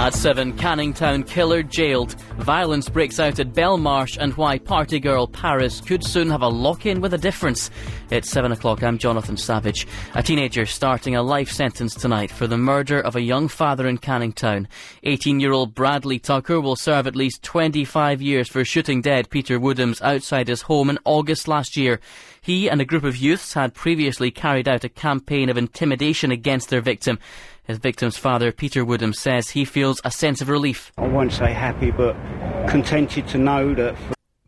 At 7, Canning Town killer jailed. Violence breaks out at Belmarsh and why party girl Paris could soon have a lock-in with a difference. It's 7 o'clock, I'm Jonathan Savage. A teenager starting a life sentence tonight for the murder of a young father in Canning Town. 18-year-old Bradley Tucker will serve at least 25 years for shooting dead Peter Woodhams outside his home in August last year. He and a group of youths had previously carried out a campaign of intimidation against their victim. His victim's father, Peter Woodhams, says he feels a sense of relief. I won't say happy, but contented to know that...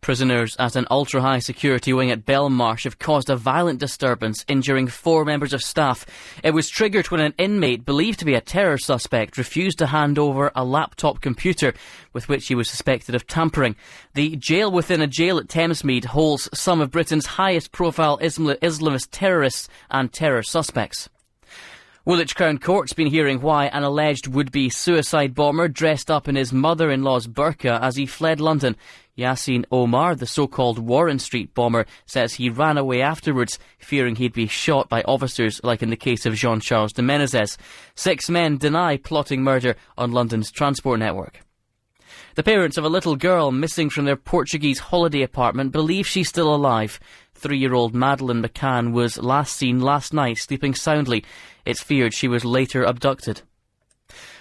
Prisoners at an ultra-high security wing at Belmarsh have caused a violent disturbance, injuring 4 members of staff. It was triggered when an inmate believed to be a terror suspect refused to hand over a laptop computer with which he was suspected of tampering. The jail within a jail at Thamesmead holds some of Britain's highest-profile Islamist terrorists and terror suspects. Woolwich Crown Court's been hearing why an alleged would-be suicide bomber dressed up in his mother-in-law's burqa as he fled London. Yasin Omar, the so-called Warren Street bomber, says he ran away afterwards, fearing he'd be shot by officers like in the case of Jean-Charles de Menezes. 6 men deny plotting murder on London's transport network. The parents of a little girl missing from their Portuguese holiday apartment believe she's still alive. 3-year-old Madeleine McCann was last seen last night sleeping soundly. It's feared she was later abducted.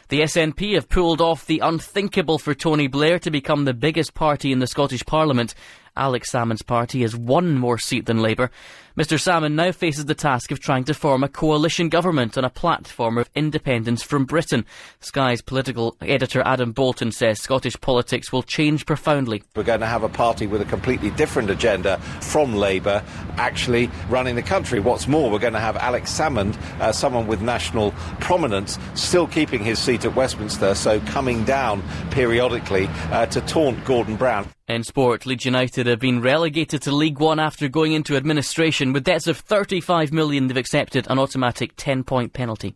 The SNP have pulled off the unthinkable for Tony Blair to become the biggest party in the Scottish Parliament. Alex Salmond's party has one more seat than Labour. Mr Salmond now faces the task of trying to form a coalition government on a platform of independence from Britain. Sky's political editor Adam Bolton says Scottish politics will change profoundly. We're going to have a party with a completely different agenda from Labour actually running the country. What's more, we're going to have Alex Salmond, someone with national prominence, still keeping his seat at Westminster, so coming down periodically to taunt Gordon Brown. In sport, Leeds United have been relegated to League One after going into administration. With debts of £35 million, they've accepted an automatic 10-point penalty.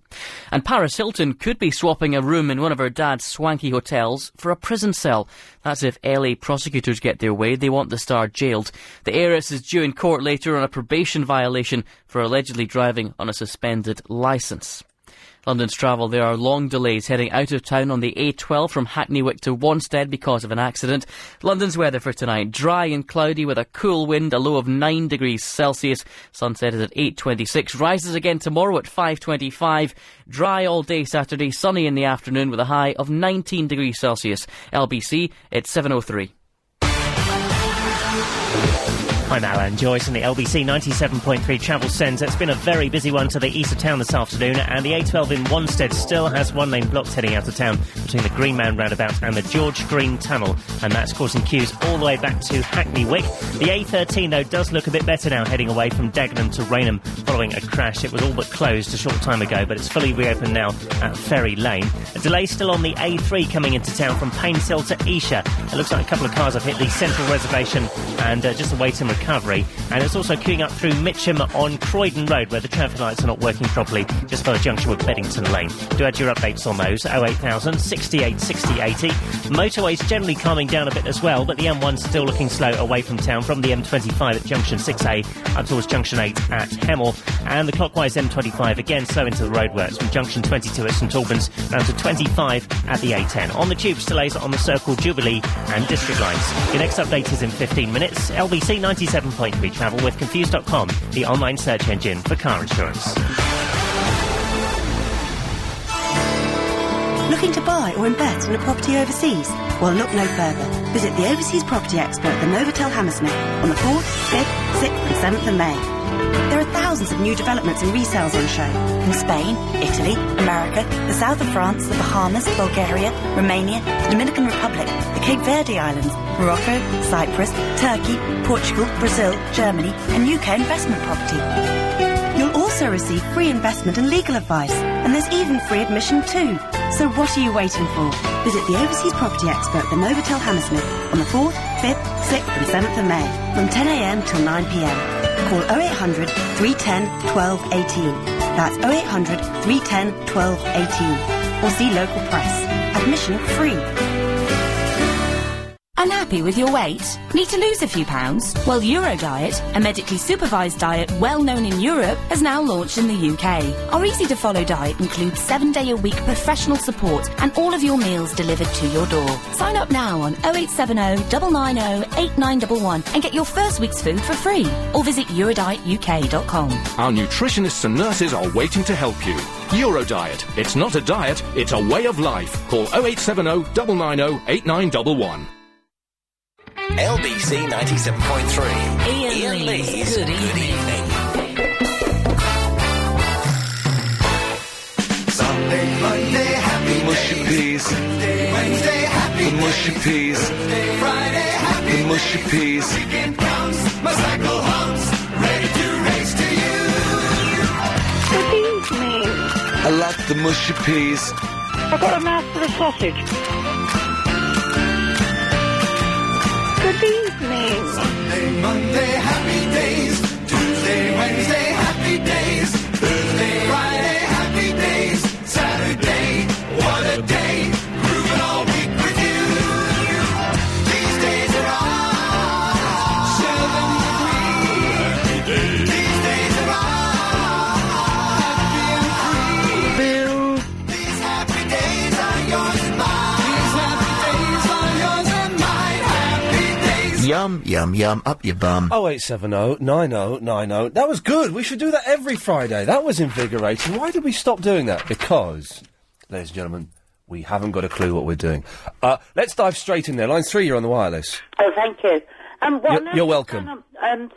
And Paris Hilton could be swapping a room in one of her dad's swanky hotels for a prison cell. That's if LA prosecutors get their way. They want the star jailed. The heiress is due in court later on a probation violation for allegedly driving on a suspended licence. London's travel, there are long delays heading out of town on the A12 from Hackney Wick to Wanstead because of an accident. London's weather for tonight, dry and cloudy with a cool wind, a low of 9 degrees Celsius. Sunset is at 8:26, rises again tomorrow at 5:25. Dry all day Saturday, sunny in the afternoon with a high of 19 degrees Celsius. LBC, it's 7:03. I'm Alan Joyce in the LBC 97.3 travel centre. It's been a very busy one to the east of town this afternoon, and the A12 in Wanstead still has one lane blocked heading out of town between the Greenman roundabout and the George Green Tunnel, and that's causing queues all the way back to Hackney Wick. The A13 though does look a bit better now, heading away from Dagenham to Rainham following a crash. It was all but closed a short time ago, but it's fully reopened now at Ferry Lane. A delay still on the A3 coming into town from Painshill to Esher. It looks like a couple of cars have hit the central reservation and just awaiting recovery, and it's also queuing up through Mitcham on Croydon Road where the traffic lights are not working properly just for a junction with Beddington Lane. Do add your updates on those. 08000 68 60 80. Motorways generally calming down a bit as well, but the M1's still looking slow away from town from the M25 at junction 6A up towards junction 8 at Hemel, and the clockwise M25 again slow into the roadworks from junction 22 at St Albans down to 25 at the A10. On the tubes, delays on the Circle, Jubilee and District lines. Your next update is in 15 minutes. LBC 97.3 travel with Confused.com, the online search engine for car insurance. Looking to buy or invest in a property overseas? Well, look no further. Visit the overseas property expert, the Novotel Hammersmith, on the 4th, 5th, 6th and 7th of May. There are thousands of new developments and resales on show. From Spain, Italy, America, the south of France, the Bahamas, Bulgaria, Romania, the Dominican Republic, the Cape Verde Islands, Morocco, Cyprus, Turkey, Portugal, Brazil, Germany and UK investment property. You'll also receive free investment and legal advice, and there's even free admission too. So what are you waiting for? Visit the overseas property expert, the Novotel Hammersmith, on the 4th, 5th, 6th and 7th of May, from 10 a.m. till 9 p.m. Call 0800 310 1218. That's 0800 310 1218. Or see local press. Admission free. Unhappy with your weight? Need to lose a few pounds? Well, Eurodiet, a medically supervised diet well known in Europe, has now launched in the UK. Our easy-to-follow diet includes 7-day-a-week professional support and all of your meals delivered to your door. Sign up now on 0870 990 8911 and get your first week's food for free. Or visit eurodietuk.com. Our nutritionists and nurses are waiting to help you. Eurodiet. It's not a diet, it's a way of life. Call 0870 990 8911. LBC 97.3. Iain Lee's Good Evening. Sunday, Monday, happy mushy peas. Tuesday, Wednesday, happy The mushy peas. Thursday, Friday, happy The mushy peas. Weekend comes, my cycle hums, ready to race to you. Good evening. I like the mushy peas. I've got a mouth for the sausage. Good evening. Sunday, Monday, happy days. Tuesday, Wednesday, happy days. Thursday, Friday, happy days. Saturday, what a day. Grooving all week with you. These days are all 7 degrees. These days are all happy and free. Bill. These happy days are yours and mine. These happy days are yours and mine. Happy days. Yum, yum, yum, up your bum. 0870 9090. That was good. We should do that every Friday. That was invigorating. Why did we stop doing that? Because, ladies and gentlemen, we haven't got a clue what we're doing. Let's dive straight in there. Line 3, you're on the wireless. Oh, thank you. You're welcome.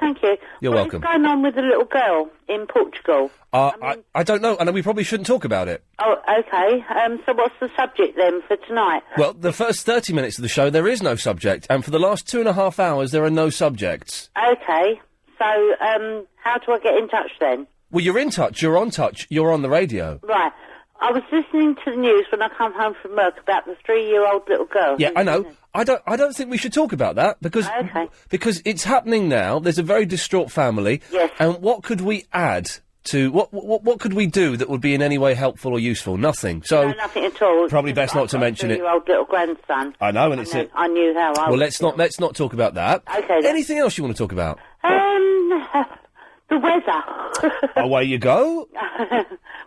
Thank you. You're welcome. What's going on with the little girl in Portugal? I don't know, and we probably shouldn't talk about it. Oh, okay. So what's the subject then for tonight? Well, the first 30 minutes of the show, there is no subject, and for the last 2.5 hours, there are no subjects. Okay. So, how do I get in touch then? Well, you're in touch, you're on touch, you're on the radio. Right. I was listening to the news when I come home from work about the 3-year-old little girl. Yeah, I know. I don't think we should talk about that because it's happening now. There's a very distraught family. Yes. And what could we add to what could we do that would be in any way helpful or useful? Nothing. So No, nothing at all. Probably best not to mention it. 3-year-old little grandson. I know, and it's it. I knew how I Well, was let's not talk about that. Okay. Then. Anything else you want to talk about? The weather. Away you go.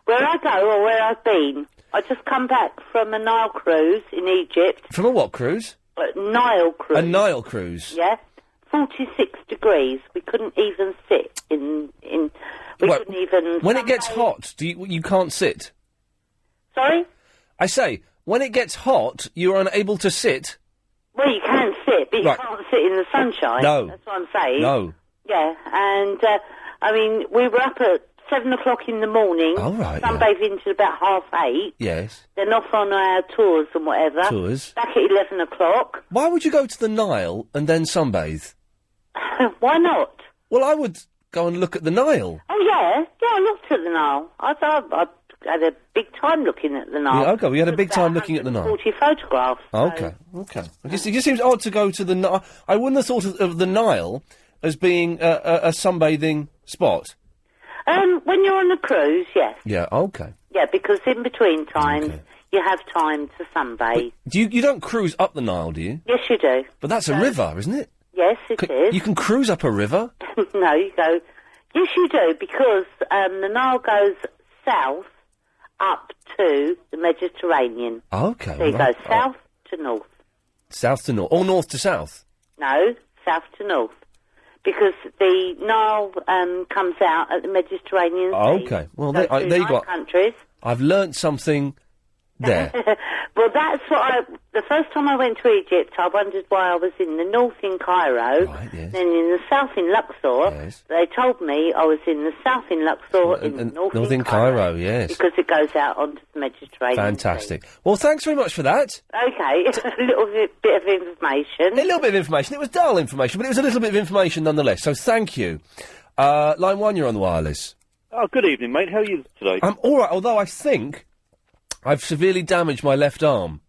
Where I go or where I've been. I just come back from a Nile cruise in Egypt. From a what cruise? Nile cruise. A Nile cruise. Yeah. 46 degrees. We couldn't even sit in we couldn't even... When it gets hot, you can't sit? Sorry? I say, when it gets hot, you are unable to sit? Well, you can sit, but you Right. can't sit in the sunshine. No. That's what I'm saying. No. Yeah, and, I mean, we were up at 7 o'clock in the morning. Oh, right, yeah. Sunbathing till about 8:30. Yes. Then off on our tours and whatever. Tours. Back at 11 o'clock. Why would you go to the Nile and then sunbathe? Why not? Well, I would go and look at the Nile. Oh, yeah. Yeah, I looked at the Nile. I had a big time looking at the Nile. Yeah, okay, we had a big time looking at the Nile. 40 photographs. So. Okay. It just seems odd to go to the Nile. I wouldn't have thought of the Nile as being a sunbathing spot. When you're on a cruise, yes. Yeah, okay. Yeah, because in between times, you have time to sunbathe. But you don't cruise up the Nile, do you? Yes, you do. But that's a river, isn't it? Yes, it is. You can cruise up a river? No, you go... Yes, you do, because the Nile goes south up to the Mediterranean. Okay. So you go south to north. South to north. Or north to south? No, south to north. Because the Nile comes out at the Mediterranean Sea. Okay. Well, So there you go. Countries. I've learnt something there. Well, that's what the first time I went to Egypt, I wondered why I was in the north in Cairo, yes. then in the south in Luxor. Yes. They told me I was in the south in Luxor, in the north in Cairo, yes. because it goes out onto the Mediterranean. Fantastic. Well, thanks very much for that. Okay, a little bit of information. A little bit of information. It was dull information, but it was a little bit of information nonetheless, so thank you. Line 1, you're on the wireless. Oh, good evening, mate. How are you today? I'm all right, although I think I've severely damaged my left arm.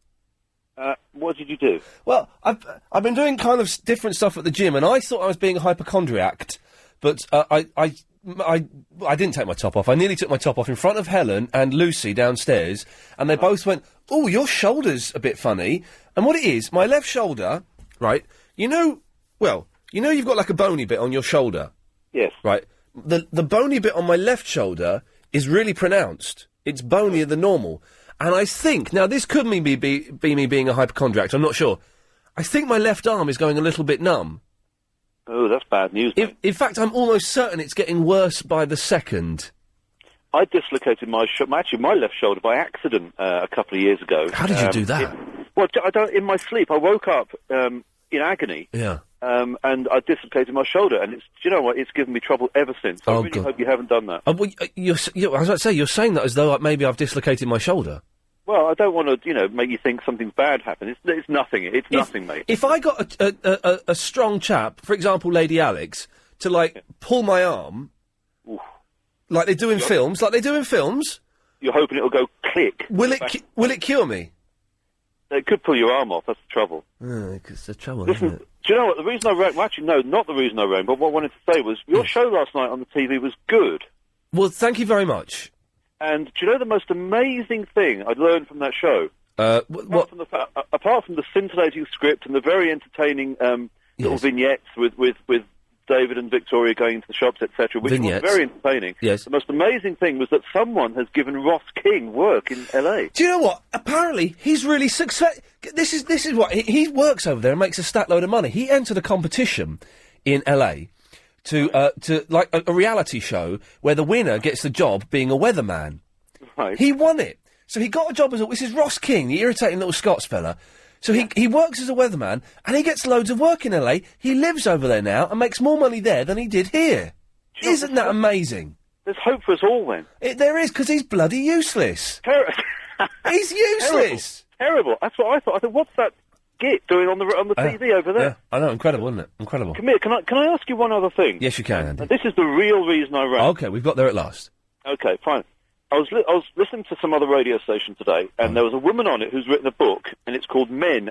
What did you do? Well, I've been doing kind of different stuff at the gym, and I thought I was being a hypochondriac, but I didn't take my top off. I nearly took my top off in front of Helen and Lucy downstairs, and they both went, "Oh, your shoulder's a bit funny." And what it is, my left shoulder right? You know you've got like a bony bit on your shoulder. Yes. Right. The bony bit on my left shoulder is really pronounced. It's bonier than normal. And I think, now this could be me being a hypochondriac, I'm not sure. I think my left arm is going a little bit numb. Oh, that's bad news, mate. In fact, I'm almost certain it's getting worse by the second. I dislocated my left shoulder by accident a couple of years ago. How did you do that? In my sleep, I woke up in agony. Yeah. And I dislocated my shoulder, and do you know what? It's given me trouble ever since. I really hope you haven't done that. I was about to say, you're saying that as though maybe I've dislocated my shoulder. Well, I don't want to, make you think something bad happened. It's nothing. It's nothing, mate. If I got a strong chap, for example, Lady Alex, to pull my arm, like they do in films, you're hoping it'll go click. Will it cure me? It could pull your arm off. That's the trouble. It's the trouble. Listen, isn't it? do you know what? The reason I rang... Well, actually, no, not the reason I rang, but what I wanted to say was your show last night on the TV was good. Well, thank you very much. And do you know the most amazing thing I learned from that show? What? Apart from the scintillating script and the very entertaining little vignettes with David and Victoria going into the shops, etc., which was very entertaining. Yes. The most amazing thing was that someone has given Ross King work in LA. Do you know what? Apparently, he's really successful. This is what he works over there and makes a stat load of money. He entered a competition in LA to like a reality show where the winner gets the job being a weatherman. Right. He won it, so he got a job as this is Ross King, the irritating little Scots fella. So he works as a weatherman, and he gets loads of work in LA. He lives over there now and makes more money there than he did here. Isn't that amazing? There's hope for us all, then. There is, because he's bloody useless. He's useless. Terrible. That's what I thought. I thought, what's that git doing on the TV over there? Yeah, I know, incredible, isn't it? Incredible. Come here, can I ask you one other thing? Yes, you can, Andy. This is the real reason I rang. Okay, we've got there at last. Okay, fine. I was listening to some other radio station today, and there was a woman on it who's written a book, and it's called Men! !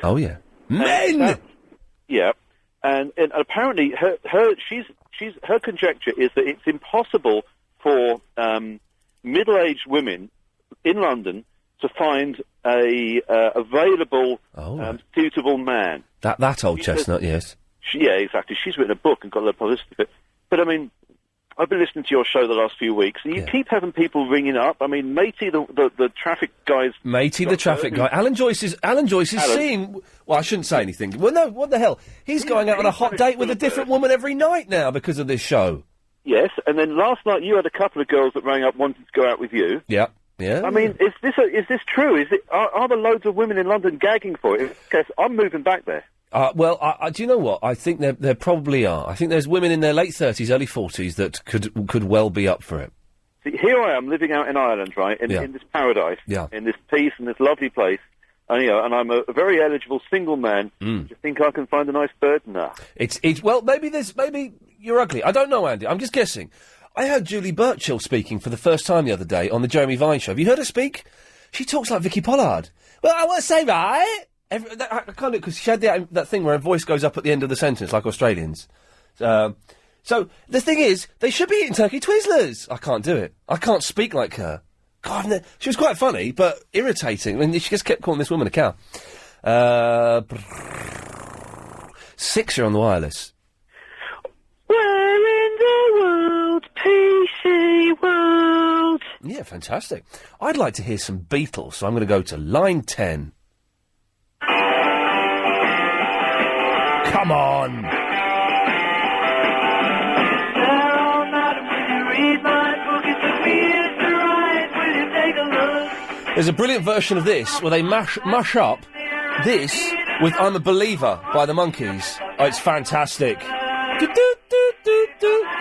Oh yeah, Men! Yeah, and apparently her conjecture is that it's impossible for middle-aged women in London to find a available suitable man. That old chestnut, yes. Yeah, exactly. She's written a book and got a lot of publicity. But I mean, I've been listening to your show the last few weeks, and you keep having people ringing up. I mean, Matey, the traffic guy's... Matey, the traffic guy. Alan Joyce is seeing... Well, I shouldn't say anything. Well, no, what the hell? He's going out on a hot date with a different woman every night now because of this show. Yes, and then last night you had a couple of girls that rang up wanting to go out with you. Yeah. Yeah. I mean, is this true? Are there loads of women in London gagging for it? Because I'm moving back there. Well, do you know what? I think there probably are. I think there's women in their late 30s, early 40s that could well be up for it. See, here I am living out in Ireland, right, in this paradise, in this peace and this lovely place, and I'm a very eligible single man. Do you think I can find a nice bird? No. Well, maybe you're ugly. I don't know, Andy. I'm just guessing. I heard Julie Burchill speaking for the first time the other day on the Jeremy Vine show. Have you heard her speak? She talks like Vicky Pollard. Well, I want to say, right... I can't do it because she had that thing where her voice goes up at the end of the sentence, like Australians. So the thing is, they should be eating turkey Twizzlers. I can't do it. I can't speak like her. God, she was quite funny, but irritating. I mean, she just kept calling this woman a cow. 6, you're on the wireless. Where in the world, PC world? Yeah, fantastic. I'd like to hear some Beatles, so I'm going to go to line 10. Come on! There's a brilliant version of this where they mash up this with I'm a Believer by the Monkees. Oh, it's fantastic.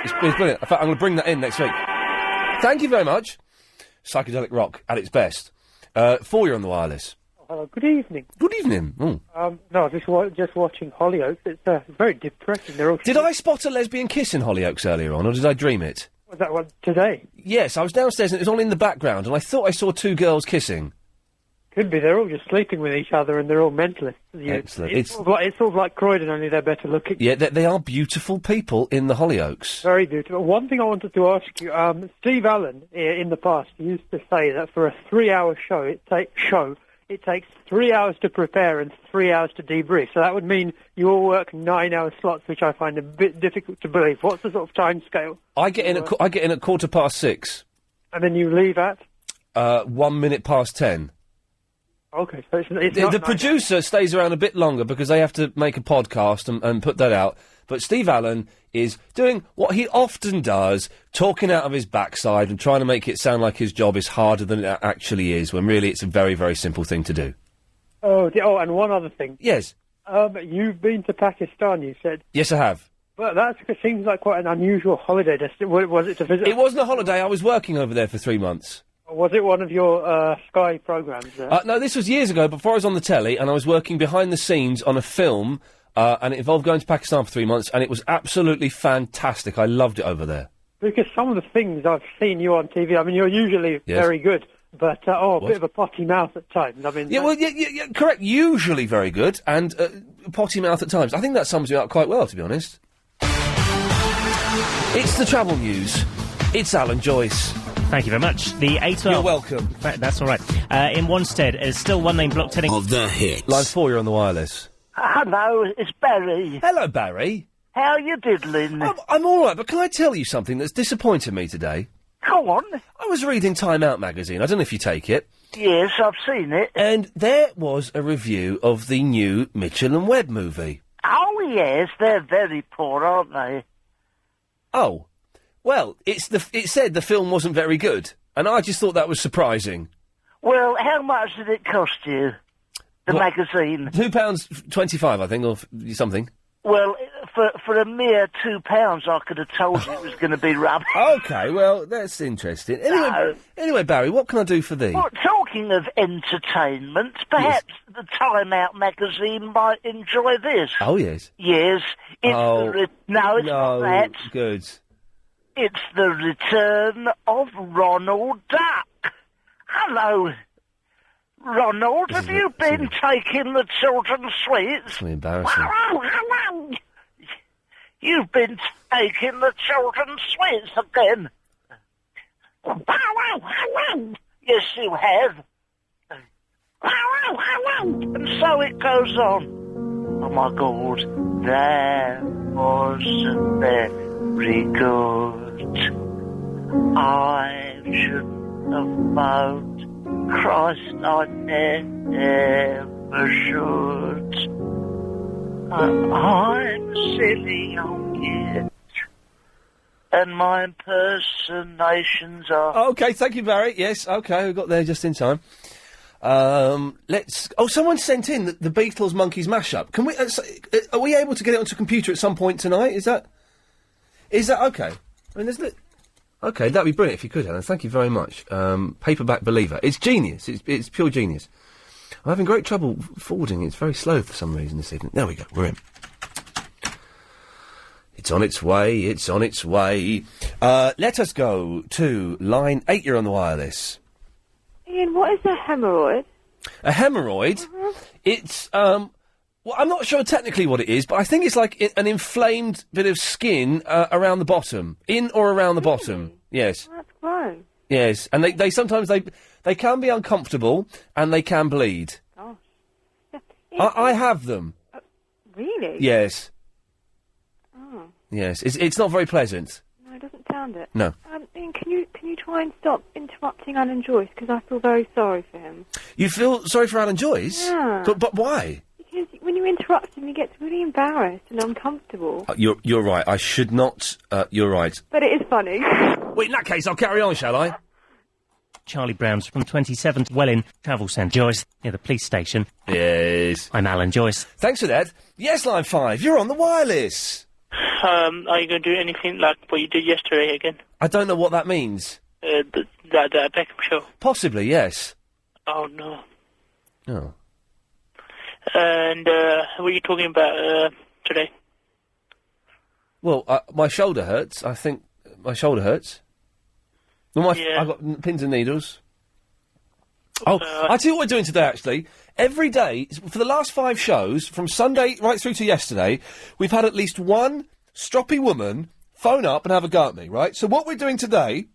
It's brilliant. In fact, I'm going to bring that in next week. Thank you very much. Psychedelic rock at its best. 4, you're on the wireless. Hello, good evening. Good evening. Mm. No, just watching Hollyoaks. It's very depressing. Did I spot a lesbian kiss in Hollyoaks earlier on, or did I dream it? Was that one today? Yes, I was downstairs and it was all in the background, and I thought I saw 2 girls kissing. Could be. They're all just sleeping with each other, and they're all mentalists. Excellent. It's sort of like Croydon, only they're better looking. Yeah, they are beautiful people in the Hollyoaks. Very beautiful. One thing I wanted to ask you, Steve Allen, in the past, used to say that for a 3-hour show, it takes 3 hours to prepare and 3 hours to debrief. So that would mean you all work 9-hour slots, which I find a bit difficult to believe. What's the sort of time scale? I get in at 6:15. And then you leave at? 1 minute past 10. Okay, so it's The not producer stays around a bit longer because they have to make a podcast and put that out. But Steve Allen is doing what he often does, talking out of his backside and trying to make it sound like his job is harder than it actually is, when really it's a very, very simple thing to do. Oh, and one other thing. Yes. You've been to Pakistan, you said. Yes, I have. But that seems like quite an unusual holiday. Was it to visit? It wasn't a holiday. I was working over there for 3 months. Was it one of your Sky programmes there? No, this was years ago, before I was on the telly, and I was working behind the scenes on a film, and it involved going to Pakistan for 3 months, and it was absolutely fantastic. I loved it over there. Because some of the things I've seen you on TV, I mean, you're usually very good, but, a bit of a potty mouth at times. I mean... Yeah, correct. Usually very good, and potty mouth at times. I think that sums me up quite well, to be honest. It's the travel news. It's Alan Joyce. Thank you very much. The A12... You're welcome. That's all right. In Wanstead, there's still one lane blocked heading... Of the hits. Line 4, you're on the wireless. Hello, it's Barry. Hello, Barry. How you diddling? I'm all right, but can I tell you something that's disappointed me today? Go on. I was reading Time Out magazine. I don't know if you take it. Yes, I've seen it. And there was a review of the new Mitchell and Webb movie. Oh, yes, they're very poor, aren't they? Oh. Well, it said the film wasn't very good, and I just thought that was surprising. Well, how much did it cost you, the magazine? £2.25, I think, or something. Well, for a mere £2, I could have told you it was going to be rubbish. OK, well, that's interesting. Anyway, Barry, what can I do for thee? Well, talking of entertainment, perhaps the Time Out magazine might enjoy this. Oh, yes. Yes. No, it's not that. Good. It's the return of Ronald Duck. Hello, Ronald. Have you been taking the children's sweets? It's really embarrassing. You've been taking the children's sweets again. Yes, you have. And so it goes on. Oh, my God. That was very good. I shouldn't have moaned. Christ, I never should. I'm a silly old kid. And my impersonations are... OK, thank you, Barry. Yes, OK, we got there just in time. Someone sent in the Beatles Monkeys mashup. Can we? Are we able to get it onto a computer at some point tonight? Is that okay? I mean, okay, that'd be brilliant if you could, Helen. Thank you very much. Paperback Believer. It's genius. It's pure genius. I'm having great trouble forwarding. It's very slow for some reason this evening. There we go. We're in. It's on its way. It's on its way. Let us go to line 8. You're on the wireless. Iain, what is a hemorrhoid? A hemorrhoid? Mm-hmm. It's, well, I'm not sure technically what it is, but I think it's like an inflamed bit of skin around the bottom. In or around the bottom. Yes. That's gross. Yes, and they sometimes they can be uncomfortable and they can bleed. Gosh. I have them. Really? Yes. Oh. Yes, it's not very pleasant. No, it doesn't sound it. No. Iain, can you try and stop interrupting Alan Joyce, because I feel very sorry for him. You feel sorry for Alan Joyce? Yeah. But why? Because when you interrupt him, he gets really embarrassed and uncomfortable. You're right. I should not. You're right. But it is funny. Well, in that case, I'll carry on, shall I? Charlie Brown's from 27th Welwyn Travel Centre. Joyce, near the police station. Yes. I'm Alan Joyce. Thanks for that. Yes, line 5. You're on the wireless. Are you going to do anything like what you did yesterday again? I don't know what that means. The Beckham show? Possibly, yes. Oh, no. Oh. And what are you talking about today? Well, my shoulder hurts. I think my shoulder hurts. Well, I've got pins and needles. Oh, I'll tell you what we're doing today, actually. Every day, for the last 5 shows, from Sunday right through to yesterday, we've had at least one stroppy woman phone up and have a go at me, right? So what we're doing today,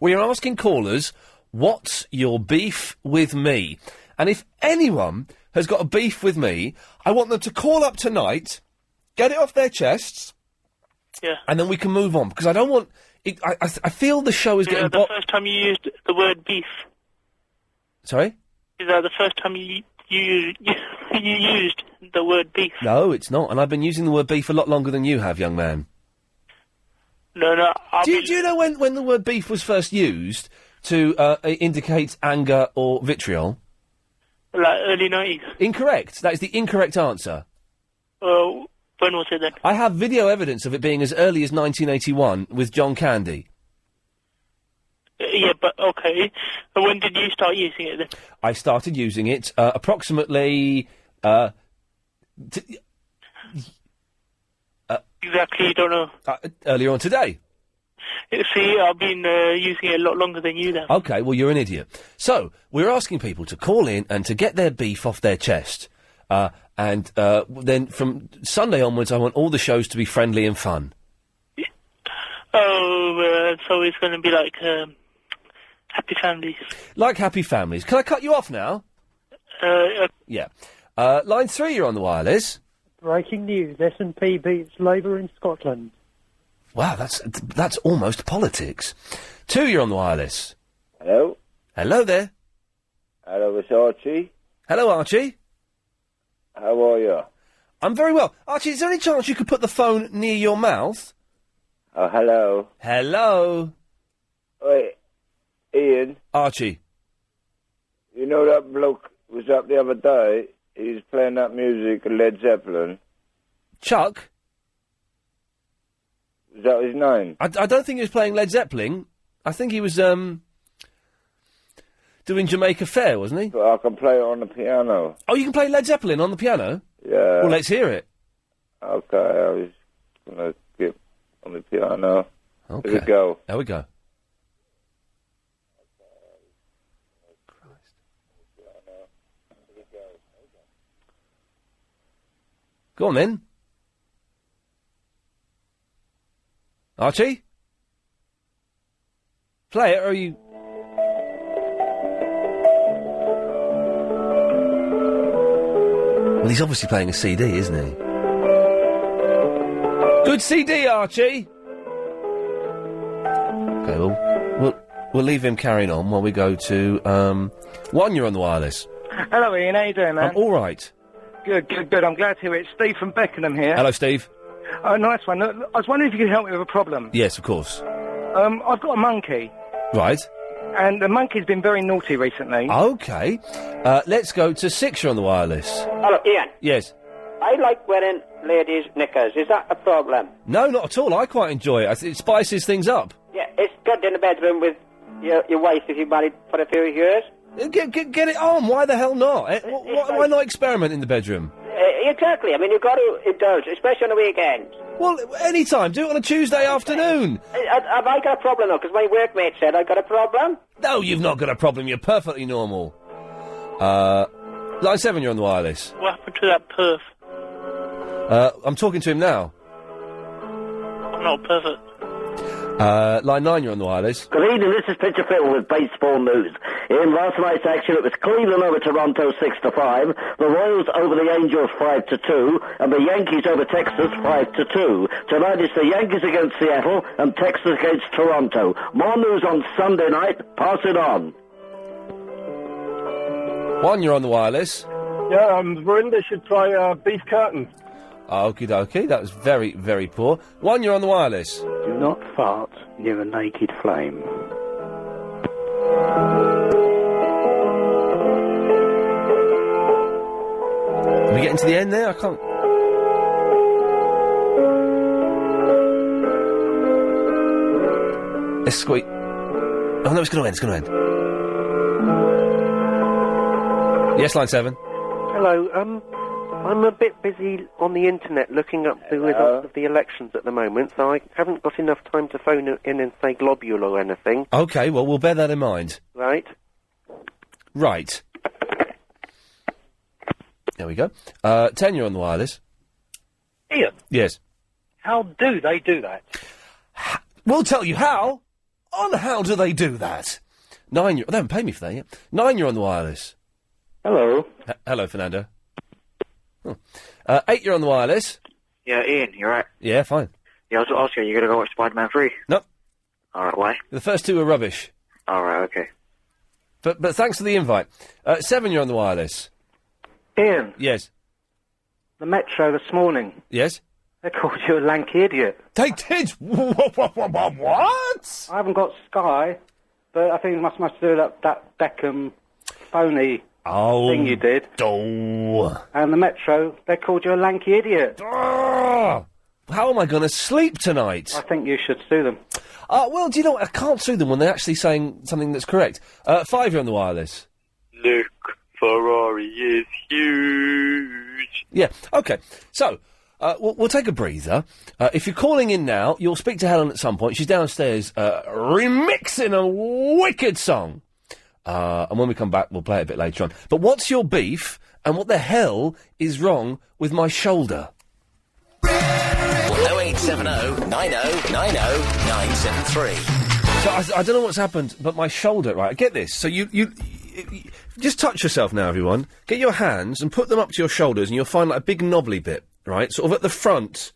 we are asking callers, what's your beef with me? And if anyone has got a beef with me, I want them to call up tonight, get it off their chests, and then we can move on, because I don't want... I feel the show is getting... the first time you used the word beef? Sorry? Is that the first time you used the word beef? No, it's not, and I've been using the word beef a lot longer than you have, young man. No, Do you know when the word beef was first used to indicate anger or vitriol? Like early 90s? Incorrect. That is the incorrect answer. When was it then? I have video evidence of it being as early as 1981 with John Candy. Yeah, but okay. When did you start using it then? I started using it approximately... Exactly, you don't know. Earlier on today. See, I've been using it a lot longer than you then. OK, well, you're an idiot. So, we're asking people to call in and to get their beef off their chest. And then from Sunday onwards, I want all the shows to be friendly and fun. So it's going to be like Happy Families. Like Happy Families. Can I cut you off now? Yeah. Line 3, you're on the wireless. Breaking news, SNP beats Labour in Scotland. Wow, that's almost politics. 2, you're on the wireless. Hello? Hello there. Hello, it's Archie. Hello, Archie. How are you? I'm very well. Archie, is there any chance you could put the phone near your mouth? Oh, hello. Hello. Wait, Ian. Archie. You know that bloke was up the other day? He was playing that music, Led Zeppelin. Chuck? Is that his name? I don't think he was playing Led Zeppelin. I think he was, doing Jamaica Fair, wasn't he? But I can play it on the piano. Oh, you can play Led Zeppelin on the piano? Yeah. Well, let's hear it. Okay, I was going to get on the piano. Okay. Here we go. There we go. Go on, then. Archie? Play it, or are you... Well, he's obviously playing a CD, isn't he? Good CD, Archie! OK, well, we'll leave him carrying on while we go to, 1, you're on the wireless. Hello, Ian. How you doing, man? I'm all right. Good. I'm glad to hear it. Steve from Beckenham here. Hello, Steve. Oh, nice one. I was wondering if you could help me with a problem. Yes, of course. I've got a monkey. Right. And the monkey's been very naughty recently. OK. Let's go to 6, you're on the wireless. Hello, Ian. Yes. I like wearing ladies' knickers. Is that a problem? No, not at all. I quite enjoy it. It spices things up. Yeah, it's good in the bedroom with your wife if you're married for a few years. Get it on. Why the hell not? Why not experiment in the bedroom? Exactly. I mean, you've got to indulge, especially on the weekends. Well, any time. Do it on a Tuesday afternoon. Have I got a problem, though? Because my workmate said I got a problem. No, you've not got a problem. You're perfectly normal. Line 7, you're on the wireless. What happened to that perf? I'm talking to him now. I'm not perfect. Line 9, you're on the wireless. Good evening, this is Pitcher Phil with Baseball News. In last night's action, it was Cleveland over Toronto 6-5, the Royals over the Angels 5-2, and the Yankees over Texas 5-2. Tonight it's the Yankees against Seattle and Texas against Toronto. More news on Sunday night. Pass it on. 1, you're on the wireless. Yeah, Verinda should try beef curtain. Okie dokie, that was very, very poor. 1, you're on the wireless. Do not fart near a naked flame. Are we getting to the end there? I can't... Let's squeak. Oh no, it's going to end, Yes, line 7. Hello, I'm a bit busy on the internet looking up the results of the elections at the moment, so I haven't got enough time to phone in and say globule or anything. OK, well, we'll bear that in mind. Right. Right. There we go. 10, you're on the wireless. Ian, Yes. how do they do that? We'll tell you how. On how do they do that? 9, they haven't paid me for that yet. 9, you're on the wireless. Hello. Hello, Fernando. Oh. 8, you're on the wireless. Yeah, Ian, you're right. Yeah, fine. Yeah, I was asking, you gonna go watch Spider-Man 3? Nope. Alright, why? The first 2 were rubbish. Alright, okay. But thanks for the invite. 7, you're on the wireless. Ian, Yes. the Metro this morning, Yes? they called you a lanky idiot. They did? What? I haven't got Sky, but I think it must do with that Beckham phony thing you did. Oh. And the Metro, they called you a lanky idiot. Oh. How am I going to sleep tonight? I think you should sue them. Well, do you know what? I can't sue them when they're actually saying something that's correct. 5, you're on the wireless. Look, Ferrari is huge. Yeah, okay. So, we'll take a breather. If you're calling in now, you'll speak to Helen at some point. She's downstairs remixing a wicked song. And when we come back, we'll play it a bit later on. But what's your beef, and what the hell is wrong with my shoulder? 0870 90 90 973. So I don't know what's happened, but my shoulder, right, get this. So you just touch yourself now, everyone. Get your hands and put them up to your shoulders, and you'll find like a big knobbly bit, right? Sort of at the front.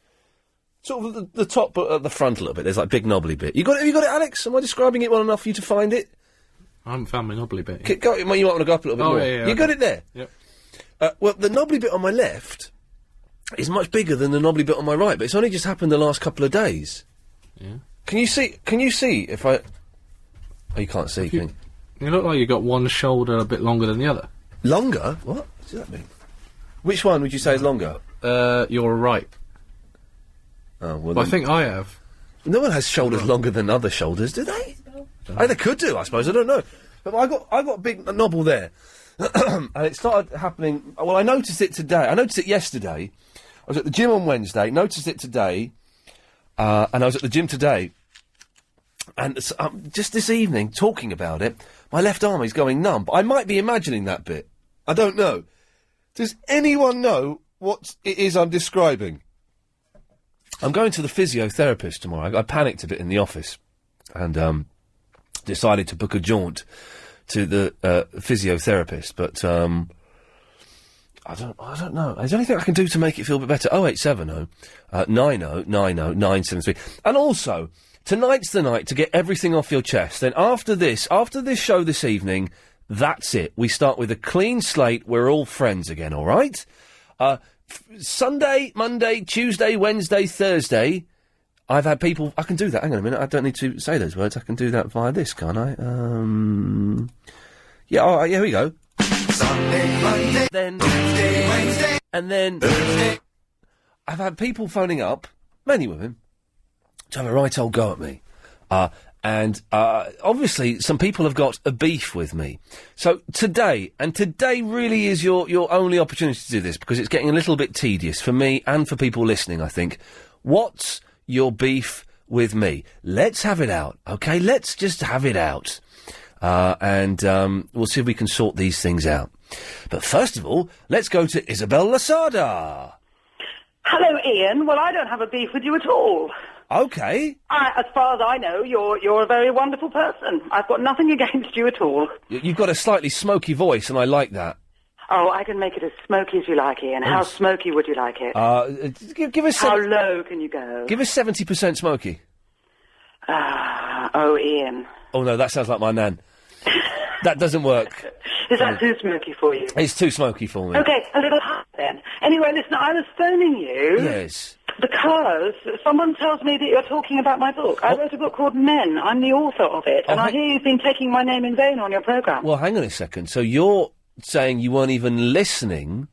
Sort of the top, but at the front a little bit. There's like a big knobbly bit. Have you got it, Alex? Am I describing it well enough for you to find it? I haven't found my knobbly bit. You might want to go up a little bit more. Yeah, You got it there? Yep. Well, the knobbly bit on my left is much bigger than the knobbly bit on my right, but it's only just happened the last couple of days. Yeah. Can you see if I... Oh, you can't see, can you? You look like you got one shoulder a bit longer than the other. Longer? What does that mean? Which one would you say is longer? You're right. Oh, well, I think I have. No one has shoulders longer than other shoulders, do they? They could do, I suppose. I don't know. But I got a big knobble there. And it started happening... Well, I noticed it today. I noticed it yesterday. I was at the gym on Wednesday, noticed it today, and I was at the gym today. And just this evening, talking about it, my left arm is going numb. But I might be imagining that bit. I don't know. Does anyone know what it is I'm describing? I'm going to the physiotherapist tomorrow. I panicked a bit in the office and decided to book a jaunt to the physiotherapist. But I don't know. Is there anything I can do to make it feel a bit better? 0870 90 90 973. And also... Tonight's the night to get everything off your chest. Then after this show this evening, that's it. We start with a clean slate. We're all friends again, all right? Sunday, Monday, Tuesday, Wednesday, Thursday, I've had people... I can do that. Hang on a minute. I don't need to say those words. I can do that via this, can't I? Yeah, all right, here we go. Sunday, Monday, then Tuesday, Wednesday, and then... Thursday. I've had people phoning up, many women, to have a right old go at me. And obviously some people have got a beef with me. So today really is your only opportunity to do this, because it's getting a little bit tedious for me and for people listening, I think. What's your beef with me? Let's have it out, okay? Let's just have it out. And we'll see if we can sort these things out. But first of all, let's go to Isabel Lasada. Hello, Ian. Well, I don't have a beef with you at all. Okay. As far as I know, you're a very wonderful person. I've got nothing against you at all. You've got a slightly smoky voice, and I like that. Oh, I can make it as smoky as you like, Ian. How smoky would you like it? Give us... How low can you go? Give us 70% smoky. Oh, Ian. Oh, no, that sounds like my nan. That doesn't work. Is that too smoky for you? It's too smoky for me. Okay, a little hot then. Anyway, listen, I was phoning you... Yes. Because someone tells me that you're talking about my book. I wrote a book called Men. I'm the author of it. And I hear you've been taking my name in vain on your programme. Well, hang on a second. So you're saying you weren't even listening?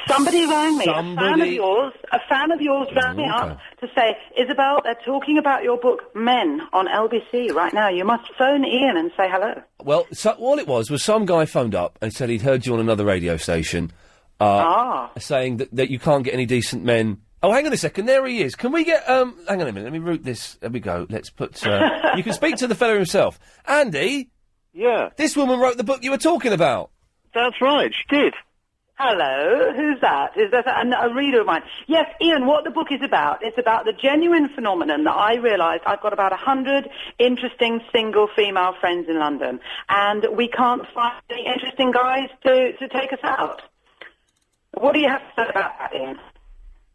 Somebody rang me. A fan of yours rang me up to say, Isabel, they're talking about your book, Men, on LBC right now. You must phone Ian and say hello. Well, all it was some guy phoned up and said he'd heard you on another radio station... saying that you can't get any decent men. Oh, hang on a second, there he is. Can we get, hang on a minute, let me route this. There we go, let's put, you can speak to the fella himself. Andy? Yeah? This woman wrote the book you were talking about. That's right, she did. Hello, who's that? Is that a reader of mine? Yes, Ian, what the book is about, it's about the genuine phenomenon that I realised I've got about 100 interesting single female friends in London, and we can't find any interesting guys to take us out. What do you have to say about that, Ian?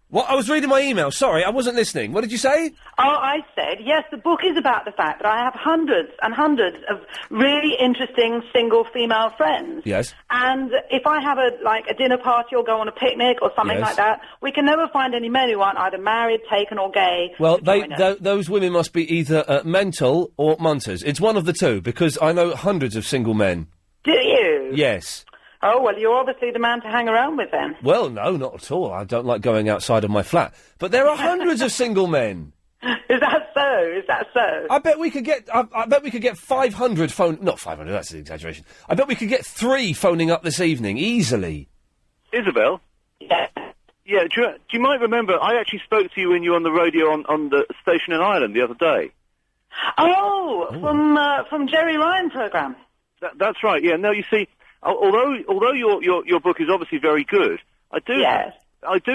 What? I was reading my email. Sorry, I wasn't listening. What did you say? Oh, I said, yes, the book is about the fact that I have hundreds and hundreds of really interesting single female friends. Yes. And if I have a dinner party or go on a picnic or something Yes. like that, we can never find any men who aren't either married, taken or gay. Well, to join us. those women must be either mental or munters. It's one of the two, because I know hundreds of single men. Do you? Yes. Oh, well, you're obviously the man to hang around with then. Well, no, not at all. I don't like going outside of my flat. But there are hundreds of single men. Is that so? Is that so? I bet we could get. I bet we could get 500 phone. Not 500. That's an exaggeration. I bet we could get 3 phoning up this evening easily. Isabel? Yeah. Yeah, do you might remember, I actually spoke to you when you were on the radio on the station in Ireland the other day. Oh, from Jerry Ryan programme. That's right, yeah. No, you see, although your book is obviously very good, I do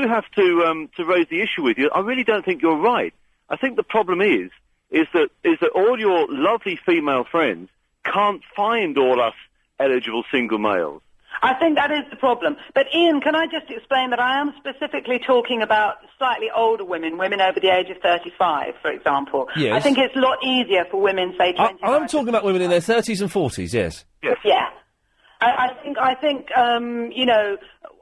have to raise the issue with you. I really don't think you're right. I think the problem is that all your lovely female friends can't find all us eligible single males. I think that is the problem. But Ian, can I just explain that I am specifically talking about slightly older women over the age of 35, for example. Yes. I think it's a lot easier for women, say, 25. I'm talking about women in their 30s and 40s. Yes. Yes. Yeah. I think you know,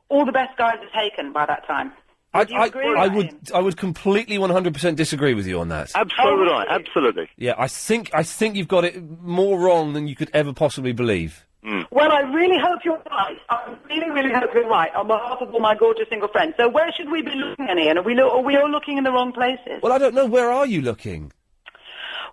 all the best guys are taken by that time. Do you agree, Ian? I would completely 100% disagree with you on that. Absolutely right, absolutely. Yeah, I think you've got it more wrong than you could ever possibly believe. Well, I really hope you're right. I really, really hope you're right on behalf of all my gorgeous single friends. So where should we be looking, Ian? Are we all looking in the wrong places? Well, I don't know. Where are you looking?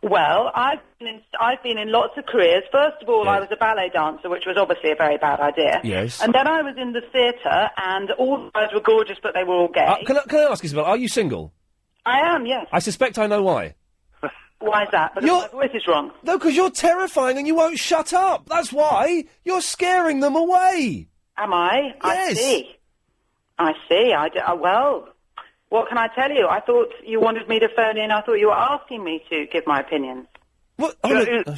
Well, I've been in lots of careers. First of all, I was a ballet dancer, which was obviously a very bad idea. Yes. And then I was in the theatre, and all the guys were gorgeous, but they were all gay. Can I ask, Isabel, are you single? I am, yes. I suspect I know why. Why is that? Because my voice is wrong. No, because you're terrifying and you won't shut up. That's why. You're scaring them away. Am I? Yes. I see. Well, what can I tell you? I thought you wanted me to phone in. I thought you were asking me to give my opinions. What?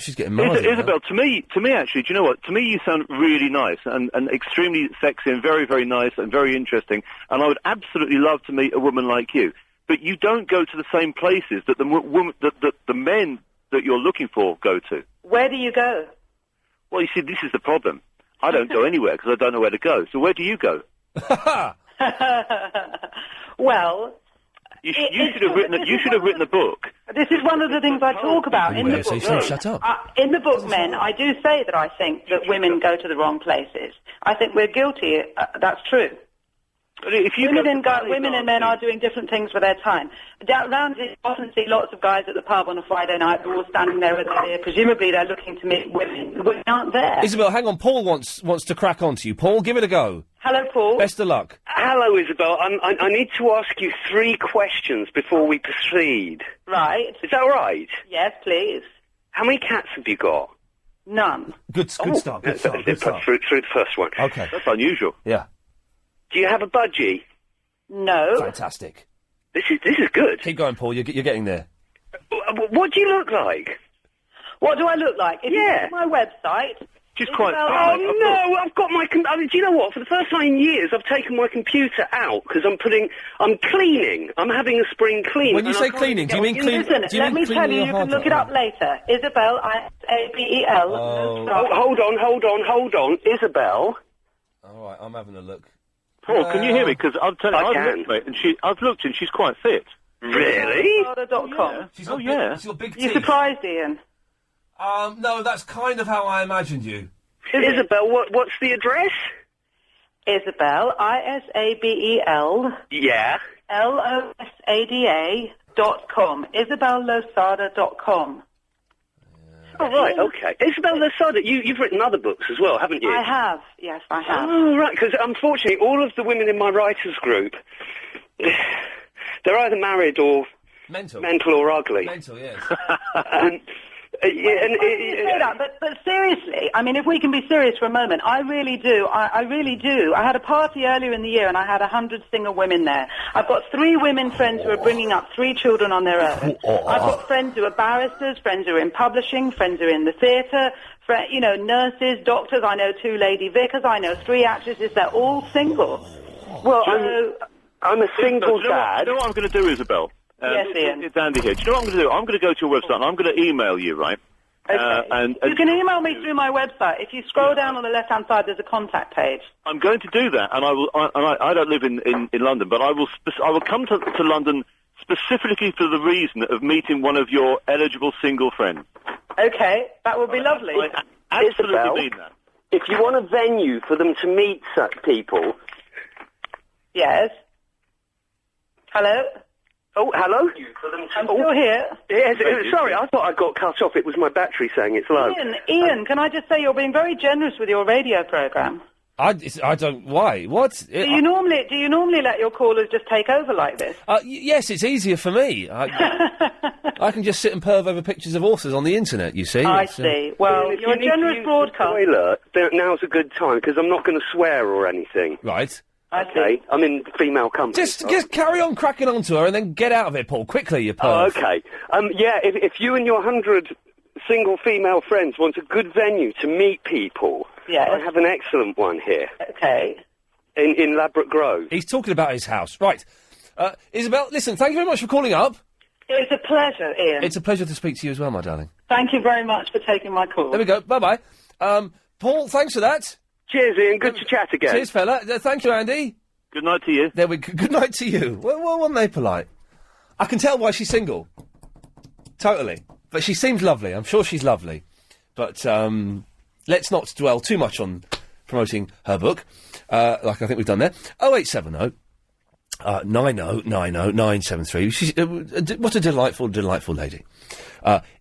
She's getting mad. Isabel, to me, actually, do you know what? To me, you sound really nice and extremely sexy and very, very nice and very interesting. And I would absolutely love to meet a woman like you. But you don't go to the same places that the men that you're looking for go to. Where do you go? Well, you see, this is the problem. I don't go anywhere because I don't know where to go. So where do you go? Well, you should have written a book. This is one of the things I talk about in the book. So shut up. In the book, Men, I do say that I think that women go to the wrong places. I think we're guilty. That's true. Women and men are doing different things with their time. Around here, you often see lots of guys at the pub on a Friday night, they're all standing there with their ear. Presumably they're looking to meet women. The women aren't there. Isabel, hang on. Paul wants to crack on to you. Paul, give it a go. Hello, Paul. Best of luck. Hello, Isabel. I need to ask you 3 questions before we proceed. Right. Is that all right? Yes, please. How many cats have you got? None. Good start. Good start. Through the first one. Okay. That's unusual. Yeah. Do you have a budgie? No. Fantastic. This is good. Keep going, Paul. You're getting there. What do you look like? What do I look like? If you go to my website... Just quite... Oh, no, I've got my... do you know what? For the first time in years, I've taken my computer out because I'm cleaning. I'm having a spring clean. When you say cleaning, do you mean clean? Listen, let me tell you, you can look it up later. Isabel, Isabel. Hold on. Isabel. All right, I'm having a look. Paul, can you hear me? Because I've looked and she's quite fit. Really? .com. She's got big teeth. You surprised, Ian? No, that's kind of how I imagined you. Isabel, what's the address? Isabel, Isabel. Yeah. LOSADA.com. IsabelLosada.com. Oh, right, okay. Isabel Losada, you've written other books as well, haven't you? I have, yes, I have. Oh, right, because unfortunately all of the women in my writers group, they're either married or... Mental or ugly. Mental, yes. But seriously, I mean, if we can be serious for a moment, I really do. I really do. I had a party earlier in the year, and I had 100 single women there. I've got 3 women friends who are bringing up 3 children on their own. I've got friends who are barristers, friends who are in publishing, friends who are in the theatre, nurses, doctors. I know 2 lady vicars. I know 3 actresses. They're all single. Well, I'm a single dad. You know what I'm going to do, Isabel? Yes, Ian. It's Andy here. Do you know what I'm going to do? I'm going to go to your website and I'm going to email you, right? Okay. And you can email me through my website. If you scroll down on the left-hand side, there's a contact page. I'm going to do that, and I will. I don't live in London, but I will come to London specifically for the reason of meeting one of your eligible single friends. Okay, that would be lovely. I absolutely Isabel, mean that. If you want a venue for them to meet such people... Yes? Hello? Oh, hello? I'm still here. Yes, sorry, I thought I got cut off. It was my battery saying it's low. Ian, can I just say you're being very generous with your radio programme? I don't... Why? What? Do you normally let your callers just take over like this? Yes, it's easier for me. I can just sit and perv over pictures of horses on the internet, you see. I see. Well, if you're a generous broadcaster. Toilet, now's a good time, because I'm not going to swear or anything. Right. Okay, I'm in female company. Just carry on cracking onto her and then get out of it, Paul. Quickly, you perv. Oh, okay. Yeah, if you and your 100 single female friends want a good venue to meet people, yes. I have an excellent one here. Okay. In Ladbroke Grove. He's talking about his house. Right. Isabel, listen, thank you very much for calling up. It's a pleasure, Ian. It's a pleasure to speak to you as well, my darling. Thank you very much for taking my call. There we go. Bye-bye. Paul, thanks for that. Cheers, Ian. Good to chat again. Cheers, fella. Thank you, Andy. Good night to you. There we go. Good night to you. Well, weren't they polite? I can tell why she's single. Totally. But she seems lovely. I'm sure she's lovely. But let's not dwell too much on promoting her book, like I think we've done there. 0870 90 90 973. She's, what a delightful, delightful lady.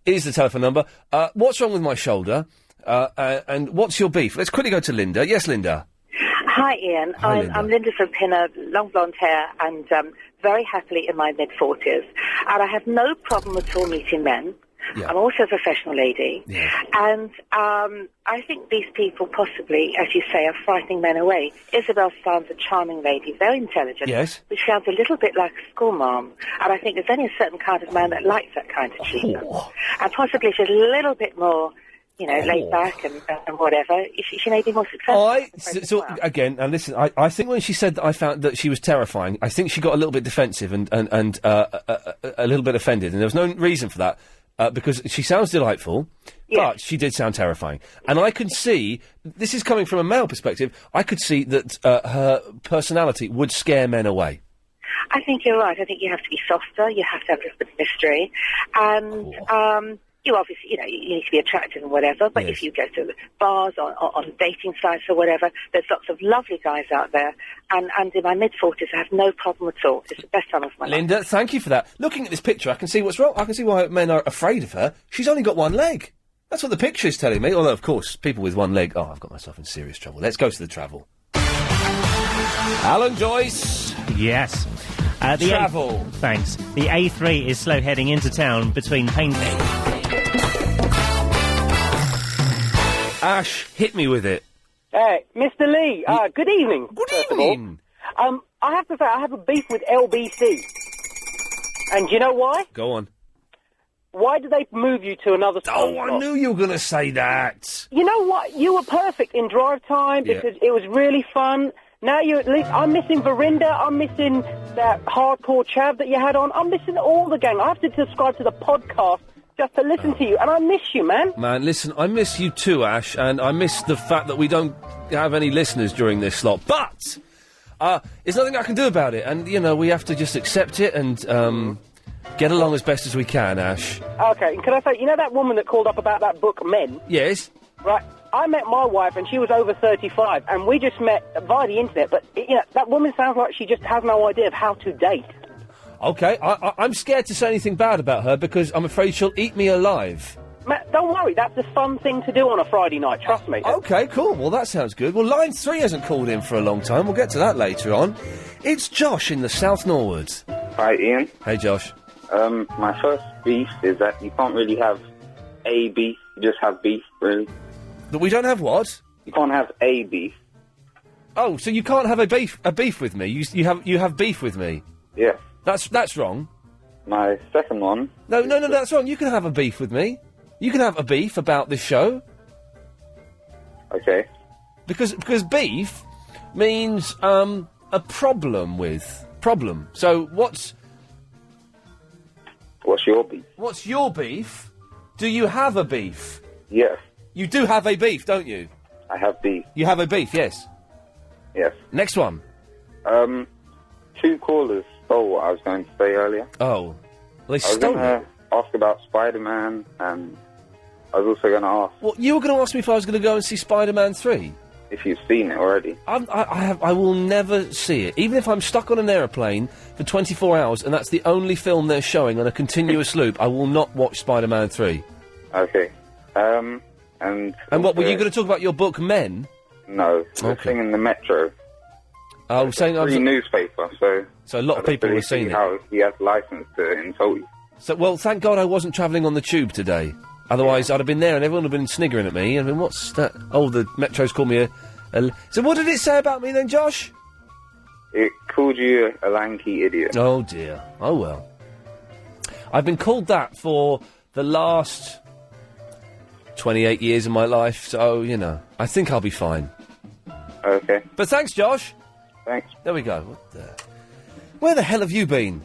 Is the telephone number. What's wrong with my shoulder? And what's your beef? Let's quickly go to Linda. Yes, Linda. Hi, Ian. I'm Linda from Pinner, long blonde hair, and very happily in my mid-40s. And I have no problem at all meeting men. Yeah. I'm also a professional lady. Yeah. And I think these people possibly, as you say, are frightening men away. Isabel sounds a charming lady, very intelligent. Yes. Which sounds a little bit like a schoolmarm. And I think there's only a certain kind of man that likes that kind of cheapness. And possibly she's a little bit more... laid back and whatever. She may be more successful. Again, and listen, I think when she said that I found that she was terrifying, I think she got a little bit defensive and a little bit offended, and there was no reason for that, because she sounds delightful, but she did sound terrifying. And I can see, this is coming from a male perspective, I could see that her personality would scare men away. I think you're right. I think you have to be softer, you have to have a little bit of mystery, and... you obviously, you need to be attractive and whatever, but if you go to bars, on dating sites or whatever, there's lots of lovely guys out there, and in my mid-40s, I have no problem at all. It's the best time of my life. Linda, thank you for that. Looking at this picture, I can see what's wrong. I can see why men are afraid of her. She's only got one leg. That's what the picture is telling me, although, of course, people with one leg... Oh, I've got myself in serious trouble. Let's go to the travel. Alan Joyce. Yes. Travel. Thanks. The A3 is slow heading into town between Painting... Ash, hit me with it. Hey, Mr. Lee, good evening. Good evening. I have to say, I have a beef with LBC. And do you know why? Go on. Why did they move you to another time Oh, I knew you were going to say that. You know what? You were perfect in drive time because it was really fun. Now you're at least... I'm missing Verinda. I'm missing that hardcore chav that you had on. I'm missing all the gang. I have to subscribe to the podcast just to listen to you, and I miss you, man. Man, listen, I miss you too, Ash, and I miss the fact that we don't have any listeners during this slot, but there's nothing I can do about it, and, we have to just accept it and get along as best as we can, Ash. Okay, and can I say, that woman that called up about that book, Men? Yes? Right, I met my wife, and she was over 35, and we just met via the internet, but, that woman sounds like she just has no idea of how to date. Okay, I'm scared to say anything bad about her because I'm afraid she'll eat me alive. Matt, don't worry, that's a fun thing to do on a Friday night, trust me. Okay, cool, well that sounds good. Well, line 3 hasn't called in for a long time, we'll get to that later on. It's Josh in the South Norwood. Hi, Ian. Hey, Josh. My first beef is that you can't really have a beef. You just have beef, really. That we don't have what? You can't have a beef. Oh, so you can't have a beef with me? You have beef with me? Yes. That's wrong. My second one. No, that's wrong. You can have a beef with me. You can have a beef about this show. Okay. Because beef means a problem with. So what's your beef? What's your beef? Do you have a beef? Yes. You do have a beef, don't you? I have beef. You have a beef, yes. Yes. Next one. 2 callers stole what I was going to say earlier. Oh. Well, they I was stole going it? to ask about Spider-Man, and I was also going to ask... Well, you were going to ask me if I was going to go and see Spider-Man 3? If you've seen it already. I will never see it. Even if I'm stuck on an aeroplane for 24 hours and that's the only film they're showing on a continuous loop, I will not watch Spider-Man 3. Okay. And what, were you going to talk about your book, Men? No. The thing in the Metro. Oh, saying... Free newspaper, so... So a lot of people have seen it. How he has license to insult you. So, well, thank God I wasn't travelling on the tube today. Otherwise, I'd have been there and everyone would have been sniggering at me. I mean, what's that? Oh, the Metro's called me a... So what did it say about me then, Josh? It called you a lanky idiot. Oh, dear. Oh, well. I've been called that for the last 28 years of my life, so, you know, I think I'll be fine. Okay. But thanks, Josh. Thanks. There we go. What the... Where the hell have you been?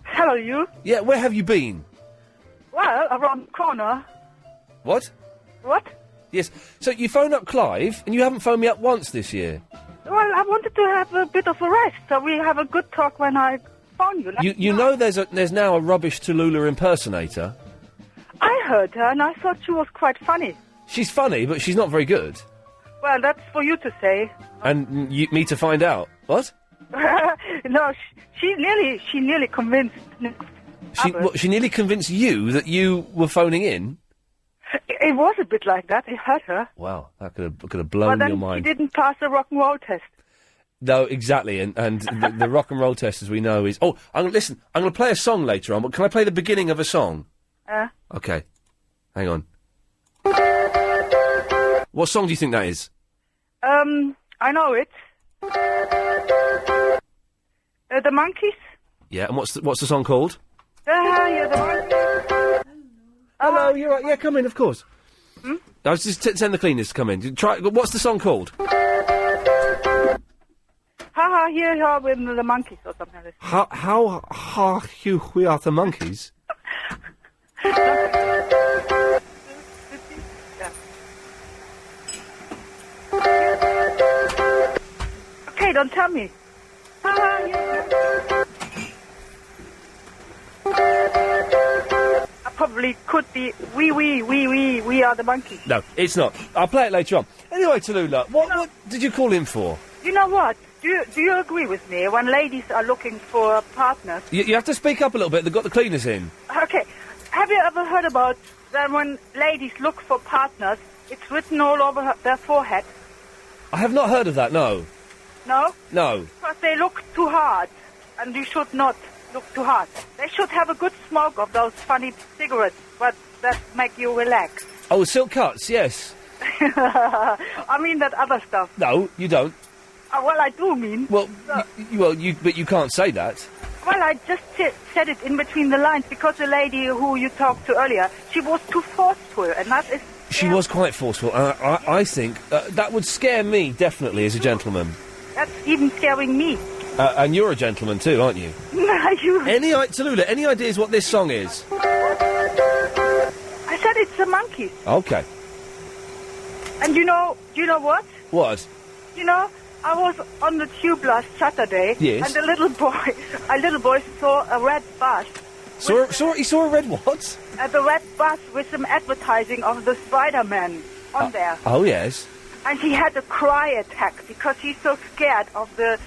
Hello, you. Yeah, where have you been? Well, around the corner. What? What? Yes. So you phoned up Clive, and you haven't phoned me up once this year. Well, I wanted to have a bit of a rest, so we have a good talk when I phone you. You know there's now a rubbish Tallulah impersonator. I heard her, and I thought she was quite funny. She's funny, but she's not very good. Well, that's for you to say. And me to find out. What? No, she nearly convinced She nearly convinced you that you were phoning in? It was a bit like that. It hurt her. Wow, that could have blown But your then mind. she didn't pass the rock and roll test. No, exactly, and the rock and roll test, as we know, is... Oh, listen, I'm going to play a song later on, but can I play the beginning of a song? Okay, hang on. What song do you think that is? I know it. The Monkeys? Yeah, and what's the song called? Yeah, the Monkeys. Hello, you're right. Yeah, come in, of course. I was just send the cleaners to come in. Try. What's the song called? Ha here with the Monkeys or something like this. How we are the Monkeys? Okay, don't tell me. I probably could be we are the Monkeys. No, it's not. I'll play it later on. Anyway, Tallulah, what did you call in for? You know what? Do you agree with me when ladies are looking for partners? You have to speak up a little bit. They've got the cleaners in. Okay. Have you ever heard about that when ladies look for partners, it's written all over their forehead? I have not heard of that, no. No? No. Because they look too hard, and you should not look too hard. They should have a good smoke of those funny cigarettes, but that make you relax. Oh, silk cuts, yes. I mean that other stuff. No, you don't. Well, I do mean. Well, but you can't say that. Well, I just said it in between the lines because the lady who you talked to earlier, she was too forceful, and that is... She was quite forceful. I think that would scare me, definitely, as a gentleman. That's even scaring me. And you're a gentleman too, aren't you? You... Tallulah, any ideas what this song is? I said it's the Monkeys. Okay. And you know what? What? You know, I was on the tube last Saturday, yes. And a little boy saw a red bus. He saw a red what? The red bus with some advertising of the Spider-Man on there. Oh, yes. And he had a cry attack because he's so scared of the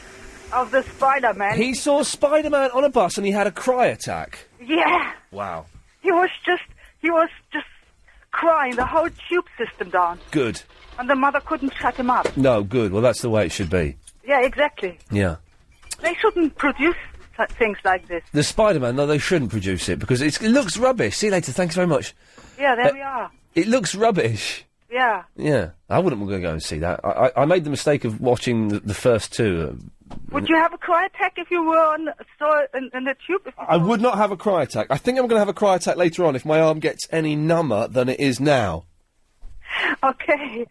Spider-Man. He saw Spider-Man on a bus and he had a cry attack. Yeah. Wow. He was just crying the whole tube system down. Good. And the mother couldn't shut him up. No, good. Well, that's the way it should be. Yeah, exactly. Yeah. They shouldn't produce things like this. The Spider-Man, no, they shouldn't produce it because it looks rubbish. See you later. Thanks very much. Yeah, there we are. It looks rubbish. Yeah. Yeah, I wouldn't want to go and see that. I made the mistake of watching the first two. Would you have a cry attack if you were in the tube? I would not have a cry attack. I think I'm going to have a cry attack later on if my arm gets any number than it is now. Okay.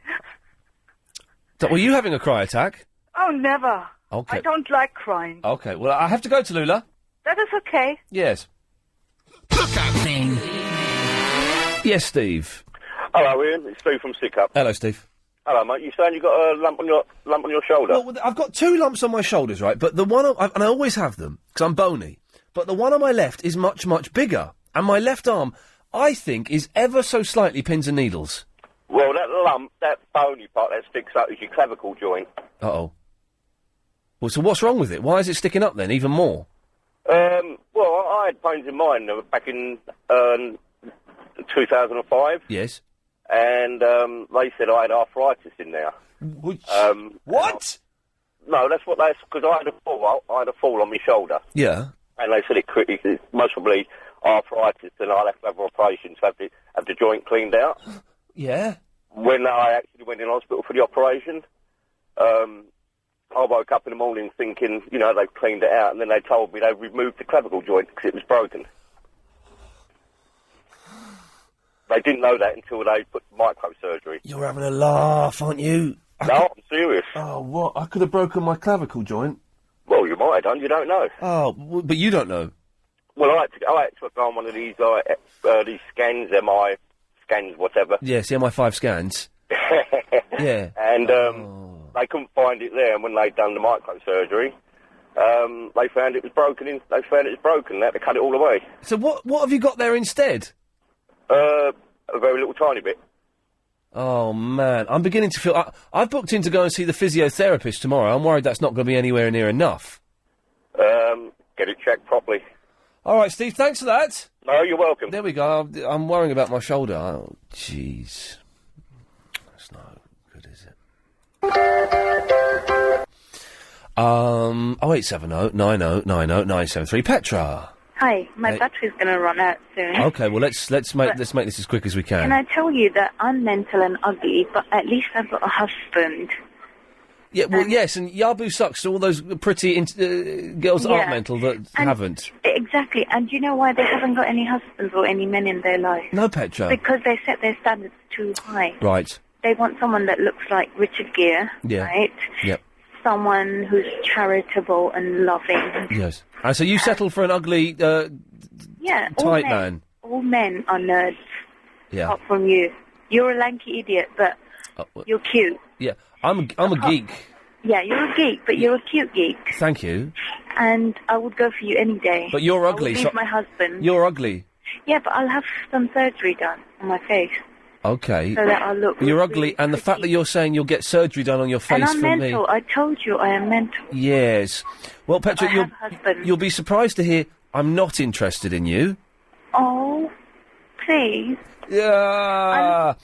Were you having a cry attack? Oh, never. Okay. I don't like crying. Okay, well, I have to go to Lula. That is okay. Yes. Yes, Steve. Hello, Ian. It's Steve from Sick Up. Hello, Steve. Hello, mate. You saying you got a lump on your shoulder? Well, I've got two lumps on my shoulders, right? But the one, and I always have them, because I'm bony. But the one on my left is much, much bigger. And my left arm, I think, is ever so slightly pins and needles. Well, that lump, that bony part that sticks up is your clavicle joint. Uh-oh. Well, so what's wrong with it? Why is it sticking up then, even more? Well, I had pains in mine back in 2005. Yes. And they said I had arthritis in there. What? No, that's because I had a fall. I had a fall on my shoulder. Yeah. And they said it's most probably arthritis, and I'll have to have an operation to have the joint cleaned out. Yeah. When I actually went in hospital for the operation, I woke up in the morning thinking, they've cleaned it out, and then they told me they'd removed the clavicle joint because it was broken. They didn't know that until they put microsurgery. You're having a laugh, aren't you? No, I'm serious. Oh, what? I could have broken my clavicle joint. Well, you might have done. You don't know. Oh, but you don't know. Well, I had to go on one of these scans, MI scans, whatever. Yes, the MI5 scans. Yeah. And they couldn't find it there. And when they'd done the microsurgery, they found it was broken. They found it was broken. They had to cut it all away. So what have you got there instead? A very little tiny bit. Oh, man. I'm beginning to feel... I've booked in to go and see the physiotherapist tomorrow. I'm worried that's not going to be anywhere near enough. Get it checked properly. All right, Steve, thanks for that. No, you're welcome. There we go. I'm worrying about my shoulder. Oh, jeez. That's not good, is it? 0870 90 90 973. Petra. Hi, my battery's going to run out soon. Okay, well let's make this as quick as we can. Can I tell you that I'm mental and ugly, but at least I've got a husband. Yeah, well, yes, and Yabu sucks to all those pretty girls that aren't mental that haven't. Exactly, and do you know why they haven't got any husbands or any men in their life? No, Petra. Because they set their standards too high. Right. They want someone that looks like Richard Gere, right? Yep. Someone who's charitable and loving. Yes. And so you settle for an ugly, tight man. All men are nerds. Yeah. Apart from you. You're a lanky idiot, but you're cute. Yeah. I'm a geek. Yeah, you're a geek, but you're a cute geek. Thank you. And I would go for you any day. But you're ugly. I would leave my husband. You're ugly. Yeah, but I'll have some surgery done on my face. Okay. So that I'll look You're really ugly, and the fact that you're saying you'll get surgery done on your face and I'm from mental. me. I told you I am mental. Yes. Well, Petra, I have a husband. you'll be surprised to hear I'm not interested in you. Oh, please. Yeah.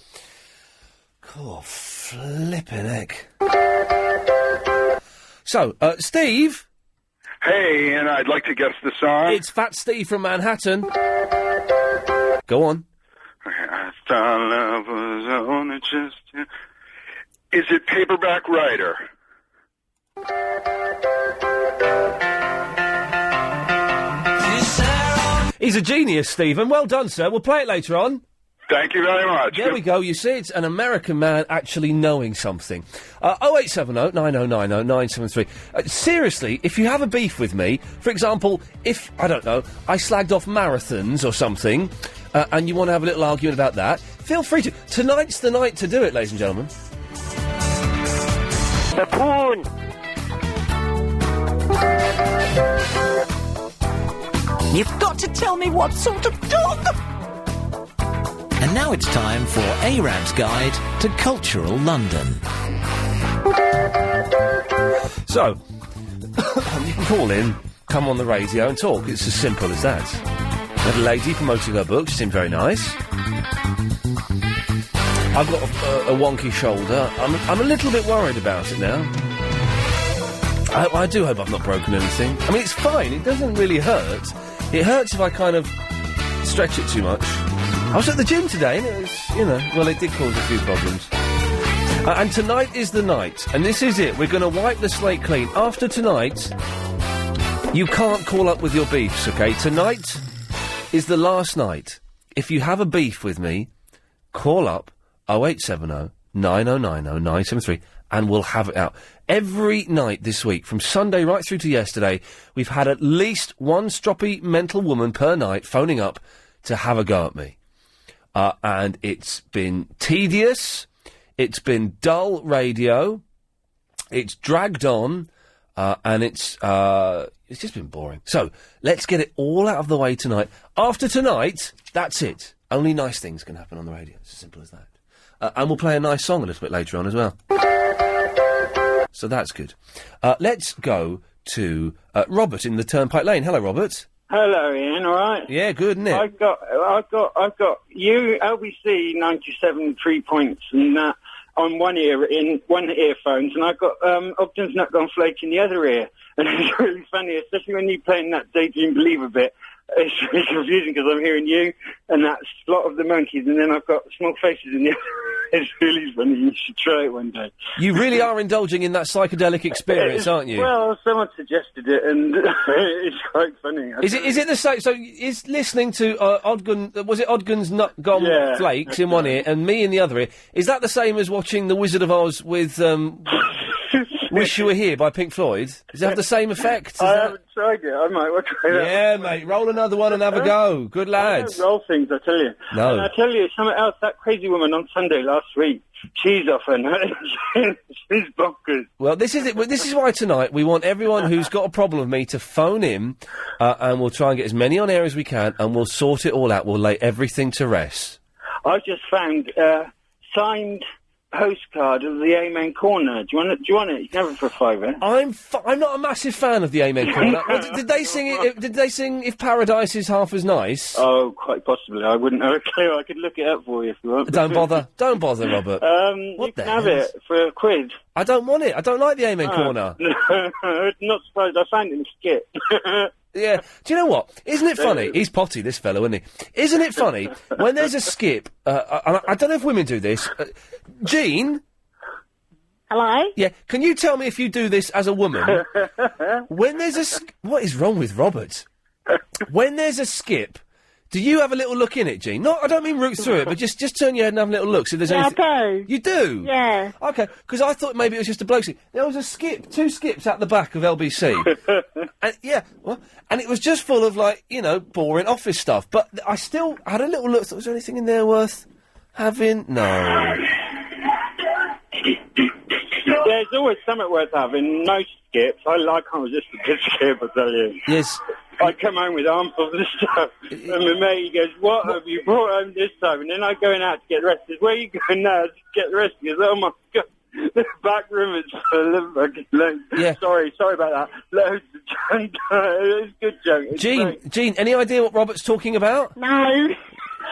Cool. Flippin' heck. So, Steve? Hey, and I'd like to guess the song. It's Fat Steve from Manhattan. Go on. I thought love was only just... Is it Paperback Writer? He's a genius, Stephen. Well done, sir. We'll play it later on. Thank you very much. There we go. You see, it's an American man actually knowing something. 0870 9090 973. Seriously, if you have a beef with me, for example, if, I don't know, I slagged off marathons or something, and you want to have a little argument about that, feel free to. Tonight's the night to do it, ladies and gentlemen. The poon! You've got to tell me what sort of dog... And now it's time for Arab's Guide to Cultural London. So, you can call in, come on the radio and talk. It's as simple as that. We had a lady promoting her book. She seemed very nice. I've got a wonky shoulder. I'm a little bit worried about it now. I do hope I've not broken anything. I mean, it's fine. It doesn't really hurt. It hurts if I kind of stretch it too much. I was at the gym today, and it was, well, it did cause a few problems. And tonight is the night, and this is it. We're going to wipe the slate clean. After tonight, you can't call up with your beefs, okay? Tonight is the last night. If you have a beef with me, call up 0870 9090 973 and we'll have it out. Every night this week, from Sunday right through to yesterday, we've had at least one stroppy mental woman per night phoning up to have a go at me. And it's been tedious, it's been dull radio, it's dragged on, and it's just been boring. So, let's get it all out of the way tonight. After tonight, that's it. Only nice things can happen on the radio. It's as simple as that. And we'll play a nice song a little bit later on as well. So that's good. Let's go to Robert in the Turnpike Lane. Hello, Robert. Hello, Ian. All right. Yeah, good, isn't it? I've got you LBC 97 3 points and that on one ear in one earphones, and I've got Ogden's Nut Gone Flake in the other ear, and it's really funny, especially when you're playing that Daydream Believer bit. It's really confusing because I'm hearing you and that Slot of the Monkeys, and then I've got Small Faces in the other. It's really funny. You should try it one day. You really are indulging in that psychedelic experience, aren't you? Well, someone suggested it, and it's quite funny. Is it the same? So is listening to Ogden? Was it Ogden's Nut Gone Flakes in one ear and me in the other ear? Is that the same as watching The Wizard of Oz with Wish You Were Here by Pink Floyd? Does it have the same effect? I haven't tried it. I might well try that. Yeah, mate. Roll another one and have a go. Good lads. I don't roll things, I tell you. No. And I tell you something else. That crazy woman on Sunday last week, she's off her nut. She's bonkers. Well, this is it. This is why tonight we want everyone who's got a problem with me to phone in, and we'll try and get as many on air as we can, and we'll sort it all out. We'll lay everything to rest. I've just found signed postcard of the Amen Corner. Do you want it? You can have it for £5. I'm not a massive fan of the Amen Corner. Did they sing it? Did they sing If Paradise Is Half as Nice? Oh, quite possibly. I wouldn't have a clue. I could look it up for you if you want. Don't bother, Robert. You can have it for £1. I don't want it. I don't like the Amen Corner. Not surprised. I found it in a skit. Yeah. Do you know what? Isn't it funny? He's potty, this fellow, isn't he? Isn't it funny when there's a skip? I don't know if women do this. Jean. Hello. Yeah. Can you tell me if you do this as a woman? When there's what is wrong with Robert? When there's a skip, do you have a little look in it, Jean? No, I don't mean root through it, but just turn your head and have a little look. See if there's anything. I do. You do? Yeah. Okay, because I thought maybe it was just a bloke skip. There was a skip, 2 skips at the back of LBC. And it was just full of, boring office stuff. But I still had a little look. Thought, was there anything in there worth having? No. There's always something worth having. Most skips. I can't resist a good skip, I tell you. Yes. I come home with armfuls of stuff, and my mate goes, "What have you brought home this time?" And then I go out to get the rest. He says, "Where are you going now to get the rest?" He goes, "Oh my God, the back room is full of fucking loads." Yeah. Sorry about that. Loads of junk. It's good junk. It's Jean, any idea what Robert's talking about? No.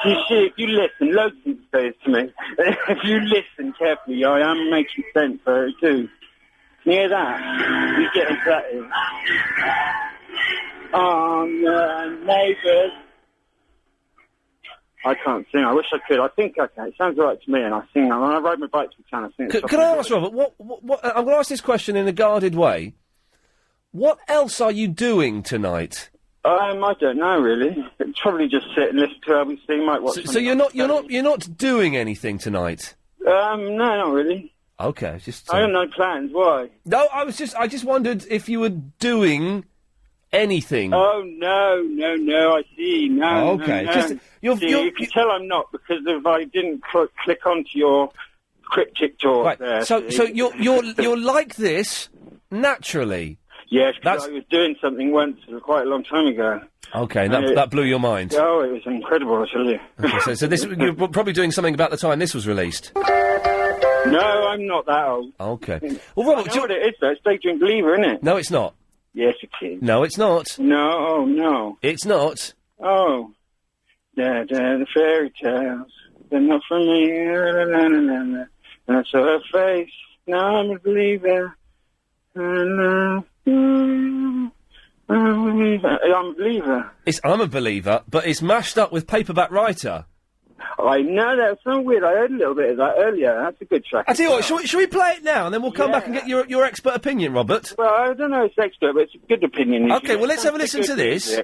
You see, if you listen, loads of things say to me. If you listen carefully, I am making sense for it too. Can you hear that? You get into that here. Neighbours. I can't sing. I wish I could. I think I can. It sounds all right to me, and I sing. When I ride my bike to town, I sing. Can I ask, Robert, what I'm going to ask this question in a guarded way. What else are you doing tonight? I don't know, really. Probably just sit and listen to LBC. Might watch. So you're not doing anything tonight? No, not really. Okay, just. I have no plans. Why? No, I just wondered if you were doing anything. Oh no! I see. No. Okay, no. You can tell I'm not, because if I didn't click onto your cryptic talk right. there. So you're like this naturally. Yes, because I was doing something once quite a long time ago. Okay, that blew your mind. Oh, it was incredible, I tell you. Okay, so this you're probably doing something about the time this was released. No, I'm not that old. Okay. Well, Robert, I know what it is, though. It's Daydream Believer, isn't it? No, it's not. Yes, it is. No, it's not. No. It's not. Oh. The fairy tales. They're not for me. And I saw her face. Now I'm a believer. I'm a believer. I'm a believer, but it's mashed up with Paperback Writer. I know that sounds weird. I heard a little bit of that earlier. That's a good track. I tell you what, shall we play it now, and then we'll come back and get your expert opinion, Robert? Well, I don't know if it's expert, but it's a good opinion. Okay, well, let's have a listen to this.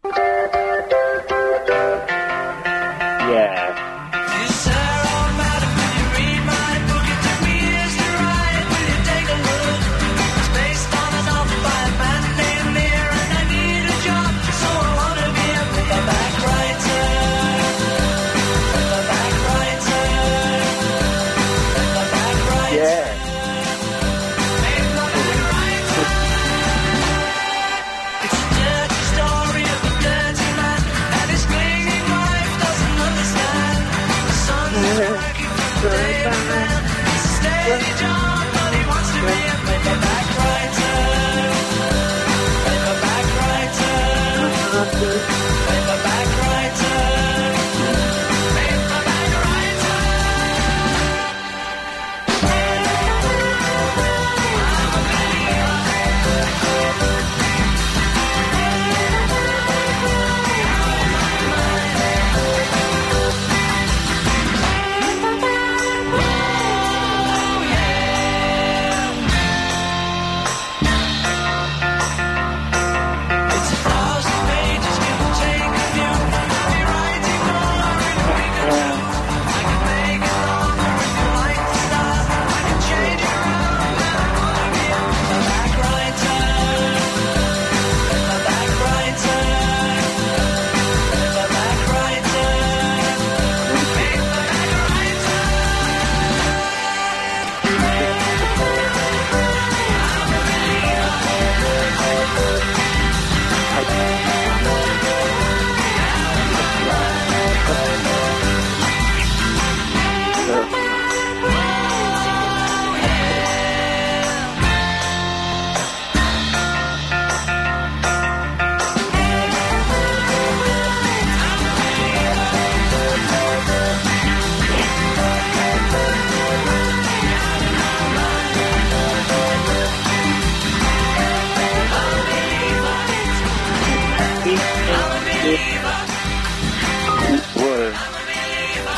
Yeah.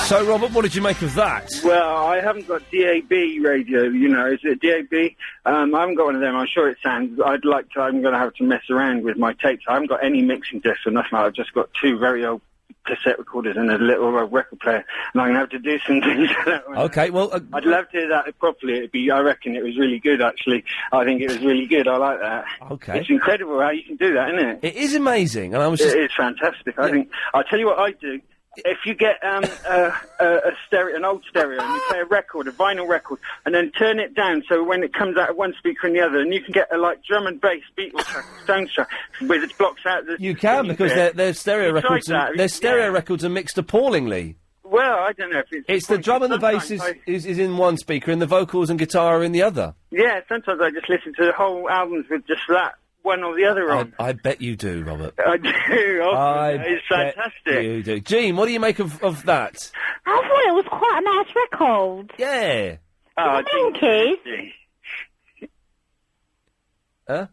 So, Robert, what did you make of that? Well, I haven't got DAB radio, you know. Is it DAB? I haven't got one of them. I'm sure it sounds... I'm going to have to mess around with my tapes. I haven't got any mixing discs or nothing. I've just got two very old cassette recorders and a little record player, and I'm going to have to do some things to that one. Okay, well... I'd love to hear that properly. I reckon it was really good, actually. I think it was really good. I like that. Okay. It's incredible how you can do that, isn't it? It is amazing, and I was just... It is fantastic. I think... I'll tell you what I do. If you get a stereo, an old stereo, and you play a record, a vinyl record, and then turn it down so when it comes out of one speaker and the other, and you can get a drum and bass Beatles track, Stones track, where it blocks out the... You can, because their stereo records records are mixed appallingly. Well, I don't know if it's... It's the drum and the bass is in one speaker, and the vocals and guitar are in the other. Yeah, sometimes I just listen to the whole albums with just that one or the other on. I bet you do, Robert. I do. It's fantastic. You do. Jean, what do you make of that? I thought it was quite a nice record. Yeah. The Monkeys. Huh?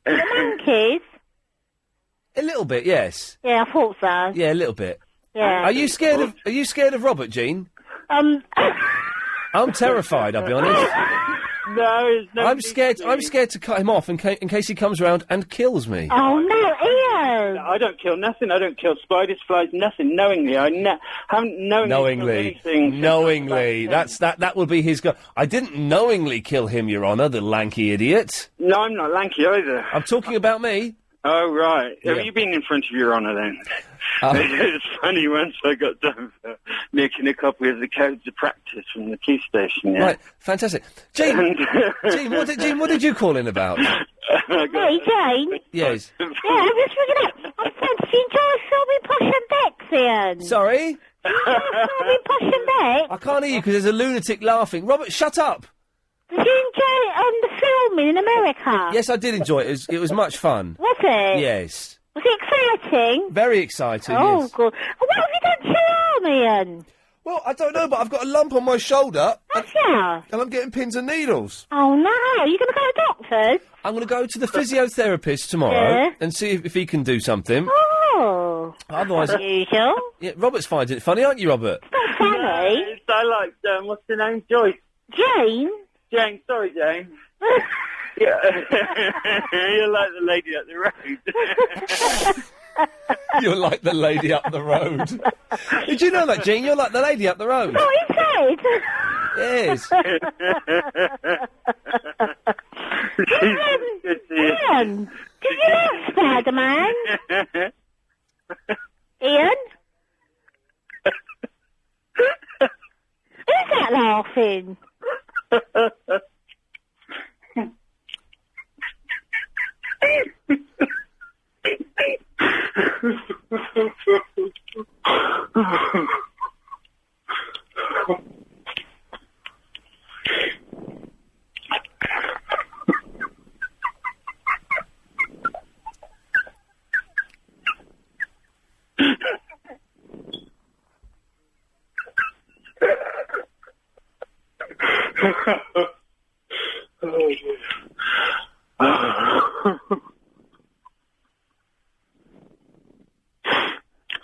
The Monkeys. A little bit, yes. Yeah, I thought so. Yeah, a little bit. Yeah. Are you scared of Robert, Jean? I'm terrified, I'll be honest. No, I'm scared to cut him off in case he comes round and kills me. Oh, no, Ian! I don't kill nothing. I don't kill spiders, flies, nothing, knowingly. I haven't knowingly killed anything. Knowingly. That would be his... I didn't knowingly kill him, Your Honour, the lanky idiot. No, I'm not lanky either. I'm talking about me. Oh, right. Yeah. Have you been in front of Your Honour, then? It's funny, once I got done for making a copy of the codes of practice from the police station, yeah. Right, fantastic. Jean, what did you call in about? Hey, Jane? Yes. Yeah, I'm just ringing up. I fancy enjoy filming Posh and Bex, Ian. Sorry? Filming Posh and Bex? I can't hear you because there's a lunatic laughing. Robert, shut up! Did you enjoy the filming in America? Yes, I did enjoy it. It was much fun. Was it? Yes. Was it exciting? Very exciting, Oh, yes. good. What have you done to your arm, Ian? Well, I don't know, but I've got a lump on my shoulder. Yeah. And I'm getting pins and needles. Oh, no. Are you going to go to the doctors? I'm going to go to the physiotherapist tomorrow Yeah. and see if he can do something. Oh. usual. Otherwise, Usual. yeah, Robert's finding it funny, aren't you, Robert? Funny. I like, what's her name? Joyce. Jane? Jane, sorry, Jane. Yeah. You're like the lady up the road. You're like the lady up the road. Did you know that, Jean? You're like the lady up the road. What he said? Yes. Ian, did you like Spider-Man? Ian? Who's that laughing?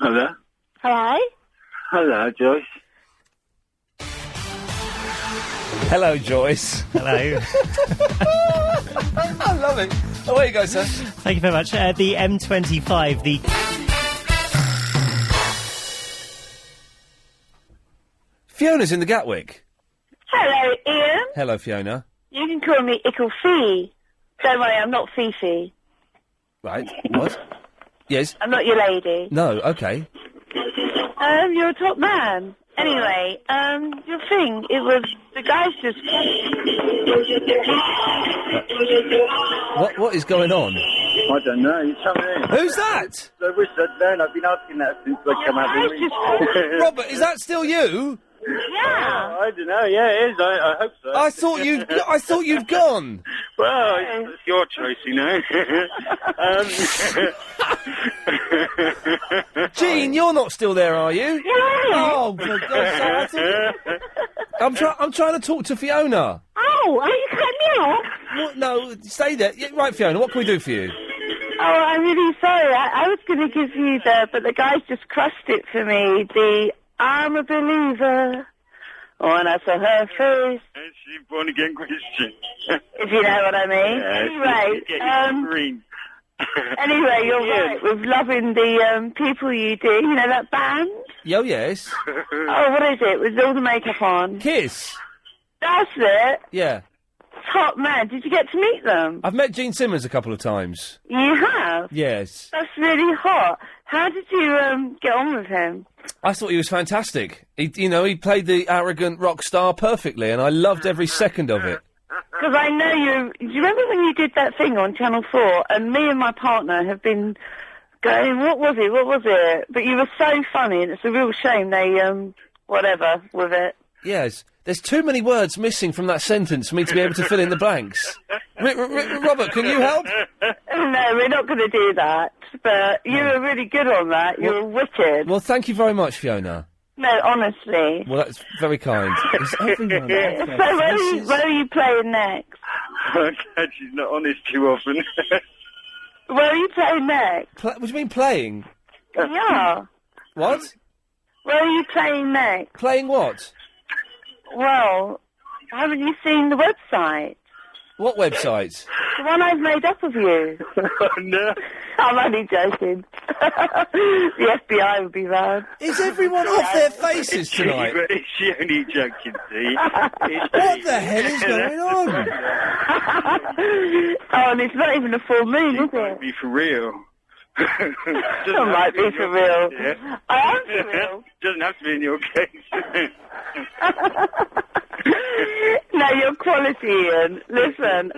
Hello? Hello? Hello, Joyce. Hello, Joyce. Hello. I love it. Oh, there you go, sir. Thank you very much. The M25, the... Fiona's in the Gatwick. Hello, Ian. Hello, Fiona. You can call me Ickle Fee. Don't worry, I'm not Fifi. Right. What? Yes. I'm not your lady. No, okay. You're a top man. Anyway, your thing, it was, the guys just... What is going on? I don't know, you tell me. Who's that? I wish I'd known. I've been asking that since I came out of the ring. Robert, is that still you? Yeah. I don't know, yeah, it is. I hope so. I thought you'd gone. Well, it's your choice, you know. Jean, you're not still there, are you? Yeah. Oh, for God's sake. I'm trying to talk to Fiona. Oh, are you cutting me off? What? No, stay there. Yeah, right, Fiona, what can we do for you? Oh, I'm really sorry. I was going to give you but the guys just crushed it for me. The I'm a believer. When I saw her face. She's born again Christian. If you know what I mean. Yeah, anyway, anyway, you're right with loving the people you do. You know that band? Yo, yes. Oh, what is it? With all the makeup on? Kiss. That's it. Yeah. Top man. Did you get to meet them? I've met Gene Simmons a couple of times. You have? Yes. That's really hot. How did you get on with him? I thought he was fantastic. He played the arrogant rock star perfectly, and I loved every second of it. Because I know you... Do you remember when you did that thing on Channel 4? And me and my partner have been going, what was it? But you were so funny, and it's a real shame they, whatever with it. Yes. There's too many words missing from that sentence for me to be able to fill in the blanks. Robert, can you help? No, we're not going to do that. But you were really good on that. You were wicked. Well, thank you very much, Fiona. No, honestly. Well, that's very kind. Is everyone So where are you playing next? Oh, God, she's not honest too often. Where are you playing next? What do you mean playing? Yeah. What? Where are you playing next? Playing what? Well, haven't you seen the website? What website? The one I've made up of you. No. I'm only joking. The FBI would be round. Is everyone off their faces tonight? Is she only joking, see? What the hell is going on? Oh, and it's not even a full moon, is it? Be for real. It might be for real. Yeah. I am for real. Doesn't have to be in your case. No, you're quality, Ian. Listen,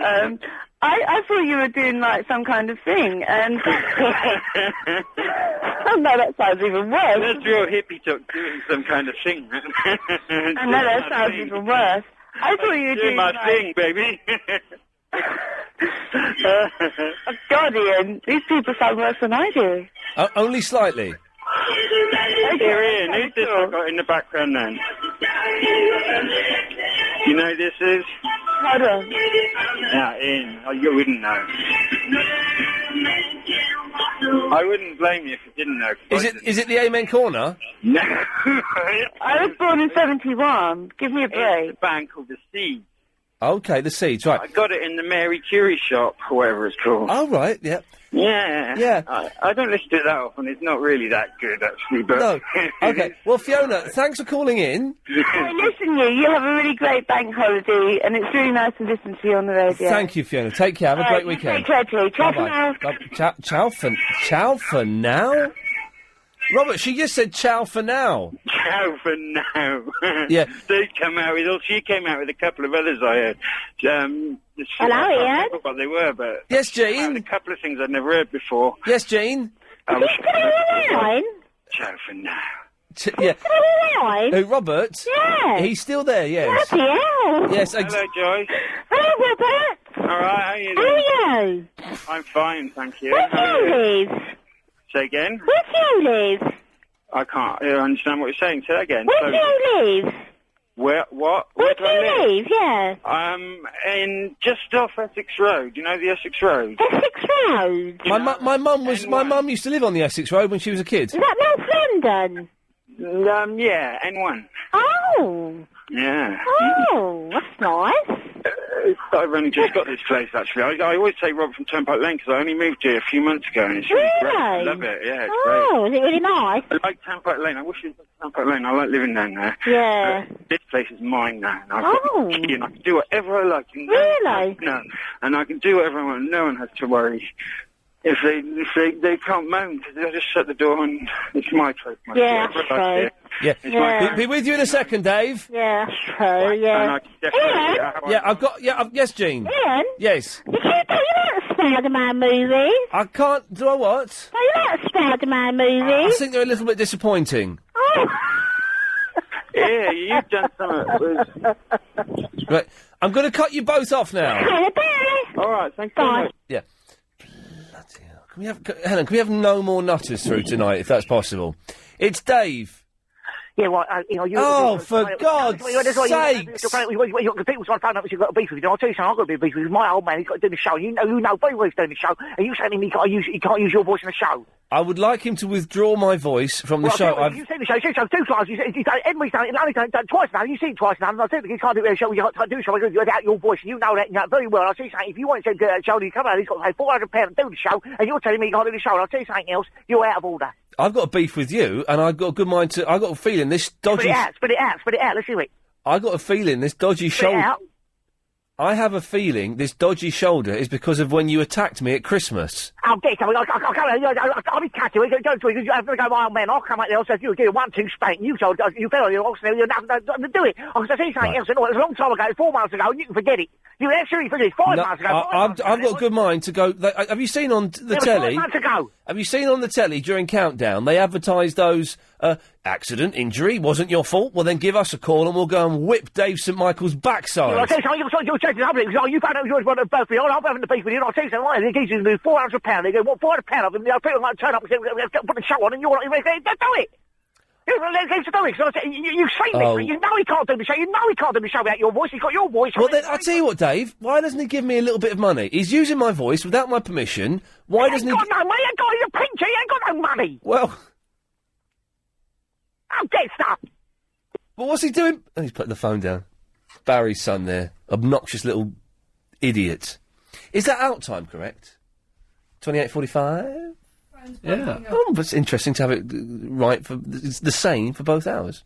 I thought you were doing like some kind of thing, and no, that sounds even worse. That's real hippie talk, doing some kind of thing. I know that sounds even worse. I thought you were doing my like... thing, baby. Oh, God, Ian, these people sound worse than I do. Only slightly. Here, Ian, who's this I got in the background then? You know who this is? Hold on. Yeah, Ian. Oh, you wouldn't know. I wouldn't blame you if you didn't know. Is it the Amen Corner? No. I was born in 71. Give me a break. It's a band called The Seeds. Okay, The Seeds, right. I got it in the Mary Curie shop, or whatever it's called. Oh, right, yeah. Yeah. Yeah. I don't listen to it that often. It's not really that good, actually. But No. Okay. Well, Fiona, thanks for calling in. Hey, listen, you have a really great bank holiday, and it's really nice to listen to you on the radio. Thank you, Fiona. Take care. Have a great weekend. Take care, too. Ciao for Bye-bye. now. Ciao for now? Robert, she just said ciao for now. Ciao for now. Yeah. She came out with a couple of others I heard. Hello, I can't Ian. remember what they were, but... Yes, Jean? A couple of things I'd never heard before. Yes, Jean? Is he still on the line? Ciao for now. Yeah. Still on the line? Who, Robert? Yeah. He's still there, yes. Bloody hell. Yes, Hello, Joyce. Hello, Robert. All right, how are you How doing? are you? I'm fine, thank you. Where do How are you you? live? Say again? Where do you live? I can't understand what you're saying. Say that again. Where do you live? Where? What? Where do do you live? Yeah. In just off Essex Road. You know the Essex Road? Essex Road? My mum used to live on the Essex Road when she was a kid. Is that North London? Yeah, N1. Oh. Yeah. Oh, that's nice. I've only just got this place, actually. I always take Robert from Turnpike Lane because I only moved here a few months ago and it's really great. I love it, yeah, it's Oh, is it really nice? great. I like Turnpike Lane. I wish it was Turnpike Lane. I like living down there. Yeah. This place is mine now. And I've got the key and I can do whatever I like. Really? No. And I can do whatever I want. No one has to worry. If they can't moan, because they'll just shut the door and it's my place. Yeah, that's true. Yeah. Yeah. Be with you in a second, Dave. Yeah, that's true, yeah. Ian? Yes, Jean. Ian? Yes. Did you like Spider-Man movies? I can't... Do I what? Do you like Spider-Man movies? I think they're a little bit disappointing. Oh. Yeah, you've done something. Right. I'm going to cut you both off now. All right, thank you very much. Yeah. Bloody hell. Helen, can we have no more nutters through tonight, if that's possible? It's Dave. Yeah, well, for God's sakes! People trying to phone up and you've got a beef with you. I'll tell you something, I've got a bit of beef with you. My old man, he's got to do the show. You know very well he's doing the show. And you saying to me he can't use your voice in the show. I would like him to withdraw my voice from the show. You've seen the show, two times. Edmund's done it, only done it twice now. You've seen it twice now. And I said you can't do a show, you can't do a show without your voice. And you know that very well. I'll tell you something, if you want to do a show, you come out, he's got to pay £400 to do the show, and you're telling me you can't do the show. And I'll tell you something else, you're out of order. I've got a beef with you, and I've got a good mind to... I've got a feeling this dodgy... Spit it out, let's hear it. I've got a feeling this dodgy shoulder... I have a feeling this dodgy shoulder is because of when you attacked me at Christmas. I'll get something. I'll be catching you. I'm going to go, my old man. I'll come out there. I'll say, you do 1-2 spank. You fell on your horse. You're not to do it. I'll say something else. It was a long time ago. It's 4 months ago. And you can forget it. You actually forget it. 5 months ago. I've got a good mind to go... have you seen on the telly... 5 months ago. Have you seen on the telly during Countdown, they advertise those... accident, injury, wasn't your fault? Well, then give us a call and we'll go and whip Dave St Michael's backside. I'll tell you something, you're checking up. You found out yours one of both of you. I'm having the beef with you, and I'll tell you something. They give you £400. They go, what, £400 of them? People might turn up and say, put the show on, and you're not even going to do it. You've seen this. You know he can't do the show. You know he can't do the show without your voice. He's got your voice. Well, then, I'll tell you what, Dave. Why doesn't he give me a little bit of money? He's using my voice without my permission. Why doesn't he... He ain't got no money. He ain't got your pincher. He ain't got no money. Well... I'll get stuff. Well, what's he doing? Oh, he's putting the phone down. Barry's son there. Obnoxious little idiot. Is that out time correct? 28:45? Yeah. Oh, but it's interesting to have it right for... It's the same for both hours.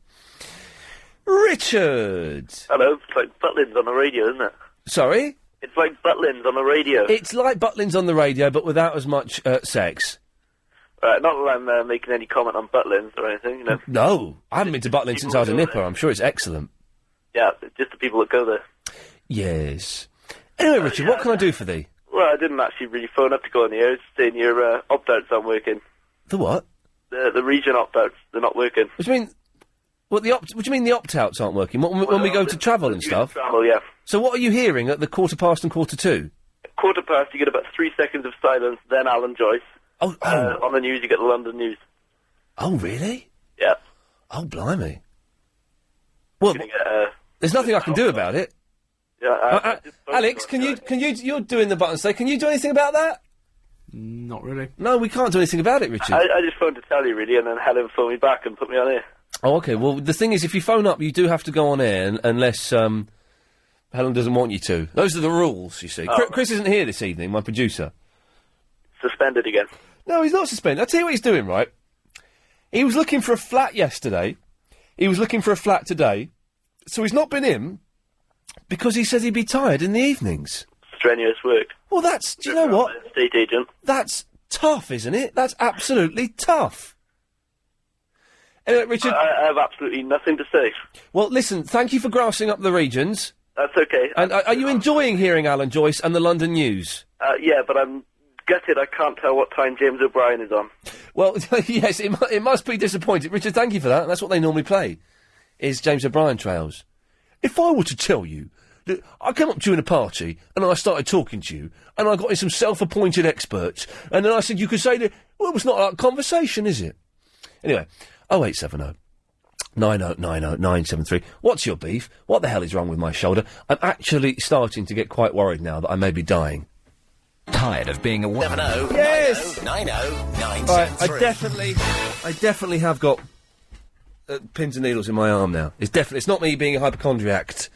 Richard! Hello. It's like Butlins on the radio, isn't it? Sorry? It's like Butlins on the radio. It's like Butlins on the radio, but without as much sex. Not that I'm making any comment on Butlins or anything, you know. No, I haven't been to Butlins since I was a nipper. I'm sure it's excellent. Yeah, just the people that go there. Yes. Anyway, Richard, what can I do for thee? Well, I didn't actually really phone up to go on the air. It's saying your opt-outs aren't working. The what? The region opt-outs, they're not working. What do you mean? What do you mean the opt-outs aren't working? When we go to travel and stuff? Travel, yeah. So what are you hearing at the 1:15 and 2:45? 2:15, you get about 3 seconds of silence, then Alan Joyce. Oh. On the news, you get the London news. Oh, really? Yeah. Oh, blimey. Well, there's nothing I can do about it. Yeah. Alex, you're doing the buttons today. Can you do anything about that? Not really. No, we can't do anything about it, Richard. I just phoned to tell you, really, and then had him phone me back and put me on air. Oh, OK. Well, the thing is, if you phone up, you do have to go on air unless, Helen doesn't want you to. Those are the rules, you see. Chris isn't here this evening, my producer. Suspended again. No, he's not suspended. I'll tell you what he's doing, right? He was looking for a flat yesterday. He was looking for a flat today. So he's not been in because he says he'd be tired in the evenings. Strenuous work. Well, that's... Do you know what? Estate agent. That's tough, isn't it? That's absolutely tough. Anyway, Richard... I have absolutely nothing to say. Well, listen, thank you for grassing up the regions. That's okay. And are you enjoying hearing Alan Joyce and the London News? Yeah, but I'm gutted I can't tell what time James O'Brien is on. Well, yes, it must be disappointing. Richard, thank you for that. That's what they normally play, is James O'Brien Trails. If I were to tell you that I came up to you in a party and I started talking to you and I got in some self-appointed experts and then I said you could say that, well, it's not like conversation, is it? Anyway, 0870 9090973. What's your beef? What the hell is wrong with my shoulder? I'm actually starting to get quite worried now that I may be dying. Tired of being a... 70 Yes! 90 973. Right, I definitely have got pins and needles in my arm now. It's not me being a hypochondriac.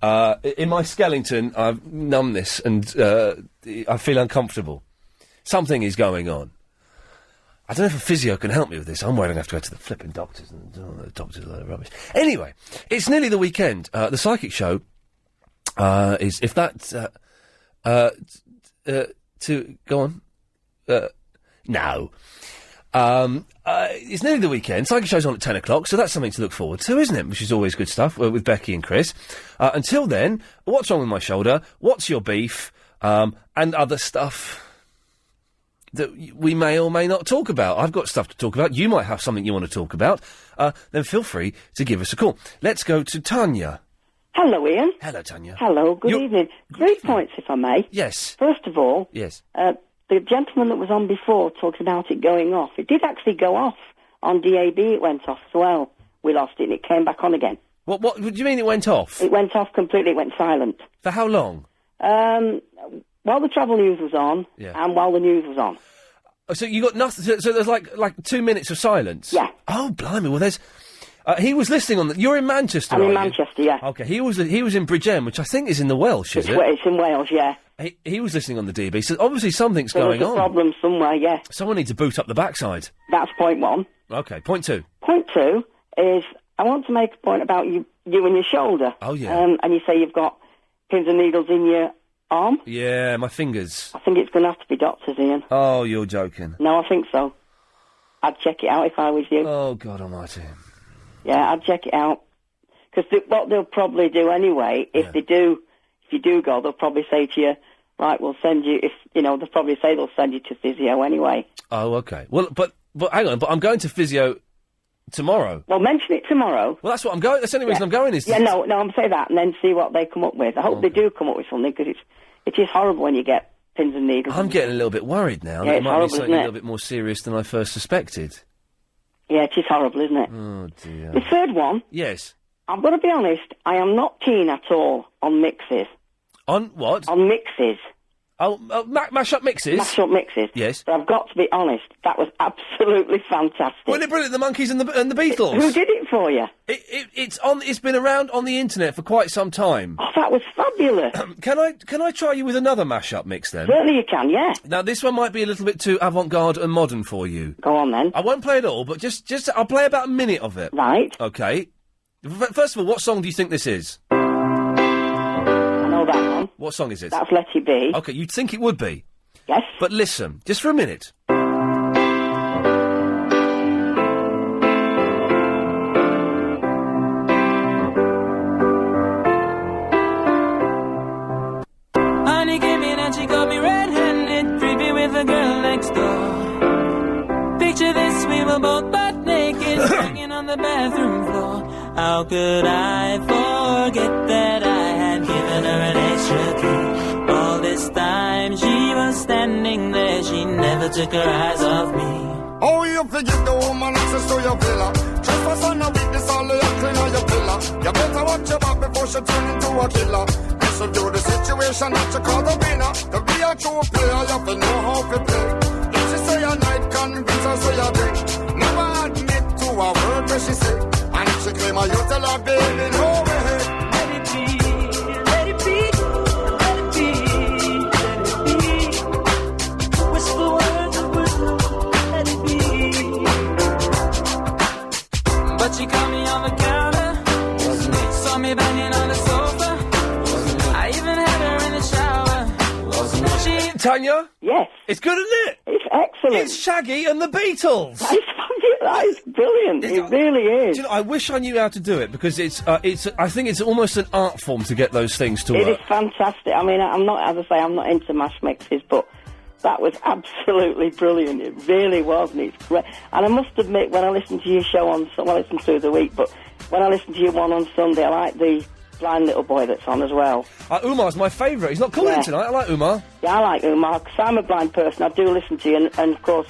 In my skeleton, I've numbness and I feel uncomfortable. Something is going on. I don't know if a physio can help me with this. I'm worried I'm going to have to go to the flipping doctors, and the doctors are a load of rubbish. Anyway, it's nearly the weekend. The Psychic Show is, if that... to go on. No. It's nearly the weekend. Psychic Show's on at 10 o'clock, so that's something to look forward to, isn't it? Which is always good stuff with Becky and Chris. Until then, what's wrong with my shoulder? What's your beef? And other stuff that we may or may not talk about. I've got stuff to talk about. You might have something you want to talk about. Then feel free to give us a call. Let's go to Tanya. Hello, Ian. Hello, Tanya. Hello, good evening. 3 points, if I may. Yes. First of all, yes. The gentleman that was on before talked about it going off. It did actually go off. On DAB it went off as well. We lost it and it came back on again. What do you mean it went off? It went off completely, it went silent. For how long? While the travel news was on, and while the news was on. So you got nothing, so there's like 2 minutes of silence? Yeah. Oh, blimey, well there's... he was listening on the... You're in Manchester, I'm in you? Manchester, yeah. OK, he was in Bridgend, which I think is in the Welsh, is it? It's in Wales, yeah. He was listening on the DB, so obviously something's going There's a problem somewhere, yeah. Someone needs to boot up the backside. That's point one. OK, point two. Point two is, I want to make a point about you and your shoulder. Oh, yeah. And you say you've got pins and needles in your arm? Yeah, my fingers. I think it's going to have to be doctors, Ian. Oh, you're joking. No, I think so. I'd check it out if I was you. Oh, God almighty. Yeah, I'd check it out. Because what they'll probably do anyway, if you do go, they'll probably say to you, right, we'll send you, they'll probably say they'll send you to physio anyway. Oh, OK. Well, but hang on, but I'm going to physio tomorrow. Well, mention it tomorrow. Well, that's what I'm going, that's the only reason I'm going is... Yeah, no, I'm saying that, and then see what they come up with. I hope they do come up with something, because it is horrible when you get pins and needles. I'm getting a little bit worried now. Yeah, That it it's might horrible, be something isn't a it? little bit more serious than I first suspected. Yeah, it is horrible, isn't it? Oh, dear. The third one... Yes. I've got to be honest, I am not keen at all on mixes. On what? On mixes. Oh, mash-up mixes? Mash-up mixes. Yes. But I've got to be honest, that was absolutely fantastic. Wasn't it brilliant, the Monkees and the Beatles? Who did it for you? It's been around on the internet for quite some time. Oh, that was fabulous. Can I try you with another mash-up mix then? Certainly you can, yeah. Now this one might be a little bit too avant-garde and modern for you. Go on then. I won't play it all, but just I'll play about a minute of it. Right. Okay. First of all, what song do you think this is? I know that one. What song is it? That's Let It Be. Okay, you'd think it would be. Yes. But listen, just for a minute. Honey came in and she got me red-handed, creepy with a girl next door. Picture this, we were both butt naked, hanging on the bathroom floor. How could I forget that I had given her an extra key? All this time she was standing there, she never took her eyes off me. Oh, you forget the woman access to your villa. Trespass on a weakness, all of your clean on your pillar. You better watch your back before she turn into a killer. hustle to the situation that you call the winner. To be a true player, you have to know how to play. If she say a night, convince her say a day. Never admit to a word that she say. And if she claim her, you tell her, baby, no way. Let it be, let it be, let it be, let it be. Whisper words of wisdom, let it be. But she caught me on the counter, wasn't it? Saw me banging on the sofa, wasn't it? I even had her in the shower, wasn't it? Tanya? Yes. It's good, isn't it? It's excellent. It's Shaggy and the Beatles. That is brilliant. It really is. Do you know, I wish I knew how to do it because I think it's almost an art form to get those things to It work. is fantastic. I mean, I'm not, as I say, I'm not into mash mixes, but that was absolutely brilliant. It really was, and it's great. And I must admit, when I listen to your show I listen through the week, but when I listen to your one on Sunday, I like the blind little boy that's on as well. Umar's my favourite. He's not calling tonight. I like Umar. Yeah, I like Umar, because I'm a blind person. I do listen to you, and of course,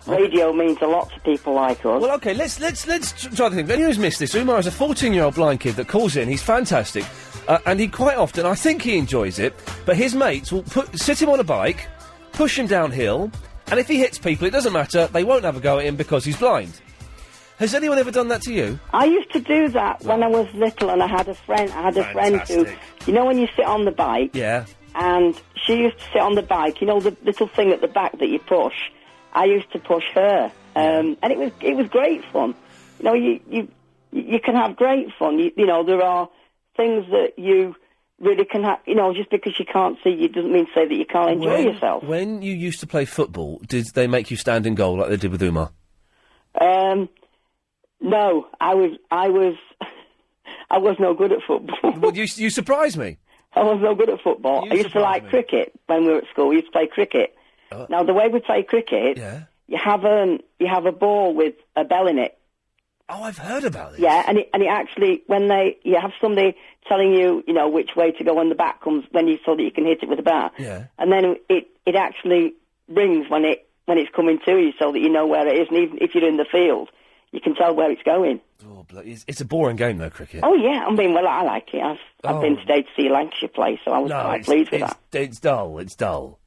radio means a lot to people like us. Well, okay, let's try the thing. If anyone who's missed this, Umar is a 14-year-old blind kid that calls in. He's fantastic, and he quite often, I think he enjoys it, but his mates will sit him on a bike, push him downhill, and if he hits people, it doesn't matter, they won't have a go at him because he's blind. Has anyone ever done that to you? I used to do that when I was little, and I had a friend who, you know, when you sit on the bike, yeah, and she used to sit on the bike, you know, the little thing at the back that you push. I used to push her, and it was great fun. You know, you can have great fun. You know, there are things that you really can have. You know, just because you can't see, it doesn't mean to say that you can't enjoy yourself. When you used to play football, did they make you stand in goal like they did with Umar? No, I was no good at football. Well, you surprised me. I was no good at football. I used to like cricket when we were at school. We used to play cricket. Now, the way we play cricket, you have a ball with a bell in it. Oh, I've heard about this. Yeah, and it actually, you have somebody telling you, you know, which way to go when the bat comes, so that you can hit it with a bat. Yeah. And then it actually rings when it's coming to you, so that you know where it is. And even if you're in the field, you can tell where it's going. Oh, bloody! It's a boring game, though, cricket. Oh yeah, I mean, well, I like it. I've been today to see Lancashire play, so I was quite pleased with that. It's dull. It's dull.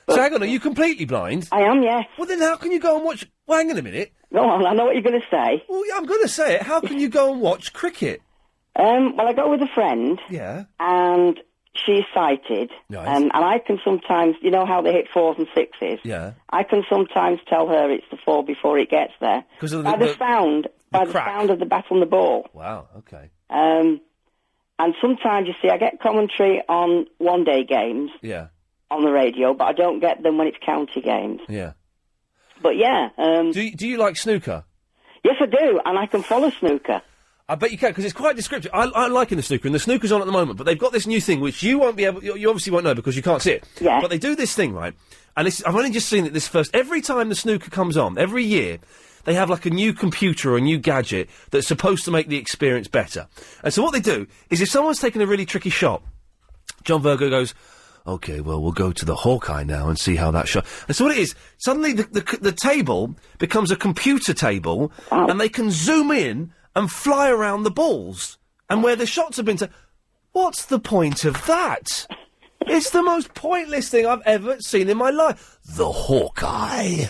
So hang on, are you completely blind? I am, yes. Well, then how can you go and watch... Well, hang on a minute. Go on, I know what you're going to say. Well, yeah, I'm going to say it. How can you go and watch cricket? Well, I go with a friend. Yeah. And she's sighted. Nice. And I can sometimes... You know how they hit 4s and 6s? Yeah. I can sometimes tell her it's the 4 before it gets there. Because of by the sound of the bat on the ball. Wow, okay. And sometimes, you see, I get commentary on one-day games. Yeah. On the radio, but I don't get them when it's county games. Yeah. But yeah. Do you like snooker? Yes, I do, and I can follow snooker. I bet you can, because it's quite descriptive. I'm liking the snooker, and the snooker's on at the moment, but they've got this new thing which you won't be able... You obviously won't know because you can't see it. Yeah. But they do this thing, right? And I've only just seen it this first... Every time the snooker comes on, every year, they have like a new computer or a new gadget that's supposed to make the experience better. And so what they do is if someone's taken a really tricky shot, John Virgo goes... OK, well, we'll go to the Hawkeye now and see how that shot... And so what it is, suddenly the table becomes a computer table, and they can zoom in and fly around the balls. And where the shots have been... What's the point of that? It's the most pointless thing I've ever seen in my life. The Hawkeye.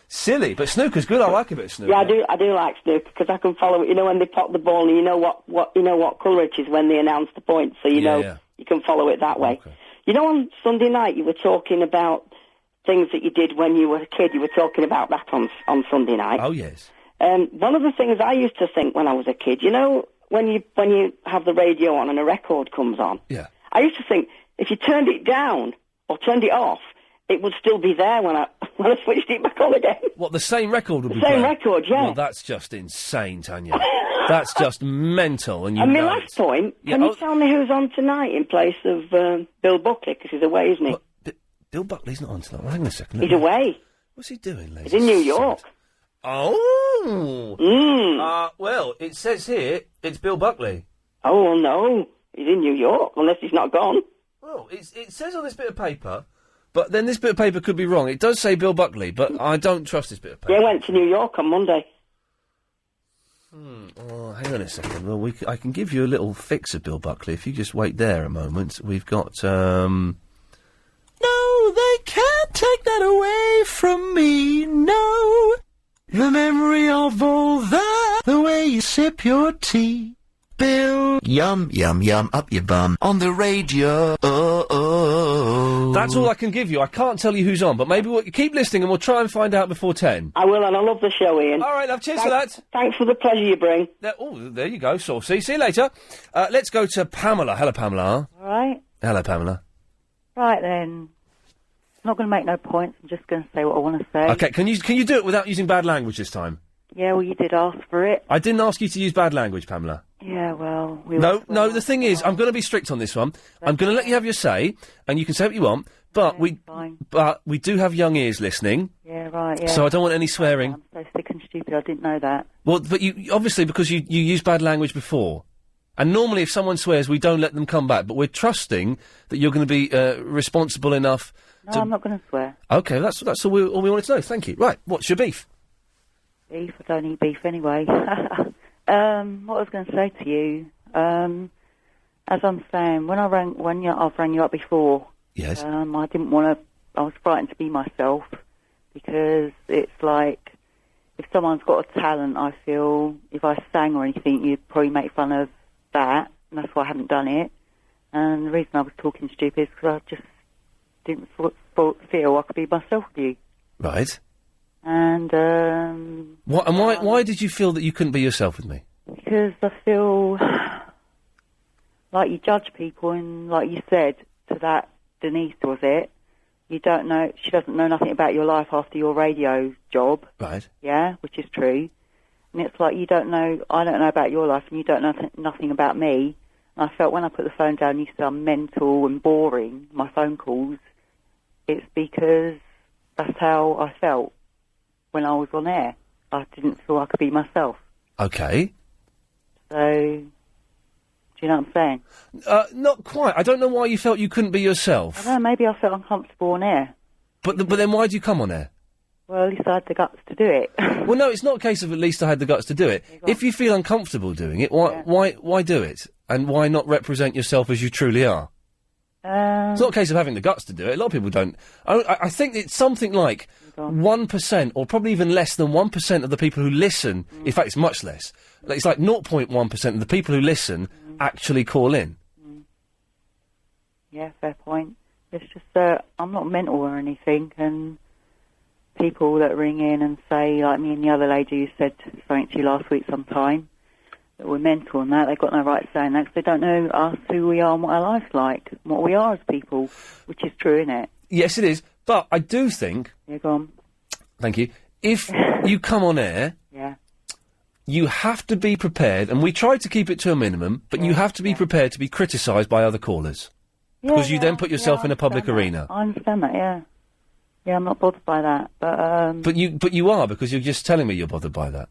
Silly, but snooker's good. I like a bit of snooker. Yeah, I do like snooker, because I can follow it. You know, when they pop the ball, and you know what colour it is when they announce the points, so you know you can follow it that way. Okay. You know, on Sunday night, you were talking about things that you did when you were a kid. You were talking about that on Sunday night. Oh, yes. One of the things I used to think when I was a kid, you know, when you have the radio on and a record comes on, yeah, I used to think if you turned it down or turned it off, it would still be there when I switched it back on again. What, the same record would be The same playing? record, yeah. Well, that's just insane, Tanya. That's just mental, and you And my know last it. point, can you tell me who's on tonight in place of Bill Buckley, because he's away, isn't he? Bill Buckley's not on tonight. Well, hang on a second. He's away. What's he doing, ladies? He's in New York. Oh! Well, it says here it's Bill Buckley. Oh, well, no. He's in New York, unless he's not gone. Well, it says on this bit of paper, but then this bit of paper could be wrong. It does say Bill Buckley, but I don't trust this bit of paper. Yeah, he went to New York on Monday. Oh, hang on a second. Well, I can give you a little fixer, Bill Buckley, if you just wait there a moment. We've got, No, they can't take that away from me, no. The memory of all that, the way you sip your tea. Bill, yum, yum, yum, up your bum, on the radio, That's all I can give you. I can't tell you who's on, but maybe we'll keep listening and we'll try and find out before 10. I will, and I love the show, Ian. All right, love, cheers for that. Thanks for the pleasure you bring. There you go, Saucy. See you later. Let's go to Pamela. Hello, Pamela. All right. Hello, Pamela. Right then. I'm not going to make no points. I'm just going to say what I want to say. Okay, can you do it without using bad language this time? Yeah, well, you did ask for it. I didn't ask you to use bad language, Pamela. Yeah, well... No, the thing is, I'm going to be strict on this one. I'm going to let you have your say, and you can say what you want, but we do have young ears listening. Yeah, right, yeah. So I don't want any swearing. I'm so sick and stupid, I didn't know that. Well, but you obviously, because you used bad language before. And normally if someone swears, we don't let them come back, but we're trusting that you're going to be responsible enough No, I'm not going to swear. Okay, that's all we wanted to know. Thank you. Right, what's your beef? Beef? I don't eat beef anyway. What I was going to say to you, as I'm saying, when I've rang you up before, yes, I didn't want to. I was frightened to be myself because it's like if someone's got a talent, I feel if I sang or anything, you'd probably make fun of that, and that's why I haven't done it. And the reason I was talking stupid is because I just didn't feel I could be myself with you. Right. And why did you feel that you couldn't be yourself with me? Because I feel like you judge people, and like you said to that Denise, was it? You don't know. She doesn't know nothing about your life after your radio job. Right. Yeah, which is true. And it's like you don't know. I don't know about your life, and you don't know nothing about me. And I felt when I put the phone down, you sound mental and boring. My phone calls. It's because that's how I felt when I was on air. I didn't feel I could be myself. Okay. So, do you know what I'm saying? Not quite. I don't know why you felt you couldn't be yourself. I don't know, maybe I felt uncomfortable on air. But then why do you come on air? Well, at least I had the guts to do it. Well, no, it's not a case of at least I had the guts to do it. If you feel uncomfortable doing it, why do it? And why not represent yourself as you truly are? It's not a case of having the guts to do it. A lot of people don't. I think it's something like 1%, or probably even less than 1% of the people who listen. In fact, it's much less. It's like 0.1% of the people who listen actually call in. Yeah, fair point. It's just I'm not mental or anything, and people that ring in and say, like me and the other lady who said something to you last week sometime, that we're mental and that, they've got no right saying that because they don't know us, who we are and what our life's like, and what we are as people, which is true, isn't it? Yes, it is. But I do think... Yeah, go on. Thank you. If you come on air... Yeah. You have to be prepared, and we try to keep it to a minimum, but you have to be prepared to be criticised by other callers. Because you then put yourself in a public arena. I understand that, yeah. Yeah, I'm not bothered by that, but... But you are, because you're just telling me you're bothered by that.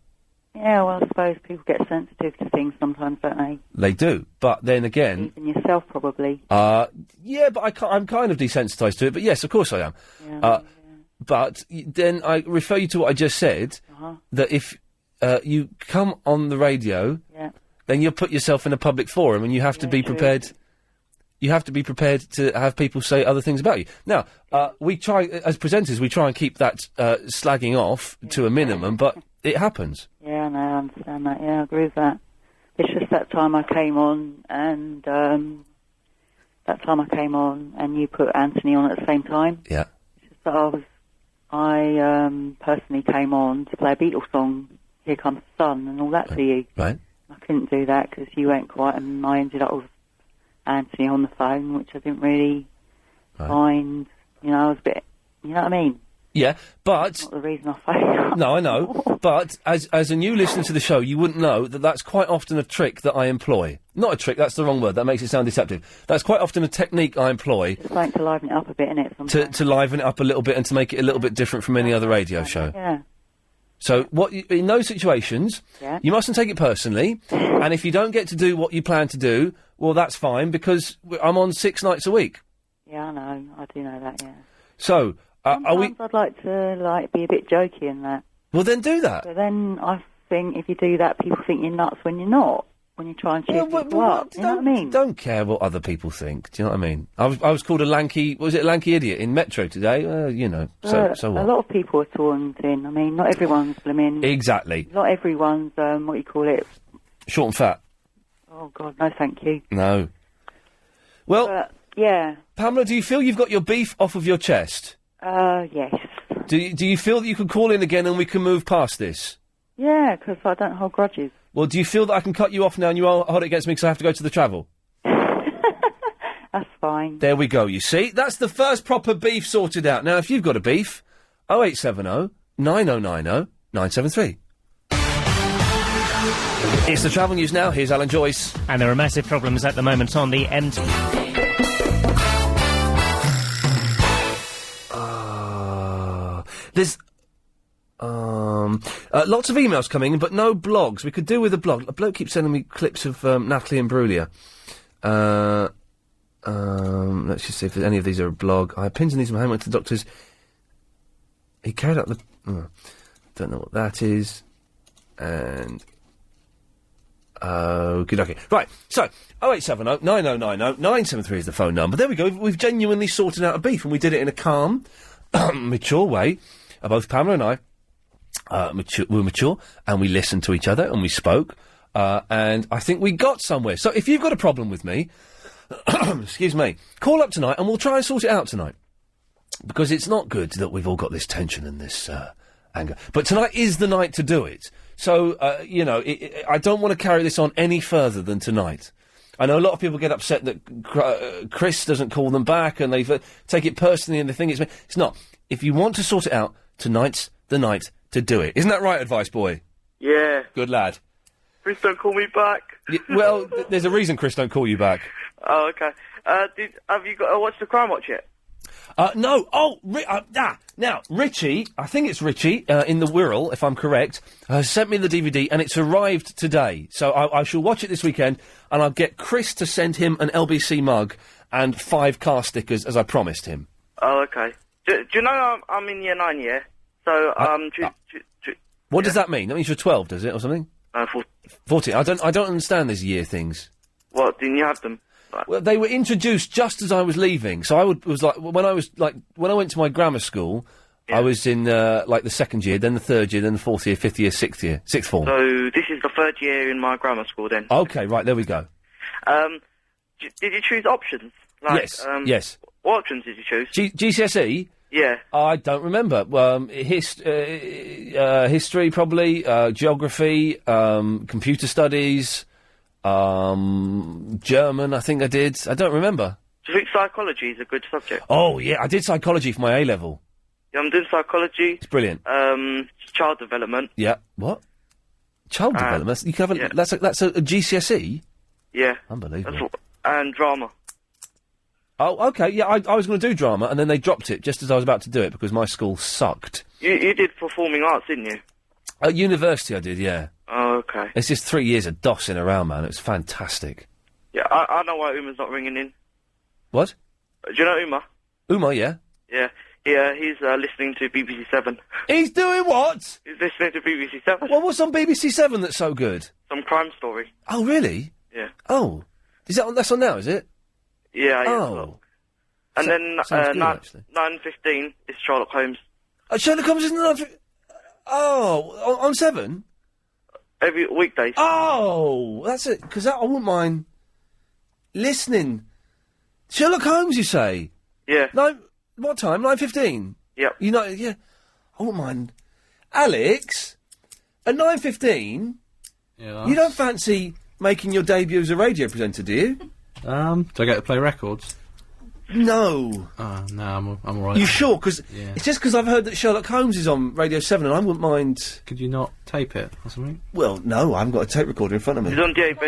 Yeah, well, I suppose people get sensitive to things sometimes, don't they? They do, but then again... Even yourself, probably. Yeah, but I'm kind of desensitised to it, but yes, of course I am. Yeah, But then I refer you to what I just said, that if you come on the radio, then you put yourself in a public forum, and you have to be prepared... You have to be prepared to have people say other things about you. Now, we try, as presenters, we try and keep that slagging off to a minimum, but it happens. Yeah, I know, I understand that. Yeah, I agree with that. It's just that time I came on, and you put Anthony on at the same time. Yeah. It's just that I personally came on to play a Beatles song, Here Comes the Sun, and all that for you. Right. I couldn't do that because you weren't quiet, and I ended up with Anthony on the phone, which I didn't really find, I was a bit, you know what I mean? Yeah, but... That's not the reason I phoned. No, I know, but as a new listener to the show, you wouldn't know that that's quite often a trick that I employ. Not a trick, that's the wrong word, that makes it sound deceptive. That's quite often a technique I employ... It's like to liven it up a bit, innit? To liven it up a little bit and to make it a little bit different from any other radio show. Yeah. So, in those situations, you mustn't take it personally, and if you don't get to do what you plan to do, well, that's fine, because I'm on 6 nights a week. Yeah, I know. I do know that, yeah. So, Sometimes I'd like to, be a bit jokey in that. Well, then do that. But then I think if you do that, people think you're nuts when you're not. When you try and cheer people up, you know what I mean? Don't care what other people think. Do you know what I mean? I was called a lanky idiot in Metro today. You know, so what? A lot of people are torn thin. I mean, not everyone's blooming. Exactly. Not everyone's what do you call it? Short and fat. Oh God, no, thank you. No. Well, yeah. Pamela, do you feel you've got your beef off of your chest? Yes. Do you feel that you can call in again and we can move past this? Yeah, because I don't hold grudges. Well, do you feel that I can cut you off now and you hold it against me because I have to go to the travel? That's fine. There we go, you see? That's the first proper beef sorted out. Now, if you've got a beef, 0870 9090 973. It's the travel news now. Here's Alan Joyce. And there are massive problems at the moment on the end. There's lots of emails coming in, but no blogs. We could do with a blog. A bloke keeps sending me clips of Natalie Imbruglia. Let's just see if any of these are a blog. I had pins and these from my homework to the doctors. He carried out the... don't know what that is. And... okay. Right, so, 0870 9090 973 is the phone number. There we go. We've genuinely sorted out a beef, and we did it in a calm, mature way. Both Pamela and I we were mature, and we listened to each other, and we spoke, and I think we got somewhere. So if you've got a problem with me, excuse me, call up tonight, and we'll try and sort it out tonight. Because it's not good that we've all got this tension and this anger. But tonight is the night to do it. So, I don't want to carry this on any further than tonight. I know a lot of people get upset that Chris doesn't call them back, and they take it personally, and they think it's not. If you want to sort it out, tonight's the night to do it. Isn't that right, Advice Boy? Yeah. Good lad. Chris don't call me back. Well, there's a reason Chris don't call you back. Oh, okay. Have you got watched the Crime Watch yet? No. Oh, now, Richie, I think it's Richie, in the Wirral, if I'm correct, sent me the DVD, and it's arrived today. So I shall watch it this weekend, and I'll get Chris to send him an LBC mug and 5 car stickers, as I promised him. Oh, okay. Do you know I'm in year 9, yeah? So, What does that mean? That means you're 12, does it, or something? 14. I don't understand these year things. What, didn't you have them? Well, they were introduced just as I was leaving. So when I went to my grammar school, I was in, the second year, then the third year, then the fourth year, fifth year, sixth form. So, this is the third year in my grammar school, then? Okay, right, there we go. Did you choose options? Yes. What options did you choose? GCSE? Yeah. I don't remember. History, probably, geography, computer studies, German, I think I did. I don't remember. Do you think psychology is a good subject? Oh, yeah, I did psychology for my A-level. Yeah, I'm doing psychology. It's brilliant. Child development. Yeah. What? Child development? You can have that's a GCSE? Yeah. Unbelievable. And drama. Oh, okay, yeah, I was going to do drama, and then they dropped it just as I was about to do it, because my school sucked. You did performing arts, didn't you? At university I did, yeah. Oh, okay. It's just 3 years of dossing around, man. It was fantastic. Yeah, I know why Uma's not ringing in. What? Do you know Uma? Uma, yeah. Yeah, he's listening to BBC 7. He's doing what? He's listening to BBC 7. Well, what's on BBC 7 that's so good? Some crime story. Oh, really? Yeah. Oh. That's on now, is it? Yeah, Oh. And then 9:15 is Sherlock Holmes. Sherlock Holmes is 9:15? Oh, on 7? Every weekdays. Oh, that's it, because I wouldn't mind listening. Sherlock Holmes, you say? Yeah. What time? 9:15? Yep. Yeah. I wouldn't mind. Alex, at 9:15, you don't fancy making your debut as a radio presenter, do you? Do I get to play records? No. No, I'm alright. You sure? Because it's just because I've heard that Sherlock Holmes is on Radio 7 and I wouldn't mind... Could you not tape it or something? Well, no, I haven't got a tape recorder in front of me. It's on DAB.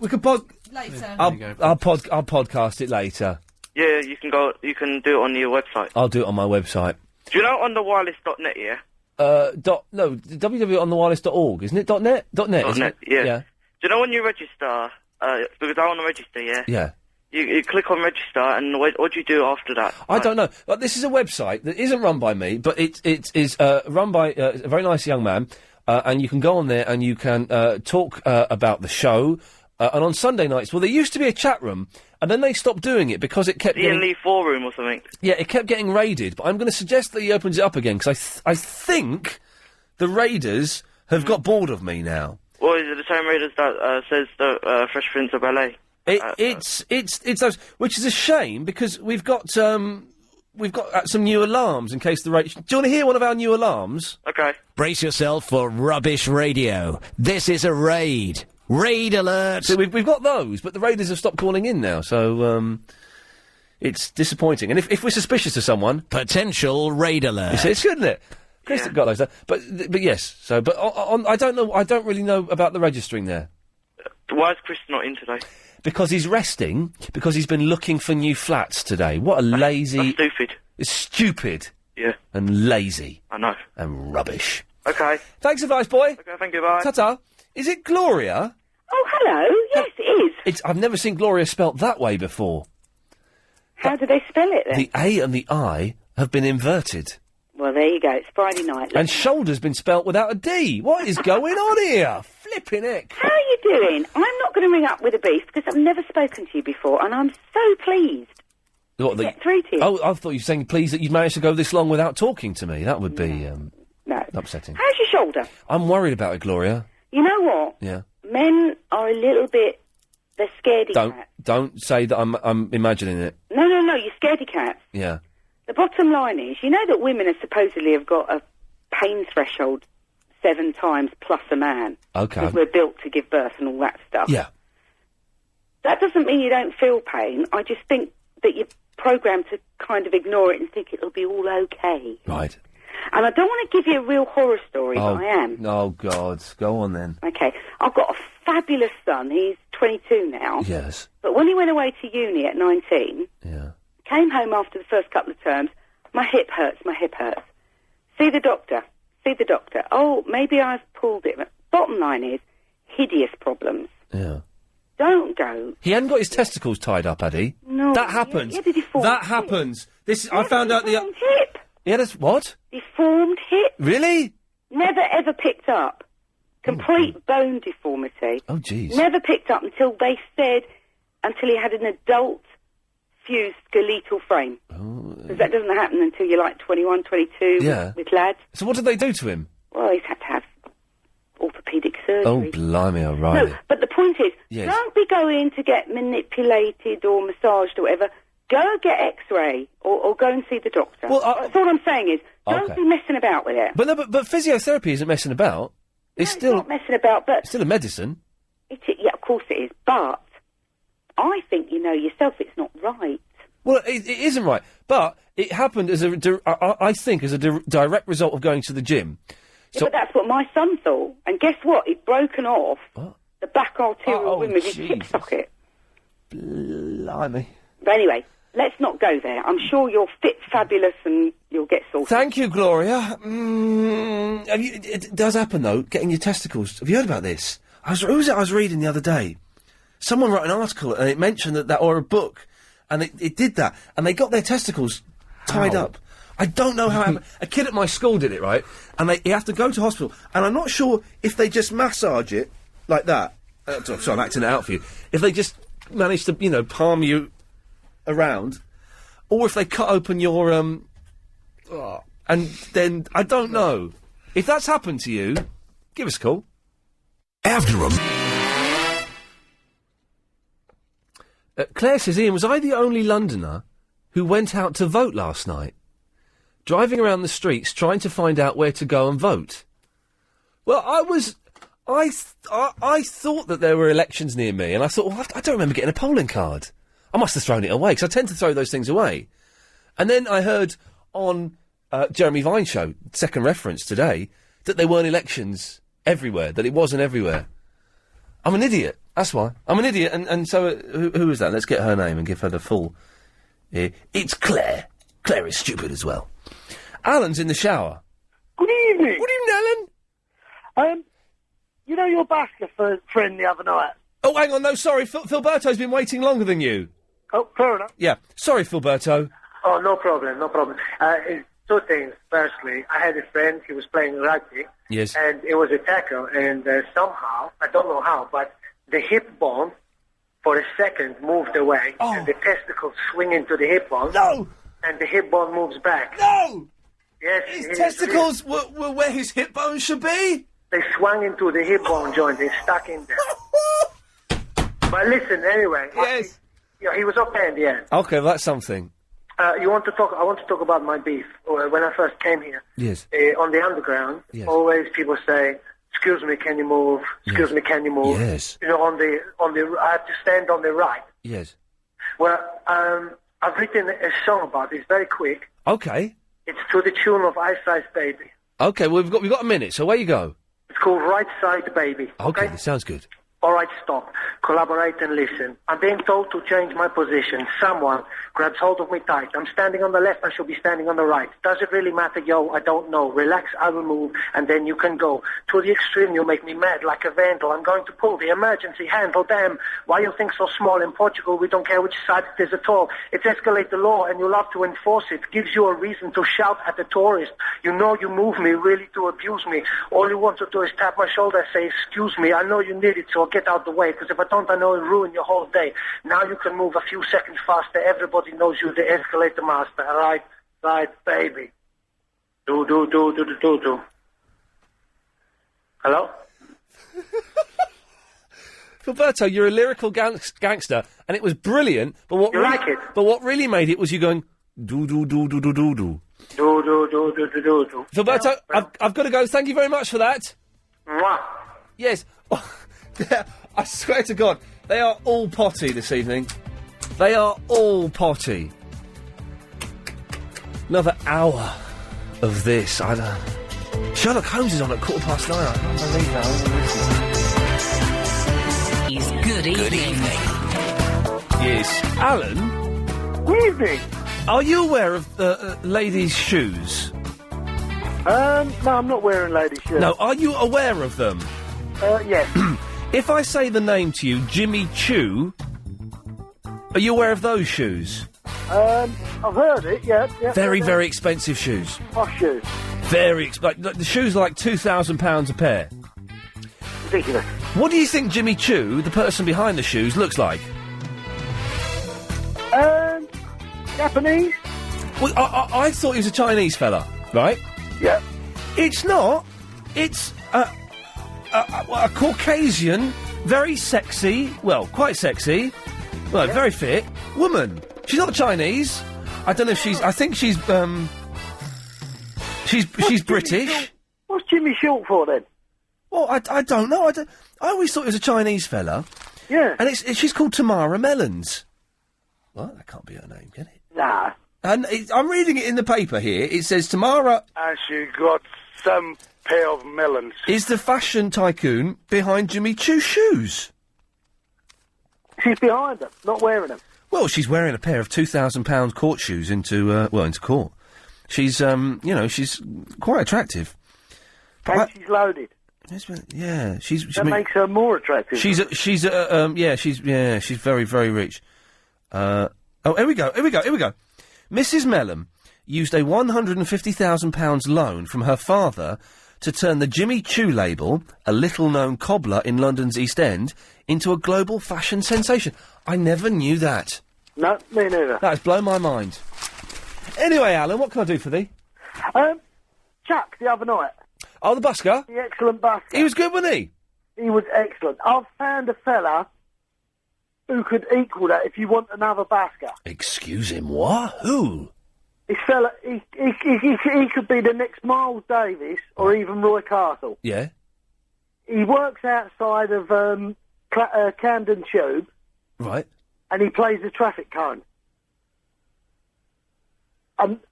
We could pod... Later. I'll podcast it later. Yeah, you can do it on your website. I'll do it on my website. Do you know on the wireless.net, yeah? www.onthewireless.org, isn't it? .net? .net, isn't it? Yeah. Do you know when you register, because I want to register, yeah? Yeah. You click on register, and what do you do after that? I don't know. But this is a website that isn't run by me, but it is run by a very nice young man. and you can go on there and you can talk about the show. And on Sunday nights, well, there used to be a chat room, and then they stopped doing it because it kept Ian getting... Lee forum or something. Yeah, it kept getting raided, but I'm going to suggest that he opens it up again, because I think the raiders have got bored of me now. Or is it the same Raiders that says the Fresh Prince of Bel-Air? It's those, which is a shame, because we've got some new alarms in case the raid... Do you want to hear one of our new alarms? Okay. Brace yourself for rubbish radio. This is a raid. Raid alert! So we've got those, but the raiders have stopped calling in now, so it's disappointing. And if we're suspicious of someone... Potential raid alert. It's good, isn't it? Chris got those. But yes, so... But I don't know... I don't really know about the registering there. Why is Chris not in today? Because he's resting, because he's been looking for new flats today. What a lazy... That's stupid. It's stupid. Yeah. And lazy. I know. And rubbish. Okay. Thanks, advice, boy. Okay, thank you, bye. Ta-ta. Is it Gloria? Oh, hello. Yes, it is. I've never seen Gloria spelt that way before. How do they spell it, then? The A and the I have been inverted. Well, there you go. It's Friday night. And shoulder's been spelt without a D. What is going on here? Flipping heck. How are you doing? I'm not going to ring up with a beef because I've never spoken to you before, and I'm so pleased What, to get through to you. Oh, I thought you were saying, please, that you'd managed to go this long without talking to me. That would be upsetting. How's your shoulder? I'm worried about it, Gloria. You know what? Yeah. Men are a little bit... They're scaredy cats. Don't say that I'm imagining it. No, you're scaredy cats. Yeah. The bottom line is, you know that women are supposedly have got a pain threshold 7 times plus a man. Okay. Because we're built to give birth and all that stuff. Yeah. That doesn't mean you don't feel pain. I just think that you're programmed to kind of ignore it and think it'll be all okay. Right. And I don't want to give you a real horror story, but I am. Oh, God. Go on, then. Okay. I've got a fabulous son. He's 22 now. Yes. But when he went away to uni at 19... Yeah. Came home after the first couple of terms. My hip hurts. See the doctor. Oh, maybe I've pulled it. Bottom line is, hideous problems. Yeah. Don't go. He hadn't got his testicles tied up, had he? No. That happens. He had a deformed That hip. happens. I found out the... Deformed hip. He had a... What? Deformed hip. Really? Never ever picked up. Complete bone deformity. Oh, jeez. Never picked up until he had an adult fused skeletal frame. Because that doesn't happen until you're like 21, 22 with lads. So what did they do to him? Well, he's had to have orthopaedic surgery. Oh, blimey, O'Reilly. No, but the point is, Yes. don't be going to get manipulated or massaged or whatever. Go get X-ray or go and see the doctor. Well, that's all I'm saying is, don't be messing about with it. But no, but physiotherapy isn't messing about. It's still not messing about, but... It's still a medicine. Yeah, of course it is, but I think you know yourself it's not right. Well, it isn't right, but it happened as I think, as a direct result of going to the gym. Yeah, but that's what my son thought, and guess what? He'd broken off the back arterial rim of his hip socket. Blimey. But anyway, let's not go there. I'm sure you're fit, fabulous, and you'll get sorted. Thank you, Gloria. It does happen, though, getting your testicles. Have you heard about this? Who was it I was reading the other day? Someone wrote an article, and it mentioned that or a book, and it did that, and they got their testicles tied up. I don't know how it happened. A kid at my school did it, right? And you have to go to hospital, and I'm not sure if they just massage it like that. Sorry, I'm acting it out for you. If they just manage to, palm you around, or if they cut open your, and then, I don't know. If that's happened to you, give us a call. After him. Claire says, Ian, was I the only Londoner who went out to vote last night? Driving around the streets trying to find out where to go and vote. Well, I thought that there were elections near me, and I thought, well, I don't remember getting a polling card. I must have thrown it away, because I tend to throw those things away. And then I heard on Jeremy Vine's show, second reference today, that there weren't elections everywhere, that it wasn't everywhere. I'm an idiot. That's why. I'm an idiot, and so who is that? Let's get her name and give her the full... It's Claire. Claire is stupid as well. Alan's in the shower. Good evening. Good evening, Alan. You know your basket friend the other night? Oh, hang on, no, sorry, Philberto's been waiting longer than you. Oh, fair enough. Yeah, sorry, Philberto. Oh, no problem. Two things. Firstly, I had a friend, he was playing rugby. Yes. And it was a tackle, and somehow, I don't know how, but the hip bone, for a second, moved away, and the testicles swing into the hip bone. No! And the hip bone moves back. No! Yes. His testicles were where his hip bone should be? They swung into the hip bone joint. They stuck in there. But listen, anyway. Yes. He was offhand, yeah. Okay, well, that's something. I want to talk about my beef. When I first came here, Yes. On the underground, Yes. always people say, "Excuse me, can you move? Excuse me, can you move?" Yes. You know, on the, I have to stand on the right. Yes. Well, I've written a song about it. It's very quick. Okay. It's to the tune of Ice Ice Baby. Okay, well, we've got a minute, so where you go? It's called Right Side Baby. Okay, that sounds good. All right, stop. Collaborate and listen. I'm being told to change my position. Someone grabs hold of me tight. I'm standing on the left. I should be standing on the right. Does it really matter, yo? I don't know. Relax, I will move, and then you can go. To the extreme, you make me mad like a vandal. I'm going to pull the emergency handle. Damn, why you think so small? In Portugal, we don't care which side it is at all. It's escalate the law, and you love to enforce it. Gives you a reason to shout at the tourist. You know you move me, really to abuse me. All you want to do is tap my shoulder, say, excuse me. I know you need it, so get out the way, because if I don't, I know it'll ruin your whole day. Now you can move a few seconds faster. Everybody knows you're the escalator master. Right, baby. Do. Hello? Roberto, you're a lyrical gangster, and it was brilliant, but what like it? But what really made it was you going, do. Do. Roberto, I've got to go. Thank you very much for that. Mwah. Yes. I swear to God, they are all potty this evening. They are all potty. Another hour of this. Sherlock Holmes is on at 9:15. I can't believe that. Good evening. Yes. Alan? Good evening. Are you aware of ladies' shoes? No, I'm not wearing ladies' shoes. No, are you aware of them? Yes. If I say the name to you, Jimmy Choo, are you aware of those shoes? I've heard it, yeah. Very, very expensive shoes. Posh shoes. Very expensive. The shoes are like £2,000 a pair. Ridiculous. What do you think Jimmy Choo, the person behind the shoes, looks like? Japanese? Well, I thought he was a Chinese fella, right? Yeah. It's not. It's a Caucasian, very sexy, well, quite sexy, well, very fit woman. She's not Chinese. I don't know if she's. I think she's British. What's Jimmy short for then? Well, I don't know. I always thought it was a Chinese fella. Yeah. And she's called Tamara Mellons. Well, that can't be her name, can it? Nah. And I'm reading it in the paper here. It says Tamara And she got some pair of melons. is the fashion tycoon behind Jimmy Choo's shoes. She's behind them, not wearing them. Well, she's wearing a pair of £2,000 court shoes into court. She's, she's quite attractive. And she's loaded. Yeah, That makes her more attractive. She's very, very rich. Here we go. Mrs. Mellon used a £150,000 loan from her father to turn the Jimmy Choo label, a little-known cobbler in London's East End, into a global fashion sensation. I never knew that. No, me neither. That has blown my mind. Anyway, Alan, what can I do for thee? Chuck, the other night. Oh, the busker? The excellent busker. He was good, wasn't he? He was excellent. I've found a fella who could equal that if you want another busker. Excuse him, what? Who? This fella, he could be the next Miles Davis or even Roy Castle. Yeah. He works outside of Camden Tube. Right. And he plays the traffic cone.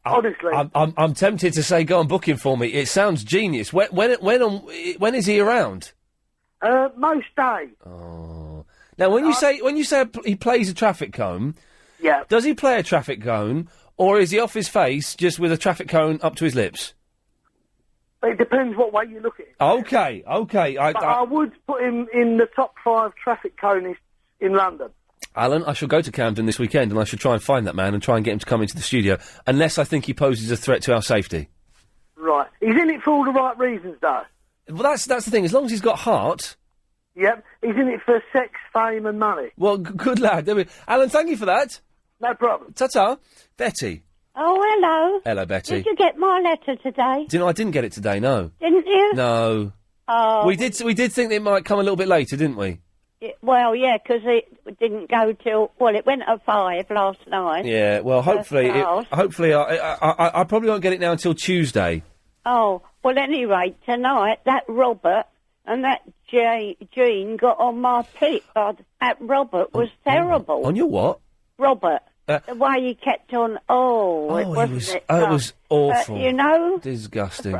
Honestly, I'm tempted to say go and book him for me. It sounds genius. When is he around? Most days. Oh. Now, when you say he plays a traffic cone, yeah, does he play a traffic cone, or is he off his face just with a traffic cone up to his lips? It depends what way you look at it. Okay. I would put him in the top 5 traffic conists in London. Alan, I shall go to Camden this weekend and I shall try and find that man and try and get him to come into the studio, unless I think he poses a threat to our safety. Right. He's in it for all the right reasons, though. Well, that's the thing. As long as he's got heart... Yep. He's in it for sex, fame and money. Well, good lad. There we... Alan, thank you for that. No problem. Ta-ta. Betty. Oh, hello. Hello, Betty. Did you get my letter today? I didn't get it today, no. Didn't you? No. Oh. We did think it might come a little bit later, didn't we? Well, yeah, 'cause it didn't go till... Well, it went at 5 last night. Yeah, well, hopefully... class. I probably won't get it now until Tuesday. Oh, well, anyway, tonight, that Robert and that Jean got on my pit. That Robert was terrible. On your what? Robert. The way he kept on... it wasn't it was awful. you know... Disgusting.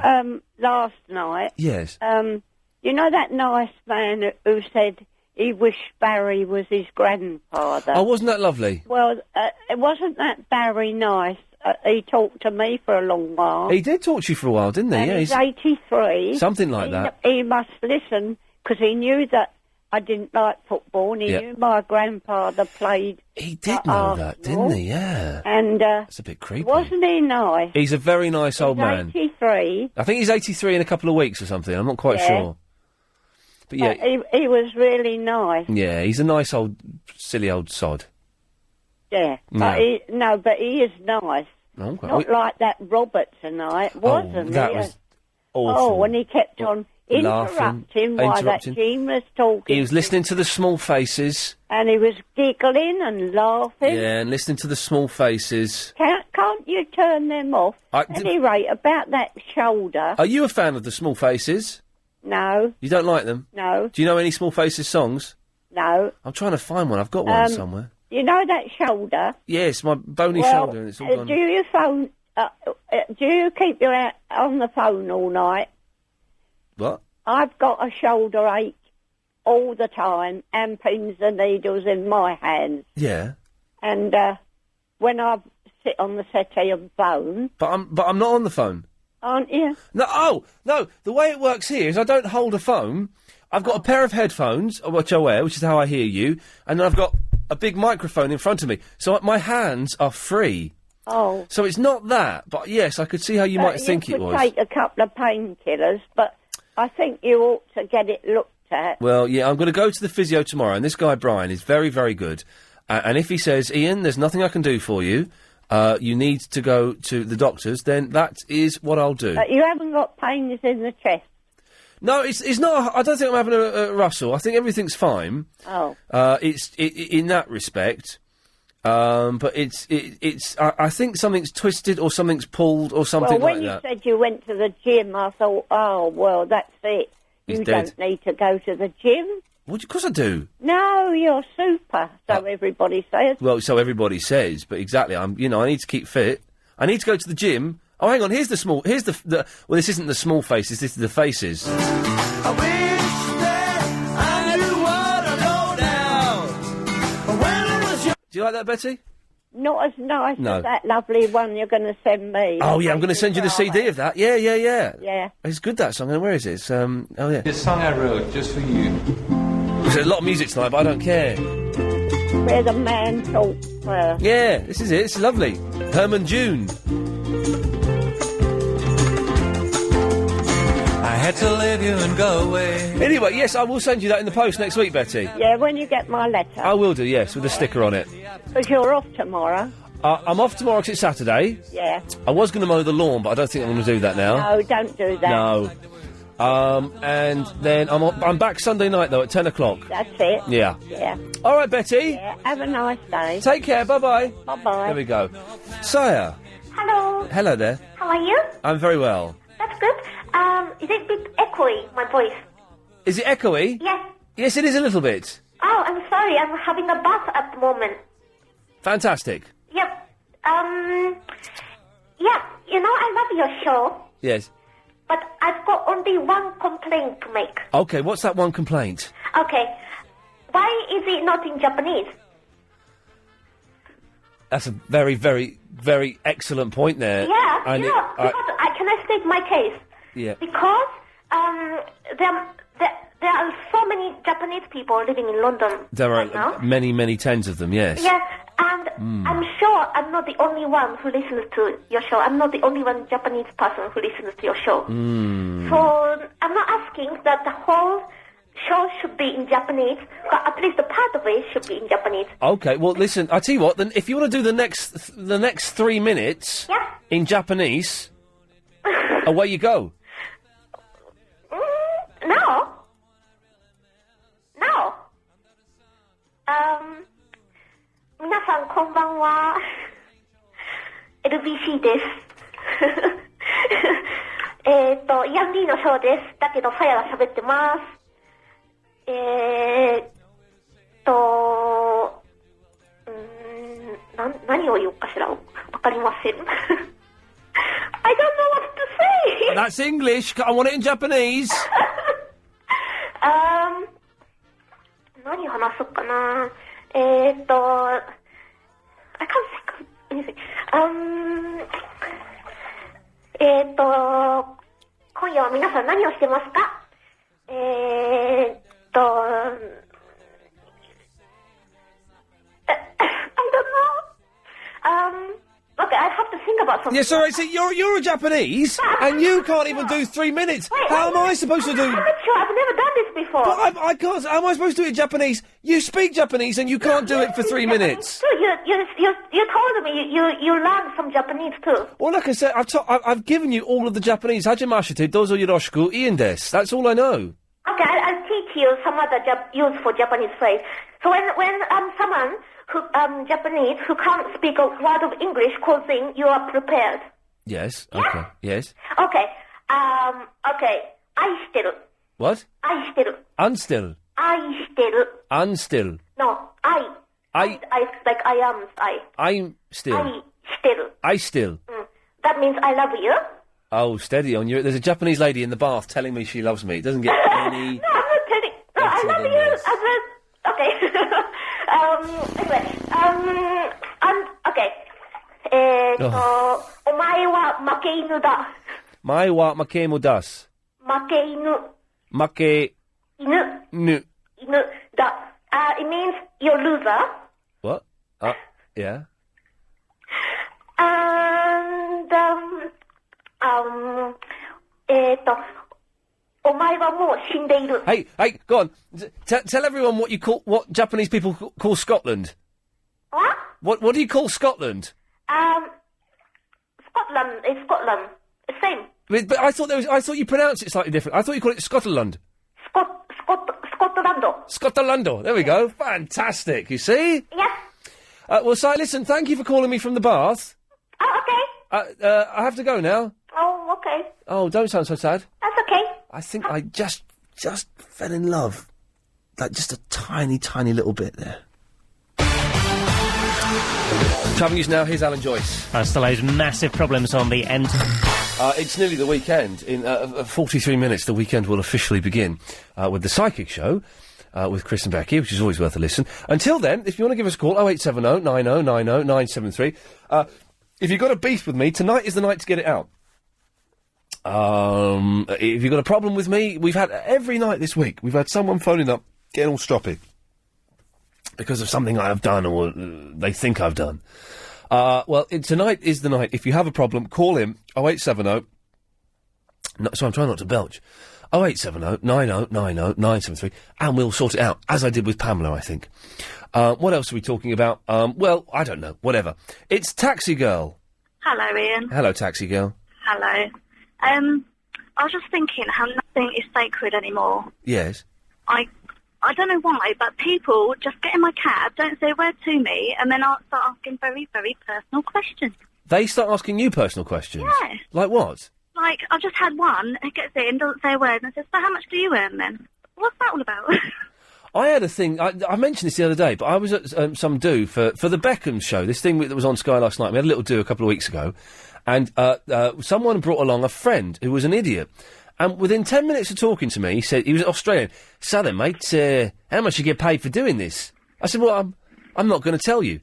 Last night... Yes. You know that nice man who said he wished Barry was his grandfather? Oh, wasn't that lovely? Well, it wasn't that Barry nice. He talked to me for a long while. He did talk to you for a while, didn't he? And Yeah, he's 83. Something like that. He must listen, because he knew that I didn't like football, and he knew my grandfather played. He did know that, didn't he? Yeah. And That's a bit creepy. wasn't he nice? He's a very nice old man. 83. I think he's 83 in a couple of weeks or something. I'm not quite Yeah. sure. But yeah, He was really nice. yeah, he's a nice old, silly old sod. Yeah. No. But he is nice. Okay. Not like that Robert tonight, wasn't that he? was awful. Oh, and he kept on interrupting while that Jean was talking. He was listening to the small faces. And he was giggling and laughing. Yeah, and listening to the small faces. Can't you turn them off? Anyway, about that shoulder... Are you a fan of the small faces? No. You don't like them? No. Do you know any small faces songs? No. I'm trying to find one. I've got one somewhere. You know that shoulder? Yes, my bony shoulder, and it's all gone. Do you phone... do you keep your on the phone all night? What? I've got a shoulder ache all the time, and pins and needles in my hands. Yeah. And when I sit on the settee and phone... But I'm not on the phone. Aren't you? No, no. The way it works here is I don't hold a phone. I've got a pair of headphones, which I wear, which is how I hear you, and then I've got a big microphone in front of me. So my hands are free. Oh. So it's not that, but yes, I could see how you might think it was. You could take a couple of painkillers, but I think you ought to get it looked at. Well, yeah, I'm going to go to the physio tomorrow, and this guy, Brian, is very, very good. And if he says, Ian, there's nothing I can do for you, you need to go to the doctors, then that is what I'll do. But you haven't got pains in the chest? No, it's not. I don't think I'm having a rustle. I think everything's fine. Oh. It's in that respect. But it's. I think something's twisted or something's pulled or something well, like that. when you said you went to the gym, I thought, oh, well, that's it. He's You dead. don't need to go to the gym. Well, of course I do. No, you're super, so everybody says. Well, so everybody says, but exactly. I need to keep fit. I need to go to the gym. Oh, hang on. Here's the. Well, this isn't the small faces. This is the faces. I wish that I knew what I know now. When I was young. Do you like that, Betty? Not as nice No. as that lovely one you're going to send me. Oh yeah, I'm going to send you the CD of that. Yeah. Yeah. It's good, that song. Where is it? It's, oh yeah. This song I wrote just for you. There's a lot of music tonight, but I don't care. Where the man talks first. Yeah, this is it. It's lovely. Herman June. I had to leave you and go away. Anyway, yes, I will send you that in the post next week, Betty. Yeah, when you get my letter. I will do, yes, with a sticker on it. Because you're off tomorrow. I'm off tomorrow because it's Saturday. Yeah. I was going to mow the lawn, but I don't think I'm going to do that now. No, don't do that. No. And then I'm back Sunday night, though, at 10 o'clock. That's it. Yeah. Yeah. All right, Betty. Yeah, have a nice day. Take care, bye-bye. Bye-bye. There we go. Saya. Hello. Hello there. How are you? I'm very well. That's good. Is it a bit echoey, my voice? Is it echoey? Yes. Yes, it is a little bit. Oh, I'm sorry. I'm having a bath at the moment. Fantastic. Yep. Yeah, I love your show, Yes. but I've got only one complaint to make. Okay, what's that one complaint? Okay. Why is it not in Japanese? That's a very, very, very excellent point there. Yeah, And because can I state my case? yeah. Because there are so many Japanese people living in London. There are right now. many, many tens of them, yes. Yes, and I'm sure I'm not the only one who listens to your show. I'm not the only one Japanese person who listens to your show. So I'm not asking that the whole show should be in Japanese, but at least a part of it should be in Japanese. Okay, well, listen, I tell you what, then if you want to do the next 3 minutes in Japanese, away you go. No. No. 皆さんこんばんは。LBC です。イアン・リーのショーです。だけど、さやが喋ってます。何を言おうかしら。わかりません。I don't know what to say. That's English. I want it in Japanese. 何話そうかな。I can't think of anything. 今夜は皆さん何をしてますか？I don't know. Okay, I have to think about something. Yes, all right, see, you're a Japanese, and you can't even do 3 minutes. How am I supposed to do... I'm not sure, I've never done this before. But I can't... How am I supposed to do it in Japanese? You speak Japanese, and you can't do it for 3 minutes. So you told me you learned some Japanese too. Well, like I said, I've given you all of the Japanese. Hajimashite, dozo yoroshiku, Iain desu. That's all I know. Okay, I'll teach you some other useful Japanese phrase. So when someone who Japanese who can't speak a word of English calls in, you are prepared. Yes, okay, yes. Okay, okay. 愛してる. What? 愛してる. Unstill. 愛してる. Unstill. No, I like I am, I'm still. 愛してる. I still. That means I love you. Oh, steady on you. There's a Japanese lady in the bath telling me she loves me. It doesn't get any... No, I'm not telling... No, I love you. Okay. Anyway, okay. お前は負け犬だ。前は負け犬だす。負け犬。負け犬。犬。犬だ。It means you're loser. What? Yeah. And, お前はもう死んでいる。 Hey, go on. Tell everyone what Japanese people call Scotland. What? What do you call Scotland? Scotland is Scotland. The same. But I thought you pronounced it slightly different. I thought you called it Scotland. Scotland. Scotland. There we go. Fantastic. You see? Yes. Well, Si, listen, thank you for calling me from the bath. Oh, okay. I have to go now. Oh, okay. Oh, don't sound so sad. That's okay. I think I just fell in love. Like, just a tiny, tiny little bit there. Travel news now, here's Alan Joyce. Still those massive problems on the end. It's nearly the weekend. In 43 minutes, the weekend will officially begin with the Psychic Show with Chris and Becky, which is always worth a listen. Until then, if you want to give us a call, 0870 90 90 973. If you've got a beef with me, tonight is the night to get it out. If you've got a problem with me, we've had every night this week, we've had someone phoning up, getting all stroppy because of something I have done or they think I've done. Well, tonight is the night. If you have a problem, call him, 0870... No, so I'm trying not to belch. 0870 90 90 973, and we'll sort it out, as I did with Pamela, I think. What else are we talking about? Well, I don't know. Whatever. It's Taxi Girl. Hello, Ian. Hello, Taxi Girl. Hello. I was just thinking how nothing is sacred anymore. Yes. I don't know why, but people just get in my cab, don't say a word to me, and then start asking very, very personal questions. They start asking you personal questions? Yeah. Like what? Like, I've just had one who gets in, doesn't say a word, and says, so how much do you earn then? What's that all about? I had a thing, I mentioned this the other day, but I was at some do for the Beckham show, this thing that was on Sky last night. We had a little do a couple of weeks ago, and someone brought along a friend who was an idiot. And within 10 minutes of talking to me, he said, he was Australian, so then, mate, how much you get paid for doing this? I said, well, I'm not going to tell you.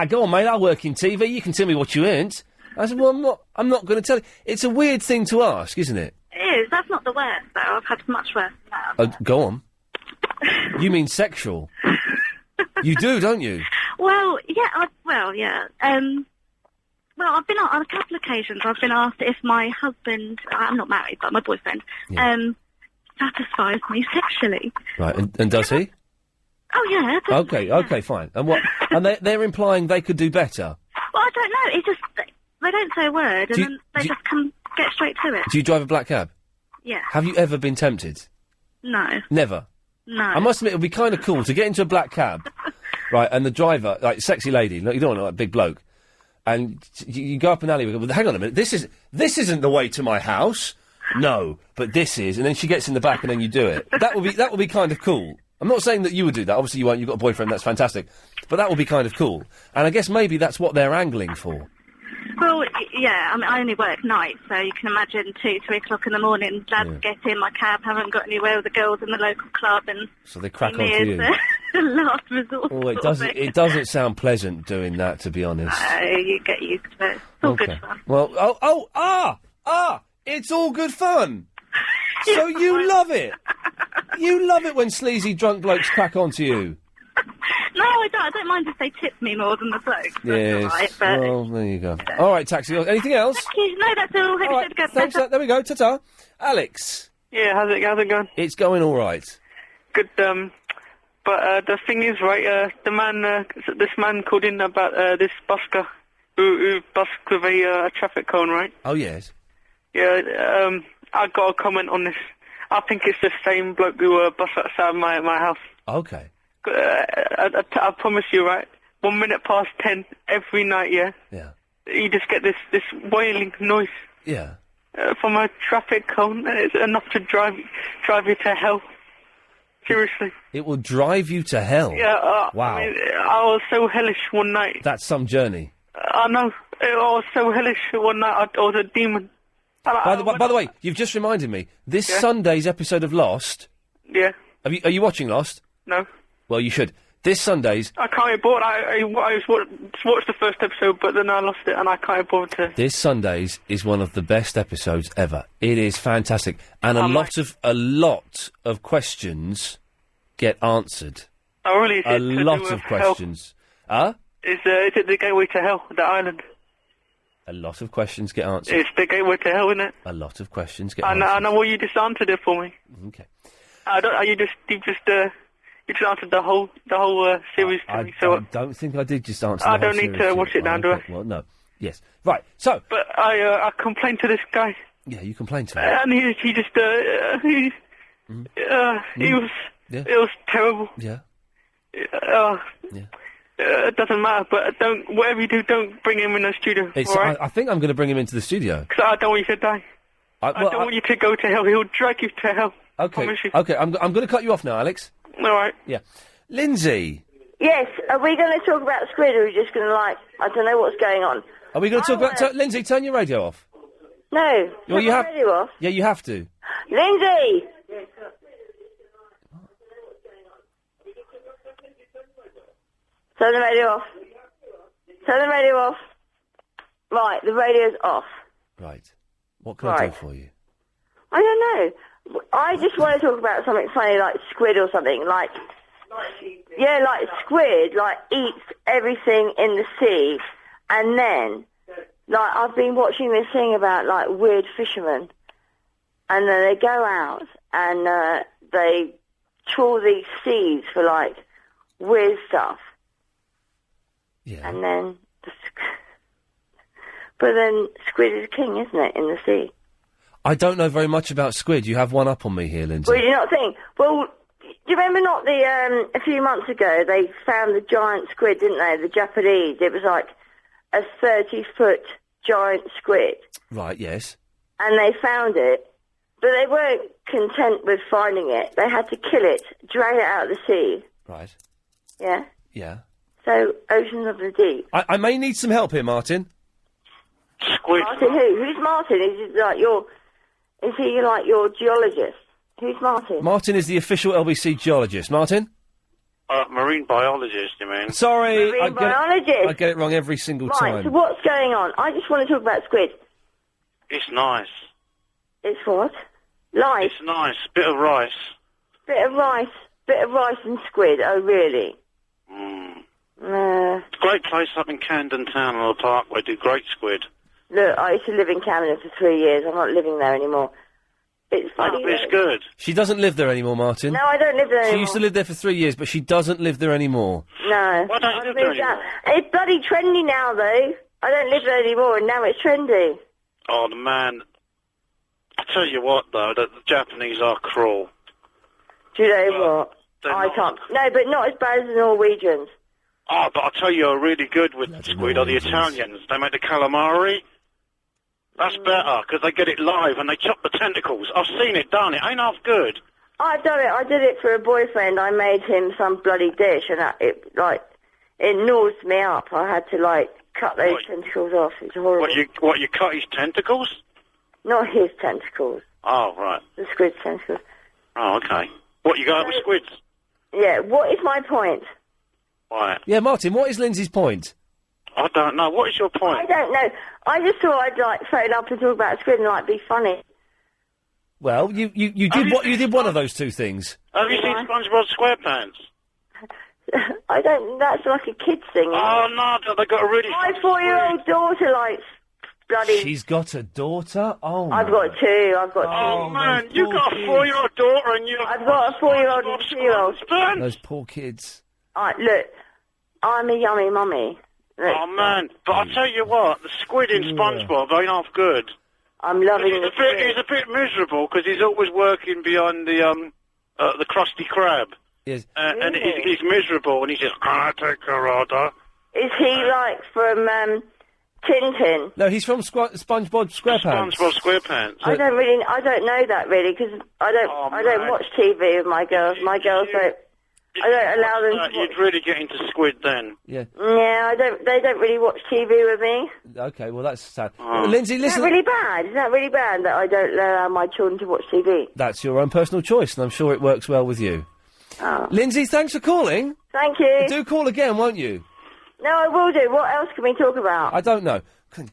Go on, mate, I work in TV, you can tell me what you earned. I said, well, I'm not going to tell you. It's a weird thing to ask, isn't it? It is. That's not the worst, though. I've had much worse than that. Go on. You mean sexual? You do, don't you? Well, yeah, yeah. Well, I've been on a couple of occasions. I've been asked if my husband, I'm not married, but my boyfriend, satisfies me sexually. Right, and does he? Oh yeah. Definitely, Okay, fine. And what? And they're implying they could do better. Well, I don't know. It's just they don't say a word, and then they just come get straight to it. Do you drive a black cab? Yeah. Have you ever been tempted? No. Never. No. I must admit, it would be kind of cool to get into a black cab, right, and the driver, like, sexy lady, like, you don't want like, big bloke, and you go up an alleyway, well, hang on a minute, this isn't the way to my house. No, but this is, and then she gets in the back and then you do it. That would be kind of cool. I'm not saying that you would do that, obviously you won't, you've got a boyfriend, that's fantastic, but that would be kind of cool. And I guess maybe that's what they're angling for. Well, yeah, I mean, I only work nights, so you can imagine 2, 3 o'clock in the morning, lads get in my cab, haven't got anywhere with the girls in the local club, and So they crack me onto you. as the last resort. Oh, it doesn't sound pleasant doing that, to be honest. You get used to it. It's all good fun. Well, it's all good fun. So you love it. You love it when sleazy drunk blokes crack onto you. No, I don't. I don't mind if they tip me more than the blokes. Yes. That's all right, but... Well, there you go. All right, Taxi. Anything else? Thank you. No, that's all. Hope you should go Thanks. better. There we go. Ta-ta. Alex. Yeah, how's it going? It's going all right. Good, but the thing is, right, this man called in about this busker who busked with a traffic cone, right? Oh, yes. Yeah, I got a comment on this. I think it's the same bloke who bust outside my house. Okay. I promise you, right? 1 minute past 10 every night, yeah? Yeah. You just get this wailing noise. Yeah. From a traffic cone, and it's enough to drive you to hell. Seriously. It will drive you to hell. Yeah. Wow. I mean, I was so hellish one night. That's some journey. I know. I was so hellish one night. I was a demon. By the way, you've just reminded me. This Sunday's episode of Lost. Yeah. Are you watching Lost? No. Well, you should. This Sunday's. I can't get bored. I watched the first episode, but then I lost it, and I can't get bored to. This Sunday's is one of the best episodes ever. It is fantastic, and a lot of questions get answered. Oh, really? Is A it to lot do with of hell? questions. Huh? Is it the gateway to hell? The island. A lot of questions get answered. It's the gateway to hell, isn't it? A lot of questions get I answered. know. Well, you just answered it for me. Okay. You just answered the whole series to me. So I don't think I did just answer. I the whole don't need series to watch it now, do I? Well, no. Yes. Right. So. But I complained to this guy. Yeah, you complained to him. And he just it was terrible. Yeah. It doesn't matter, but whatever you do, don't bring him in the studio. It's, all right? I think I'm going to bring him into the studio. Because I don't want you to die. I don't want you to go to hell. He'll drag you to hell. Okay. Promise you. Okay. I'm going to cut you off now, Alex. All right. Yeah. Lindsay. Yes, are we going to talk about Squid, or are we just going to, I don't know what's going on? Are we going to talk about... Lindsay, turn your radio off. No. Well, you have... the radio off? Yeah, you have to. Lindsay! Turn the radio off. Turn the radio off. Right, the radio's off. Right. What can I do for you? I don't know. I just want to talk about something funny like squid or something. Like squid, eats everything in the sea. And then, I've been watching this thing about, weird fishermen. And then they go out and they trawl these seeds for, weird stuff. Yeah. And then... But then squid is king, isn't it, in the sea? I don't know very much about squid. You have one up on me here, Lindsay. Well, you not think? Well, do you remember a few months ago, they found the giant squid, didn't they? The Japanese. It was a 30-foot giant squid. Right, yes. And they found it, but they weren't content with finding it. They had to kill it, drag it out of the sea. Right. Yeah? Yeah. So, Oceans of the Deep. I may need some help here, Martin. Squid. Martin who? Who's Martin? Is he your geologist? Who's Martin? Martin is the official LBC geologist. Martin? Marine biologist, you mean? Sorry, Marine biologist. I get it wrong every single Right, time. so what's going on? I just want to talk about squid. It's nice. It's what? Lice? It's nice. Bit of rice. Bit of rice. bit of rice and squid. Oh, really? Great place up in Camden Town on the Parkway. Do great squid. Look, I used to live in Camden for 3 years. I'm not living there anymore. It's funny. It's good. She doesn't live there anymore, Martin. No, I don't live there She anymore. used to live there for 3 years, but she doesn't live there anymore. No. Why don't you live there anymore? It's bloody trendy now, though. I don't live there anymore, and now it's trendy. Oh, the man. I tell you what, though, the Japanese are cruel. Do you know what? I can't. No, but not as bad as the Norwegians. Oh, but I'll tell you, are really good with squid are the Italians. They make the calamari. That's better, because they get it live and they chop the tentacles. I've seen it done. It ain't half good. I've done it. I did it for a boyfriend. I made him some bloody dish, and it gnawed me up. I had to, cut those tentacles off. It's horrible. What, you cut his tentacles? Not his tentacles. Oh, right. The squid's tentacles. Oh, okay. What, you go out with squids? Yeah, what is my point? Right. Yeah, Martin, what is Lindsay's point? I don't know. What is your point? I don't know. I just thought I'd, phone up and talk about squid and, be funny. Well, you did one of those two things. Have you seen SpongeBob SquarePants? I don't. That's like a kid's thing. Oh, no, they got a really... My 4-year-old daughter likes bloody... She's got a daughter? Oh, I've got two. I've got two. Oh, man, you got a 4-year-old daughter and you... I've got a 4-year-old and a 2-year-old. Those poor kids. Look, I'm a yummy mummy. Look. Oh, man, but I'll tell you what, the squid in SpongeBob ain't half good. I'm loving the squid. He's a bit miserable because he's always working behind the Krusty Krab. Yes. And he's miserable and he says, "Can I take your order?" Is he from Tintin? No, he's from SpongeBob SquarePants. SpongeBob SquarePants. I don't know that really because I don't watch TV with my girls. My girls don't. I don't allow them to watch. You'd really get into squid then. Yeah. Yeah, they don't really watch TV with me. Okay, well that's sad. Oh. Well, Lindsay, listen. Is that really bad? Is that really bad that I don't allow my children to watch TV? That's your own personal choice, and I'm sure it works well with you. Oh. Lindsay, thanks for calling. Thank you. Do call again, won't you? No, I will do. What else can we talk about? I don't know.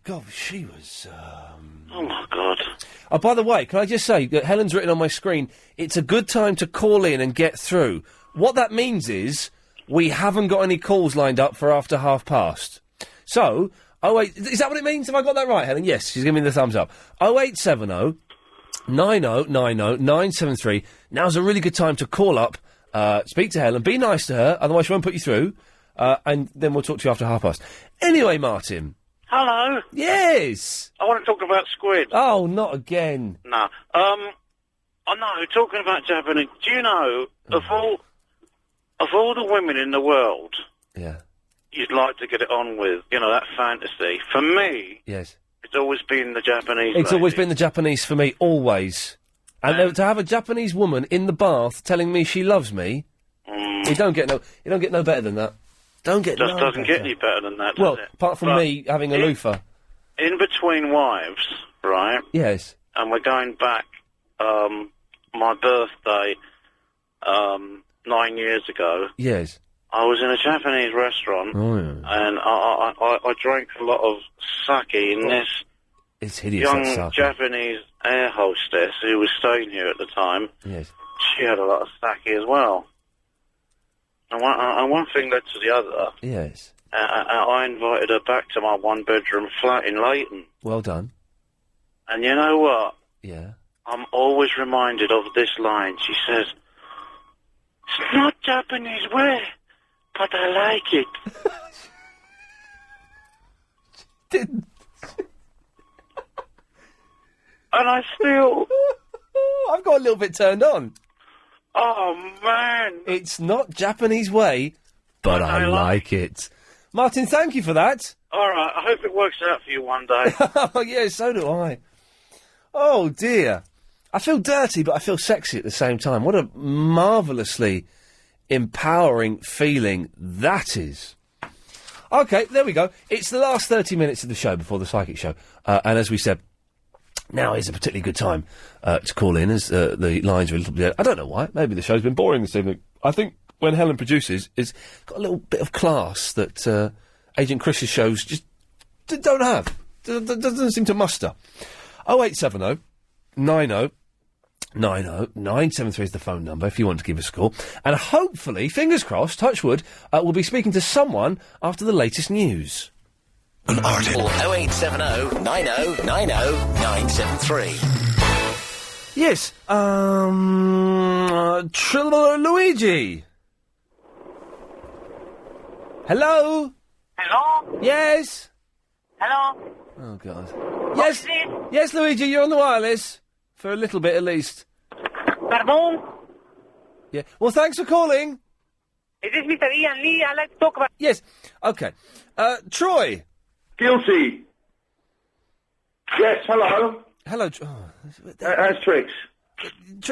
God, she was... Oh, my God. Oh, by the way, can I just say that Helen's written on my screen, it's a good time to call in and get through. What that means is we haven't got any calls lined up for after past. So, 08... Is that what it means? Have I got that right, Helen? Yes, she's giving me the thumbs up. 0870 9090 973. Now's a really good time to call up, speak to Helen, be nice to her, otherwise she won't put you through, and then we'll talk to you after past. Anyway, Martin. Hello. Yes. I want to talk about squid. Oh, not again. No. I know, talking about Japanese, do you know, of all the women in the world... Yeah. You'd like to get it on with, that fantasy. For me... Yes. It's always been the Japanese It's lady. always been the Japanese for me, always. And to have a Japanese woman in the bath telling me she loves me, you don't get no better than that. Don't get Just no doesn't better. get any better than that, does Well, it? apart from But me having a loofah. In between wives, right? Yes. And we're going back, my birthday, 9 years ago. Yes. I was in a Japanese restaurant, and I drank a lot of sake, and this It's hideous, young that sake. Japanese air hostess who was staying here at the time, Yes. she had a lot of sake as well. And one thing led to the other. Yes. I invited her back to my one-bedroom flat in Leighton. Well done. And you know what? Yeah. I'm always reminded of this line. She says, "It's not Japanese way, but I like it." And I still... I've got a little bit turned on. Oh, man. It's not Japanese way, but I like it. Martin, thank you for that. All right, I hope it works out for you one day. Oh, yeah, so do I. Oh, dear. I feel dirty, but I feel sexy at the same time. What a marvellously empowering feeling that is. OK, there we go. It's the last 30 minutes of the show before the Psychic Show. And as we said, now is a particularly good time to call in as the lines are a little bit... I don't know why. Maybe the show's been boring this evening. I think when Helen produces, it's got a little bit of class that Agent Chris's shows just don't have. Doesn't seem to muster. 0870 90 90973 is the phone number if you want to give us a call. And hopefully, fingers crossed, touch wood, we'll be speaking to someone after the latest news. An artist. 0870 90 90 973. Yes, Luigi. Hello? Hello? Yes? Hello? Oh, God. Yes, Luigi, you're on the wireless. For a little bit, at least. Pardon? Yeah. Well, thanks for calling. Is this Mr. Iain Lee? I'd like to talk about... Yes. Okay. Troy. Guilty. Yes, hello. Hello. How's Tricks?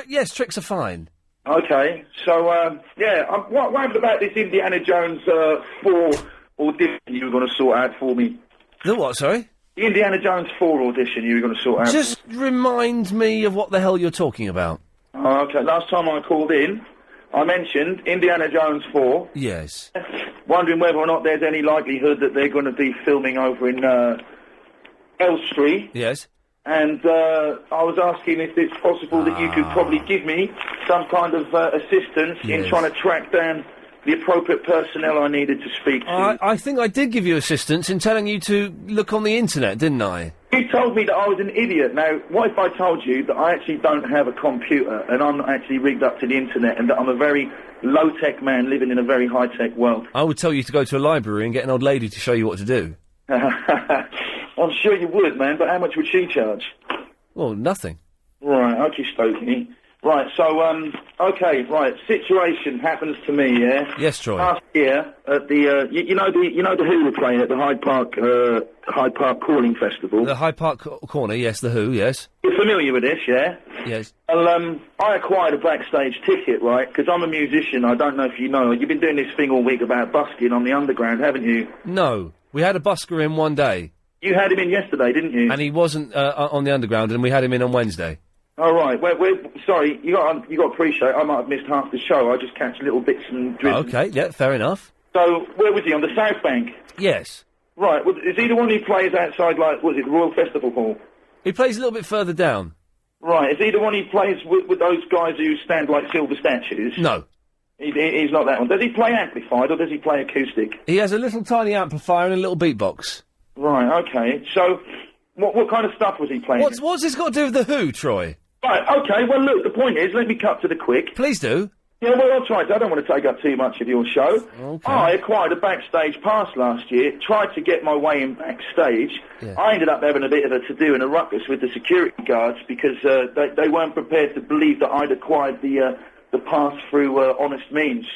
Yes, Tricks are fine. Okay, so, what happened about this Indiana Jones 4 audition you were going to sort out for me? The what, sorry? The Indiana Jones 4 audition you were going to sort out. Just remind me of what the hell you're talking about. Oh, okay, last time I called in, I mentioned Indiana Jones 4. Yes. Wondering whether or not there's any likelihood that they're going to be filming over in Elstree. Yes. And I was asking if it's possible that you could probably give me some kind of assistance in trying to track down the appropriate personnel I needed to speak to. I think I did give you assistance in telling you to look on the internet, didn't I? You told me that I was an idiot. Now, what if I told you that I actually don't have a computer and I'm not actually rigged up to the internet and that I'm a very low-tech man living in a very high-tech world? I would tell you to go to a library and get an old lady to show you what to do. I'm sure you would, man, but how much would she charge? Well, nothing. Right, okie dokie. Right, so, okay, right, situation happens to me, yeah? Yes, Troy. Last year, at the, you know the Who were playing at the Hyde Park Calling Festival? The Hyde Park Corner, yes, the Who, yes. You're familiar with this, yeah? Yes. Well, I acquired a backstage ticket, right, because I'm a musician, I don't know if you know, you've been doing this thing all week about busking on the underground, haven't you? No, we had a busker in one day. You had him in yesterday, didn't you? And he wasn't on the underground, and we had him in on Wednesday. All right. Sorry, you got to appreciate. I might have missed half the show. I just catch little bits and dribbles. Okay, yeah, fair enough. So where was he? On the South Bank. Yes. Right. Well, is he the one who plays outside, like, was it the Royal Festival Hall? He plays a little bit further down. Right. Is he the one who plays with those guys who stand like silver statues? No. He's not that one. Does he play amplified or does he play acoustic? He has a little tiny amplifier and a little beatbox. Right. Okay. So, what kind of stuff was he playing? What's this got to do with the Who, Troy? Right, okay, well, look, the point is, let me cut to the quick. Please do. Yeah, well, I'll try to. I don't want to take up too much of your show. Okay. I acquired a backstage pass last year, tried to get my way in backstage. Yeah. I ended up having a bit of a to-do and a ruckus with the security guards because they weren't prepared to believe that I'd acquired the pass through honest means.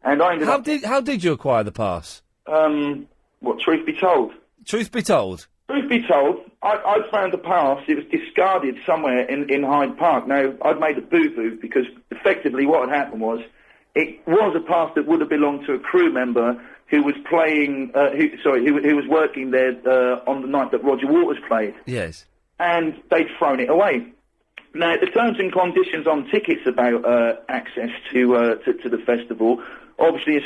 And I ended up... How did you acquire the pass? Truth be told? Truth be told? Truth be told, I found the pass. It was discarded somewhere in Hyde Park. Now, I'd made a boo-boo because effectively what had happened was it was a pass that would have belonged to a crew member who was playing, who was working there on the night that Roger Waters played. Yes. And they'd thrown it away. Now, the terms and conditions on tickets about access to the festival obviously is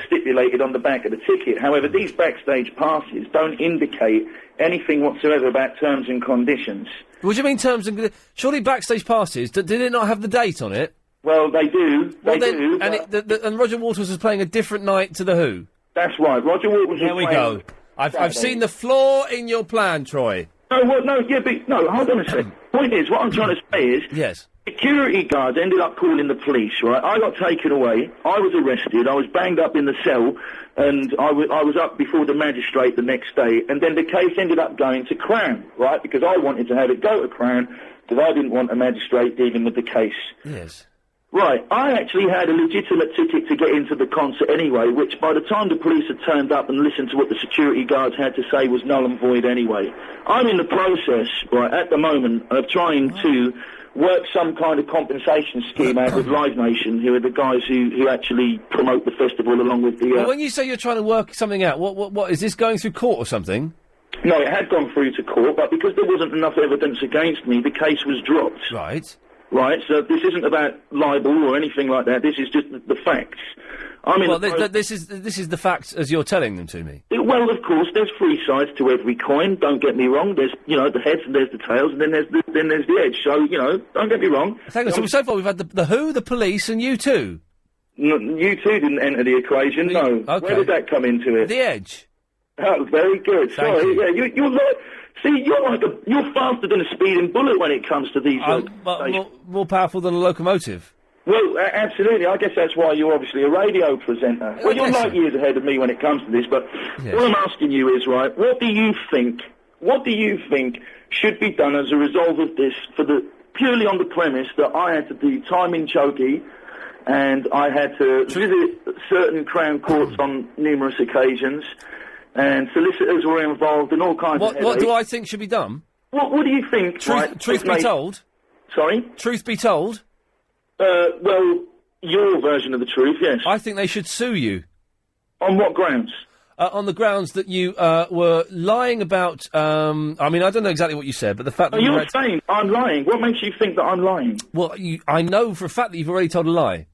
stipulated on the back of the ticket. However, these backstage passes don't indicate anything whatsoever about terms and conditions. What do you mean terms and conditions? Surely backstage passes, did it not have the date on it? Well, they do. They do. And Roger Waters was playing a different night to the Who? That's right. Roger Waters was There we go. I've seen the flaw in your plan, Troy. Hold on a second. Point is, what I'm trying to say is... Yes. Security guards ended up calling the police, right? I got taken away. I was arrested. I was banged up in the cell, and I was up before the magistrate the next day. And then the case ended up going to Crown, right? Because I wanted to have it go to Crown, because I didn't want a magistrate dealing with the case. Yes. Right. I actually had a legitimate ticket to get into the concert anyway, which by the time the police had turned up and listened to what the security guards had to say was null and void anyway. I'm in the process, right, at the moment, of trying to work some kind of compensation scheme out with Live Nation, who are the guys who actually promote the festival along with the... Well, when you say you're trying to work something out, what is this going through court or something? No, it had gone through to court, but because there wasn't enough evidence against me, the case was dropped. Right. Right, so this isn't about libel or anything like that, this is just the facts. I'm in Well, the this is the facts as you're telling them to me. Well, of course, there's three sides to every coin. Don't get me wrong. There's, the heads and there's the tails, and then there's the edge. So, don't get me wrong. So far we've had the Who, the police, and you two. You two didn't enter the equation. No. Okay. Where did that come into it? The edge. Oh, very good. Thank Sorry. you. Yeah, you're like. See, you're faster than a speeding bullet when it comes to these. More powerful than a locomotive. Well, absolutely. I guess that's why you're obviously a radio presenter. Well, you're light years ahead of me when it comes to this, but all I'm asking you is, right, what do you think should be done as a result of this purely on the premise that I had to do time in Chokey and I had to visit certain Crown courts on numerous occasions and solicitors were involved and all kinds of What do I think should be done? What do you think? Truth be told? Sorry? Truth be told? Well, your version of the truth, yes. I think they should sue you. On what grounds? On the grounds that you were lying about. I mean, I don't know exactly what you said, but the fact that you're saying I'm lying. What makes you think that I'm lying? Well, I know for a fact that you've already told a lie.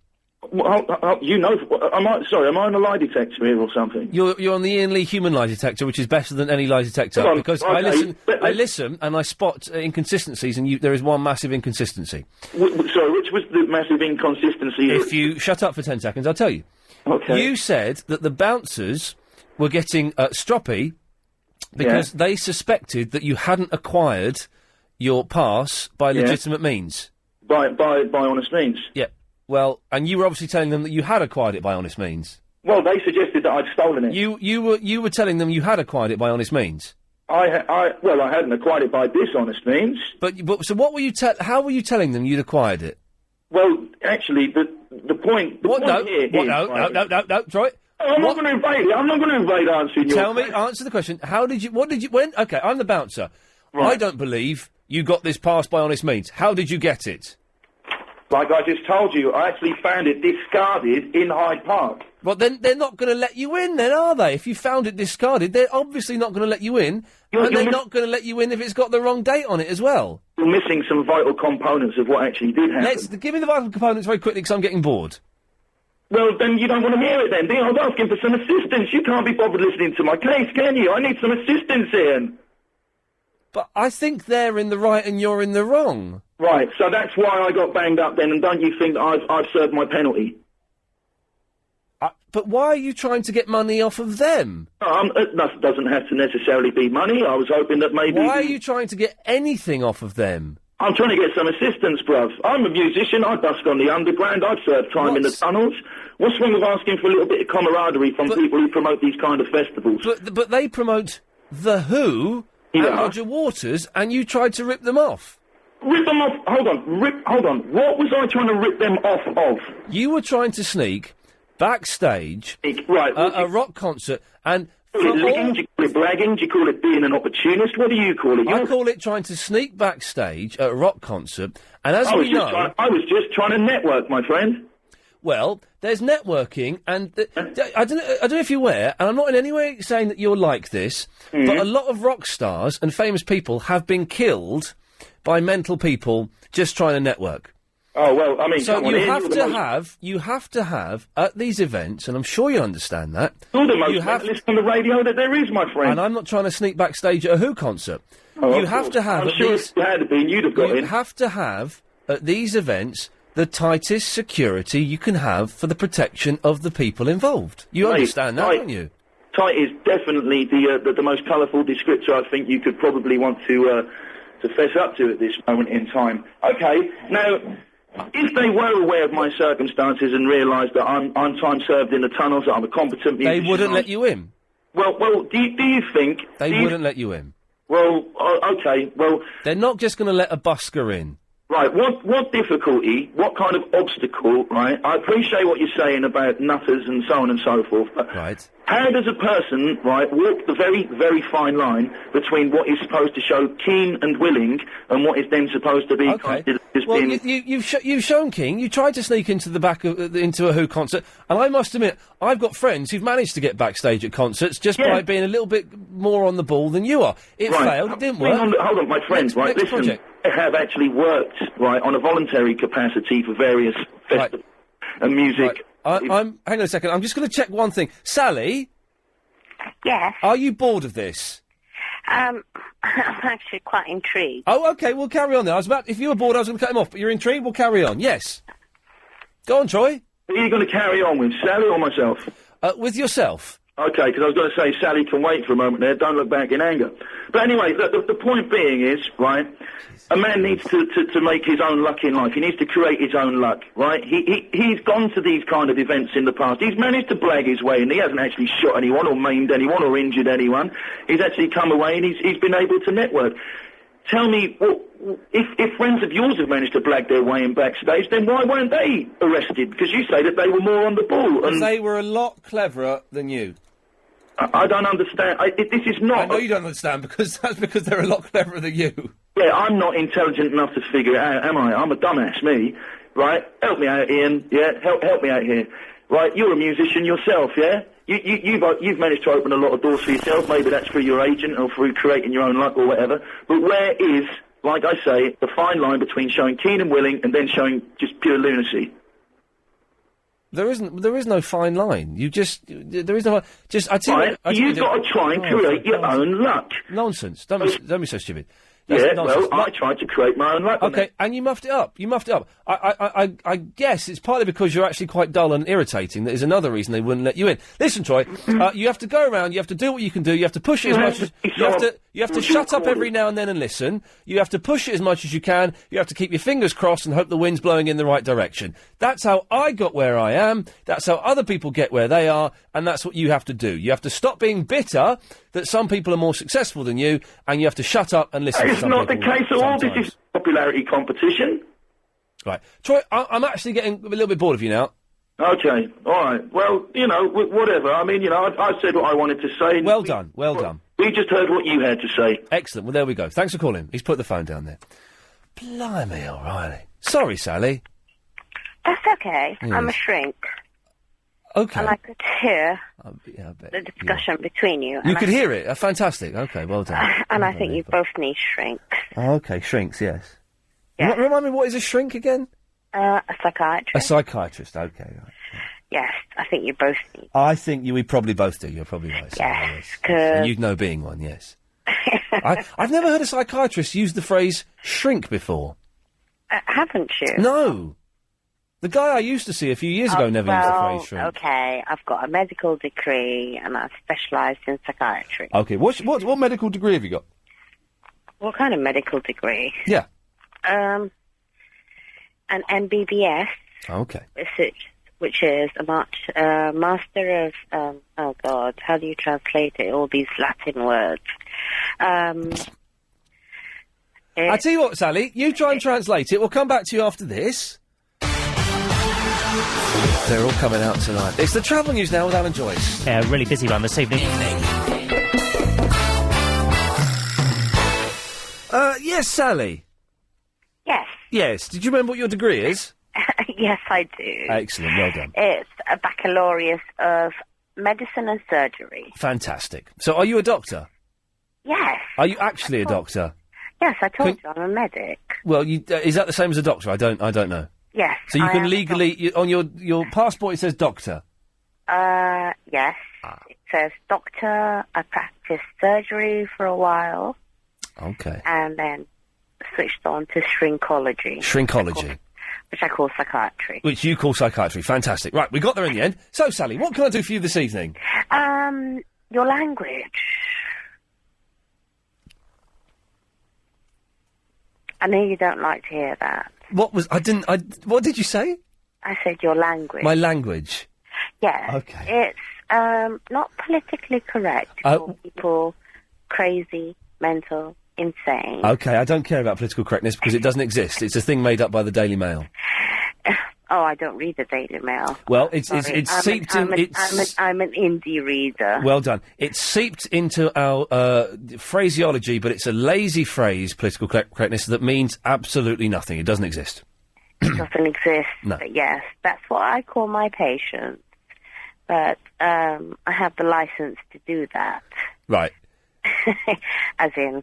Well, you know, am I on a lie detector here or something? You're on the Iain Lee human lie detector, which is better than any lie detector. Come on, because okay, I listen and I spot inconsistencies, and there is one massive inconsistency. Sorry, which was the massive inconsistency? If you shut up for 10 seconds, I'll tell you. Okay. You said that the bouncers were getting stroppy because they suspected that you hadn't acquired your pass by legitimate means. By honest means? Yeah. Well, and you were obviously telling them that you had acquired it by honest means. Well, they suggested that I'd stolen it. You were telling them you had acquired it by honest means. I hadn't acquired it by dishonest means. But so what were you how were you telling them you'd acquired it? Well, actually, the point. No, Troy. I'm not going to invade it. I'm not going to invade answering your question. Answer the question. Okay, I'm the bouncer. Right. I don't believe you got this pass by honest means. How did you get it? Like I just told you, I actually found it discarded in Hyde Park. Well, then they're not going to let you in, then, are they? If you found it discarded, they're obviously not going to let you in, and they're not going to let you in if it's got the wrong date on it as well. You're missing some vital components of what actually did happen. Give me the vital components very quickly, because I'm getting bored. Well, then you don't want to hear it then, do you? I was asking for some assistance. You can't be bothered listening to my case, can you? I need some assistance, Ian. But I think they're in the right and you're in the wrong. Right, so that's why I got banged up then, and don't you think I've served my penalty? But why are you trying to get money off of them? That doesn't have to necessarily be money. I was hoping that maybe... Why are you trying to get anything off of them? I'm trying to get some assistance, bruv. I'm a musician. I busk on the underground. I've served time in the tunnels. What's wrong with asking for a little bit of camaraderie from people who promote these kind of festivals? But they promote The Who and Roger Waters, and you tried to rip them off. Rip them off? Hold on. What was I trying to rip them off of? You were trying to sneak backstage a rock concert, and... Do you call it bragging? Do you call it being an opportunist? What do you call it? I call it trying to sneak backstage at a rock concert, and as we know... I was just trying to network, my friend. Well, there's networking, and I don't know if you're aware, and I'm not in any way saying that you're like this, but a lot of rock stars and famous people have been killed by mental people just trying to network. Oh, well, I mean... So you have to have, at these events, and I'm sure you understand that... You're the most mentalist on the radio that there is, my friend. And I'm not trying to sneak backstage at a Who concert. Oh, you have to have... I'm sure if you had been, you'd have got in. You have to have, at these events, the tightest security you can have for the protection of the people involved. You understand that, don't you? Tight is definitely the most colourful descriptor I think you could probably want to fess up to at this moment in time. Okay, now... If they were aware of my circumstances and realised that I'm time served in the tunnels, that I'm a competent musician... They wouldn't let you in. Well, do you think... They wouldn't let you in. Well, okay, well... They're not just going to let a busker in. Right, what difficulty, what kind of obstacle, right? I appreciate what you're saying about nutters and so on and so forth, but... Right. How does a person, right, walk the very, very fine line between what is supposed to show keen and willing and what is then supposed to be considered as being... You've shown keen. You tried to sneak into the back of into a Who concert, and I must admit, I've got friends who've managed to get backstage at concerts just by being a little bit more on the ball than you are. It failed. It didn't work. Hold on, my friend. Right, listen. Project. I have actually worked right on a voluntary capacity for various festivals and music. I'm. Hang on a second. I'm just going to check one thing. Sally, Yes. are you bored of this? I'm actually quite intrigued. Oh, okay. We'll carry on then. If you were bored, I was going to cut him off. But you're intrigued. We'll carry on. Yes. Go on, Troy. Who are you going to carry on with, Sally or myself? With yourself. Okay, because I was going to say Sally can wait for a moment there. Don't look back in anger. But anyway, the point being is, right, a man needs to make his own luck in life. He needs to create his own luck, right? He's gone to these kind of events in the past. He's managed to blag his way, and he hasn't actually shot anyone or maimed anyone or injured anyone. He's actually come away and he's been able to network. Tell me, well, if friends of yours have managed to blag their way in backstage, then why weren't they arrested? Because you say that they were more on the ball. And They were a lot cleverer than you. I don't understand. This is not... I know you don't understand, because that's because they're a lot cleverer than you. Yeah, I'm not intelligent enough to figure it out, am I? I'm a dumbass, me. Right? Help me out, Ian. Yeah, help me out here. Right? You're a musician yourself, yeah? You've managed to open a lot of doors for yourself. Maybe that's through your agent or through creating your own luck or whatever. But where is, like I say, the fine line between showing keen and willing and then showing just pure lunacy? There is no fine line. There is no. Right, you've got to try and create your own luck. Nonsense. Don't be so stupid. Yeah, well, I tried to create my own luck. Okay, and you muffed it up. I guess it's partly because you're actually quite dull and irritating. That is another reason they wouldn't let you in. Listen, Troy, you have to go around. You have to do what you can do. You have to push it as much as you have to shut up every now and then and listen. You have to push it as much as you can. You have to keep your fingers crossed and hope the wind's blowing in the right direction. That's how I got where I am. That's how other people get where they are, and that's what you have to do. You have to stop being bitter that some people are more successful than you, and you have to shut up and listen. It's not the case at all. This is popularity competition. Right. Troy, I'm actually getting a little bit bored of you now. Okay, all right. Well, whatever. I mean, I said what I wanted to say. Well done. We just heard what you had to say. Excellent. Well, there we go. Thanks for calling. He's put the phone down there. Blimey, O'Reilly. Sorry, Sally. That's okay. Yes. I'm a shrink. Okay. And I could hear I bet. the discussion between you. You could hear it. Fantastic. Okay, well done. And I think you both need shrink. Okay, shrinks, yes. Remind me, what is a shrink again? A psychiatrist. A psychiatrist, okay. Right. Yes, I think you both need. I think we probably both do. You're probably right. Yes, And you'd know being one, yes. I've never heard a psychiatrist use the phrase shrink before. Haven't you? No. The guy I used to see a few years ago never used the phrase shrink. Okay, I've got a medical degree and I've specialised in psychiatry. Okay, what medical degree have you got? What kind of medical degree? Yeah. An MBBS. Okay. Which is a master of, oh God, how do you translate it? All these Latin words. I tell you what, Sally, you try and translate it. We'll come back to you after this. They're all coming out tonight. It's the travel news now with Alan Joyce. Yeah, really busy one this evening. Yes, Sally. Yes. Yes. Did you remember what your degree is? Yes, I do. Excellent. Well done. It's a baccalaureate of medicine and surgery. Fantastic. So, are you a doctor? Yes. Are you actually a doctor? Yes, I told you I'm a medic. Well, is that the same as a doctor? I don't know. Yes. So you can legally on your passport it says doctor. Yes. It says doctor. I practiced surgery for a while. Okay. And then switched on to shrinkology. Shrinkology. Which I call psychiatry. Which you call psychiatry. Fantastic. Right, we got there in the end. So, Sally, what can I do for you this evening? Your language. I know you don't like to hear that. What did you say? I said your language. My language? Yes. Okay. It's, not politically correct. For people crazy, mental, insane. Okay, I don't care about political correctness because it doesn't exist. It's a thing made up by the Daily Mail. Oh, I don't read the Daily Mail. Well, it's seeped in. I'm an indie reader. Well done. It's seeped into our phraseology, but it's a lazy phrase, political correctness, that means absolutely nothing. It doesn't exist. It doesn't exist. No. But yes, that's what I call my patients. But I have the license to do that. Right. As in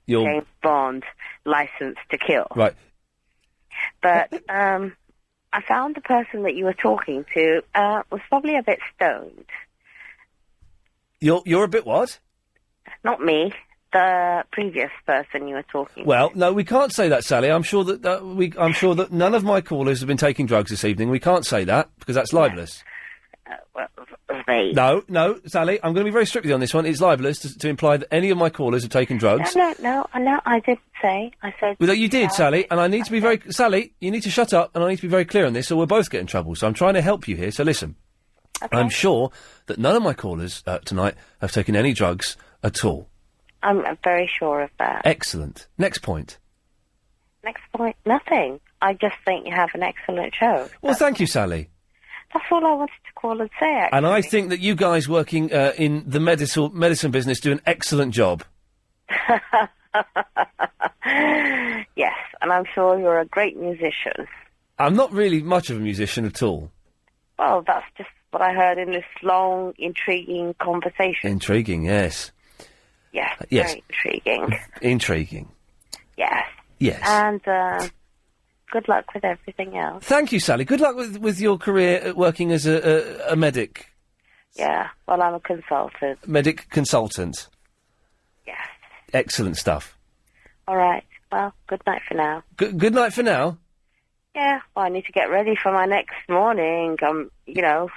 James Bond, license to kill. Right. But I found the person that you were talking to was probably a bit stoned. You're a bit what? Not me. The previous person you were talking to. Well, no, we can't say that, Sally. I'm sure that none of my callers have been taking drugs this evening. We can't say that because that's libelous. No, Sally, I'm going to be very strict with you on this one. It's libelous to imply that any of my callers have taken drugs. No, I didn't say. I said... Well, you did, Sally, and I need to be very... Sally, you need to shut up, and I need to be very clear on this, or we'll both get in trouble. So I'm trying to help you here, so listen. Okay. I'm sure that none of my callers tonight have taken any drugs at all. I'm very sure of that. Excellent. Next point. Next point, nothing. I just think you have an excellent show. Well, thank you, Sally. That's all I wanted to call and say, actually. And I think that you guys working in the medicine business do an excellent job. Yes, and I'm sure you're a great musician. I'm not really much of a musician at all. Well, that's just what I heard in this long, intriguing conversation. Intriguing, yes. Yes, Yes. very intriguing. Intriguing. Yes. Yes. And good luck with everything else. Thank you, Sally. Good luck with your career at working as a medic. Yeah, well, I'm a consultant. Medic consultant. Yes. Excellent stuff. All right. Well, good night for now. Good night for now. Yeah, well, I need to get ready for my next morning. I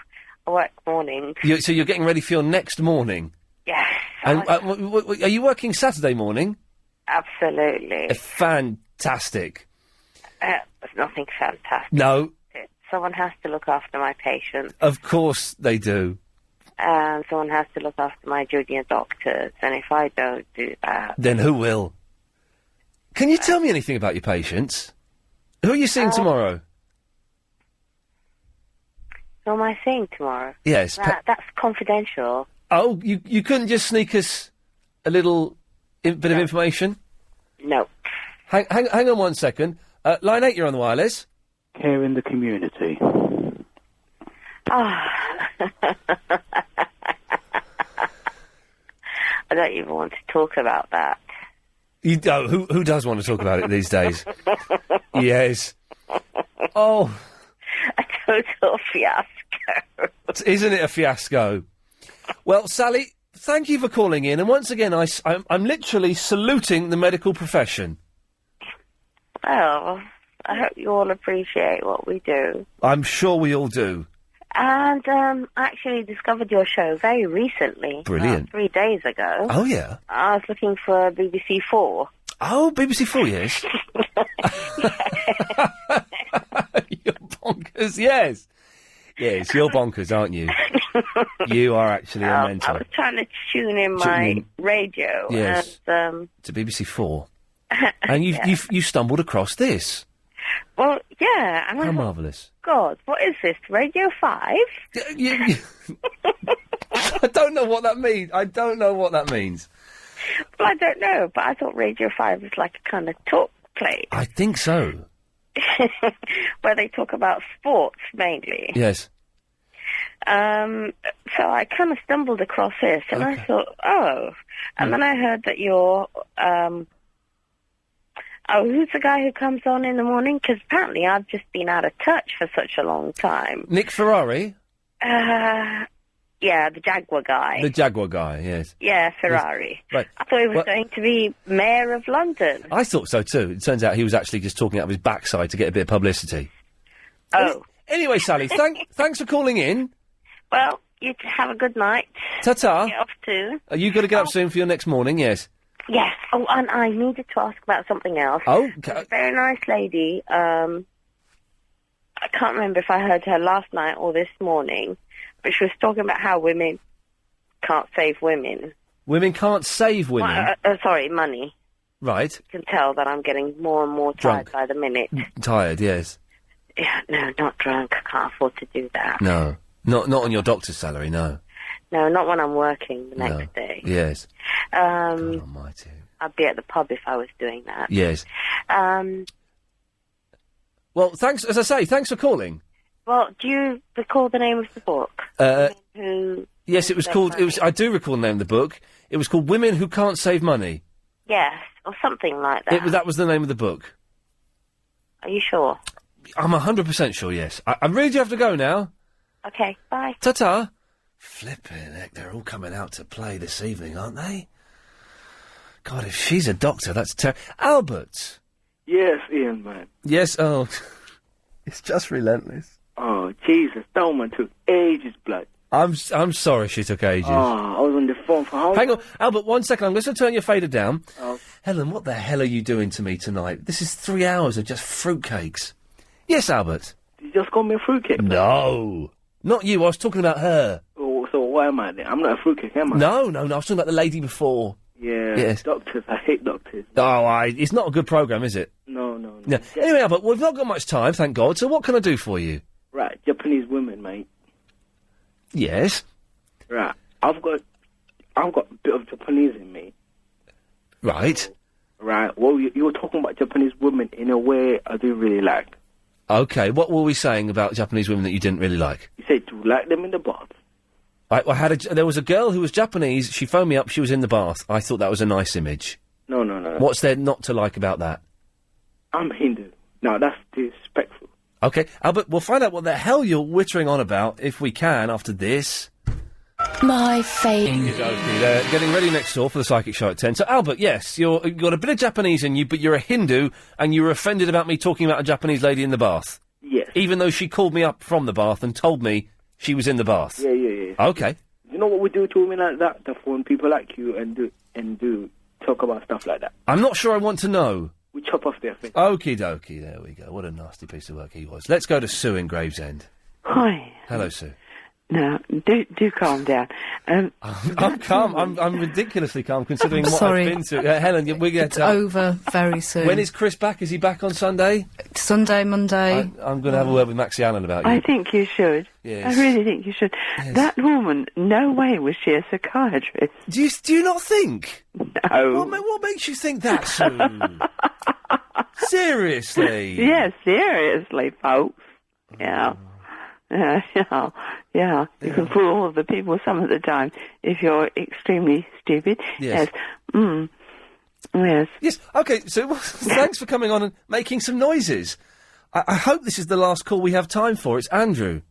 work mornings. So you're getting ready for your next morning? Yes. And are you working Saturday morning? Absolutely. Fantastic. There's nothing fantastic. No. Someone has to look after my patients. Of course they do. And someone has to look after my junior doctors. And if I don't do that... Then who will? Can you tell me anything about your patients? Who are you seeing tomorrow? Who am I seeing tomorrow? Yes. That's confidential. Oh, you couldn't just sneak us a little bit of information? No. Hang on 1 second. Line 8, you're on the wireless. Care in the community. I don't even want to talk about that. You don't. Who does want to talk about it these days? Yes. Oh. A total fiasco. Isn't it a fiasco? Well, Sally, thank you for calling in, and once again, I'm literally saluting the medical profession. Well, I hope you all appreciate what we do. I'm sure we all do. And I actually discovered your show very recently. Brilliant. 3 days ago. Oh, yeah. I was looking for BBC 4. Oh, BBC 4, yes. You're bonkers, yes. Yes, you're bonkers, aren't you? You are actually a mental. I was trying to tune in my radio. Yes. And, to BBC 4. And you stumbled across this. Well, yeah. And How marvellous. God, what is this? Radio 5? I don't know what that means. Well, I don't know, but I thought Radio 5 was like a kind of talk place. I think so. Where they talk about sports, mainly. Yes. So I kind of stumbled across this, and I thought, oh. And then I heard that you're... who's the guy who comes on in the morning? Because apparently I've just been out of touch for such a long time. Nick Ferrari? Yeah, the Jaguar guy. The Jaguar guy, yes. Yeah, Ferrari. Yes. Right. I thought he was going to be Mayor of London. I thought so too. It turns out he was actually just talking out of his backside to get a bit of publicity. Oh. Anyway, Sally, thanks for calling in. Well, you have a good night. Ta-ta. Get off too. You got to get up soon for your next morning, yes? Yes. Oh, and I needed to ask about something else. Oh? A very nice lady, I can't remember if I heard her last night or this morning, but she was talking about how women can't save women. Women can't save women? Sorry, money. Right. You can tell that I'm getting more and more tired by the minute. Tired, yes. Yeah, no, not drunk. I can't afford to do that. No. Not on your doctor's salary, no. No, not when I'm working the next day. Yes. God almighty. I'd be at the pub if I was doing that. Yes. Well, thanks, as I say, thanks for calling. Well, do you recall the name of the book? Yes, it was called, I do recall the name of the book. It was called Women Who Can't Save Money. Yes, or something like that. That was the name of the book. Are you sure? I'm 100% sure, yes. I really do have to go now. Okay, bye. Ta-ta. Flippin' heck, they're all coming out to play this evening, aren't they? God, if she's a doctor, that's Albert! Yes, Ian, man. Yes, oh... it's just relentless. Oh, Jesus, that woman took ages, blood. I'm sorry she took ages. Oh, I was on the phone for how Hang on, Albert, 1 second, I'm going to turn your fader down. Oh. Helen, what the hell are you doing to me tonight? This is 3 hours of just fruitcakes. Yes, Albert? You just called me a fruitcake? No! Not you, I was talking about her. Oh, so why am I then? I'm not a fruitcake, am I? No, I was talking about the lady before. Yeah, Yes. doctors, I hate doctors. Oh, it's not a good programme, is it? No. No. Anyway, Albert, we've not got much time, thank God, so what can I do for you? Right, Japanese women, mate. Yes? Right, I've got a bit of Japanese in me. Right. Right, well, you were talking about Japanese women in a way I do really like. Okay, what were we saying about Japanese women that you didn't really like? You said you like them in the bath. There was a girl who was Japanese, she phoned me up, she was in the bath. I thought that was a nice image. No. What's there not to like about that? I'm Hindu. No, that's disrespectful. Okay, Albert, we'll find out what the hell you're wittering on about, if we can, after this. My favourite. They're getting ready next door for the Psychic Show at 10. So, Albert, yes, you've got a bit of Japanese in you, but you're a Hindu, and you were offended about me talking about a Japanese lady in the bath. Yes. Even though she called me up from the bath and told me she was in the bath. Yeah. Okay. You know what we do to women like that? To phone people like you and do talk about stuff like that. I'm not sure I want to know. We chop off their face. Okie dokie, there we go. What a nasty piece of work he was. Let's go to Sue in Gravesend. Hi. Hello, Sue. No, do calm down. I'm calm. I'm ridiculously calm considering what Sorry. I've been to. Helen, we get It's over very soon. When is Chris back? Is he back on Sunday? Sunday, Monday. I'm going to have a word with Maxie Allen about you. I think you should. Yes. I really think you should. Yes. That woman, no way was she a psychiatrist. Do you not think? No. What makes you think that, Sue? Seriously? Yes, seriously, folks. Yeah. Yeah. You can fool all of the people some of the time if you're extremely stupid. Yes. Yes. Yes. Okay, so thanks for coming on and making some noises. I hope this is the last call we have time for. It's Andrew.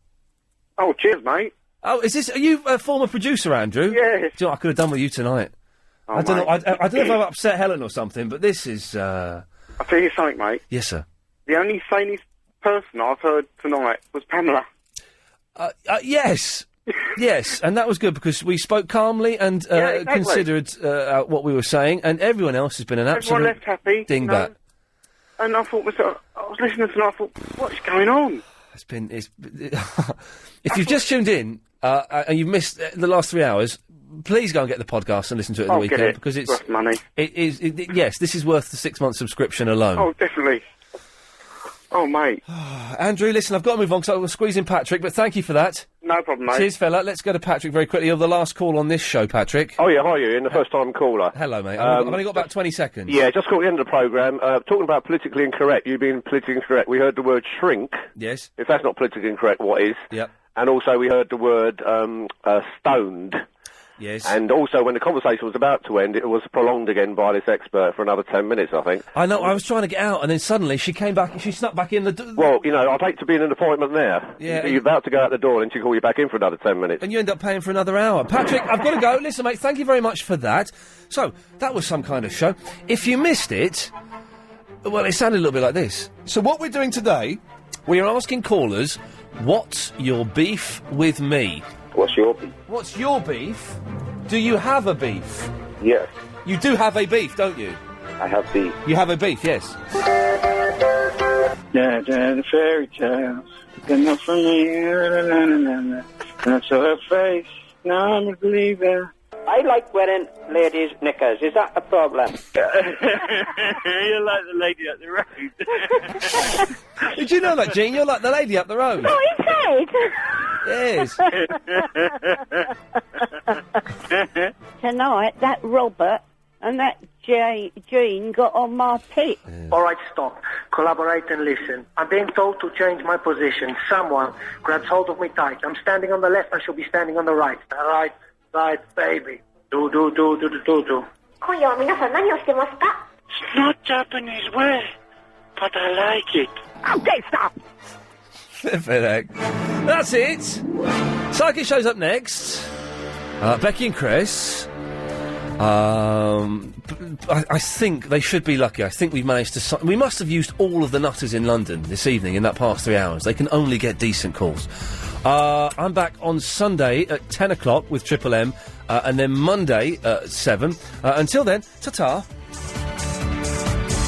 Oh, cheers, mate. Oh, are you a former producer, Andrew? Yes. Do you know what I could have done with you tonight? Oh, I don't know. mate. I don't know if I've upset Helen or something, but this is. I'll tell you something, mate. Yes, sir. The only sanest person I've heard tonight was Pamela. Yes. Yes, and that was good because we spoke calmly and exactly. considered what we were saying, and everyone else has been an Everyone absolute left happy. dingbat. And I thought I was listening to it and I thought, what's going on? If you've just tuned in and you've missed the last 3 hours, please go and get the podcast and listen to it at the I'll weekend get it. because it's worth money. Yes, this is worth the 6-month subscription alone. Oh, definitely. Oh, mate. Andrew, listen, I've got to move on because I was squeezing Patrick, but thank you for that. No problem, mate. Cheers, fella. Let's go to Patrick very quickly. You're the last call on this show, Patrick. Oh, yeah, hi, Ian, the first-time caller. Hello, mate. I've only got about 20 seconds. Yeah, just got to the end of the programme. Talking about politically incorrect, you being politically incorrect, we heard the word shrink. Yes. If that's not politically incorrect, what is? Yep. And also we heard the word stoned. Yes. And also, when the conversation was about to end, it was prolonged again by this expert for another 10 minutes, I think. I know, I was trying to get out, and then suddenly she came back, and she snuck back in the... Well, you know, I'd hate to be in an appointment there. Yeah. You're about to go out the door, and she call you back in for another 10 minutes. And you end up paying for another hour. Patrick, I've got to go. Listen, mate, thank you very much for that. So, that was some kind of show. If you missed it, well, it sounded a little bit like this. So what we're doing today, we are asking callers, what's your beef with me? What's your beef? What's your beef? Do you have a beef? Yes. You do have a beef, don't you? I have beef. You have a beef, yes. The fairy tales, they're not for me. And I saw her face, now I'm a believer. I like wearing ladies' knickers. Is that a problem? You're like the lady up the road. Did you know that, Jean? You're like the lady up the road. Oh, he said. Yes. Tonight, that Robert and that Jean got on my pit. All right, stop. Collaborate and listen. I'm being told to change my position. Someone grabs hold of me tight. I'm standing on the left. I should be standing on the right. Right, baby. Do. 今夜は皆さん何をしてますか It's not Japanese way. but I like it. Okay, stop. Flippin' heck. That's it. Psychic shows up next. Becky and Chris. I think they should be lucky. I think we've managed to... we must have used all of the nutters in London this evening in that past 3 hours. They can only get decent calls. I'm back on Sunday at 10 o'clock with Triple M, and then Monday at 7. Until then, ta-ta.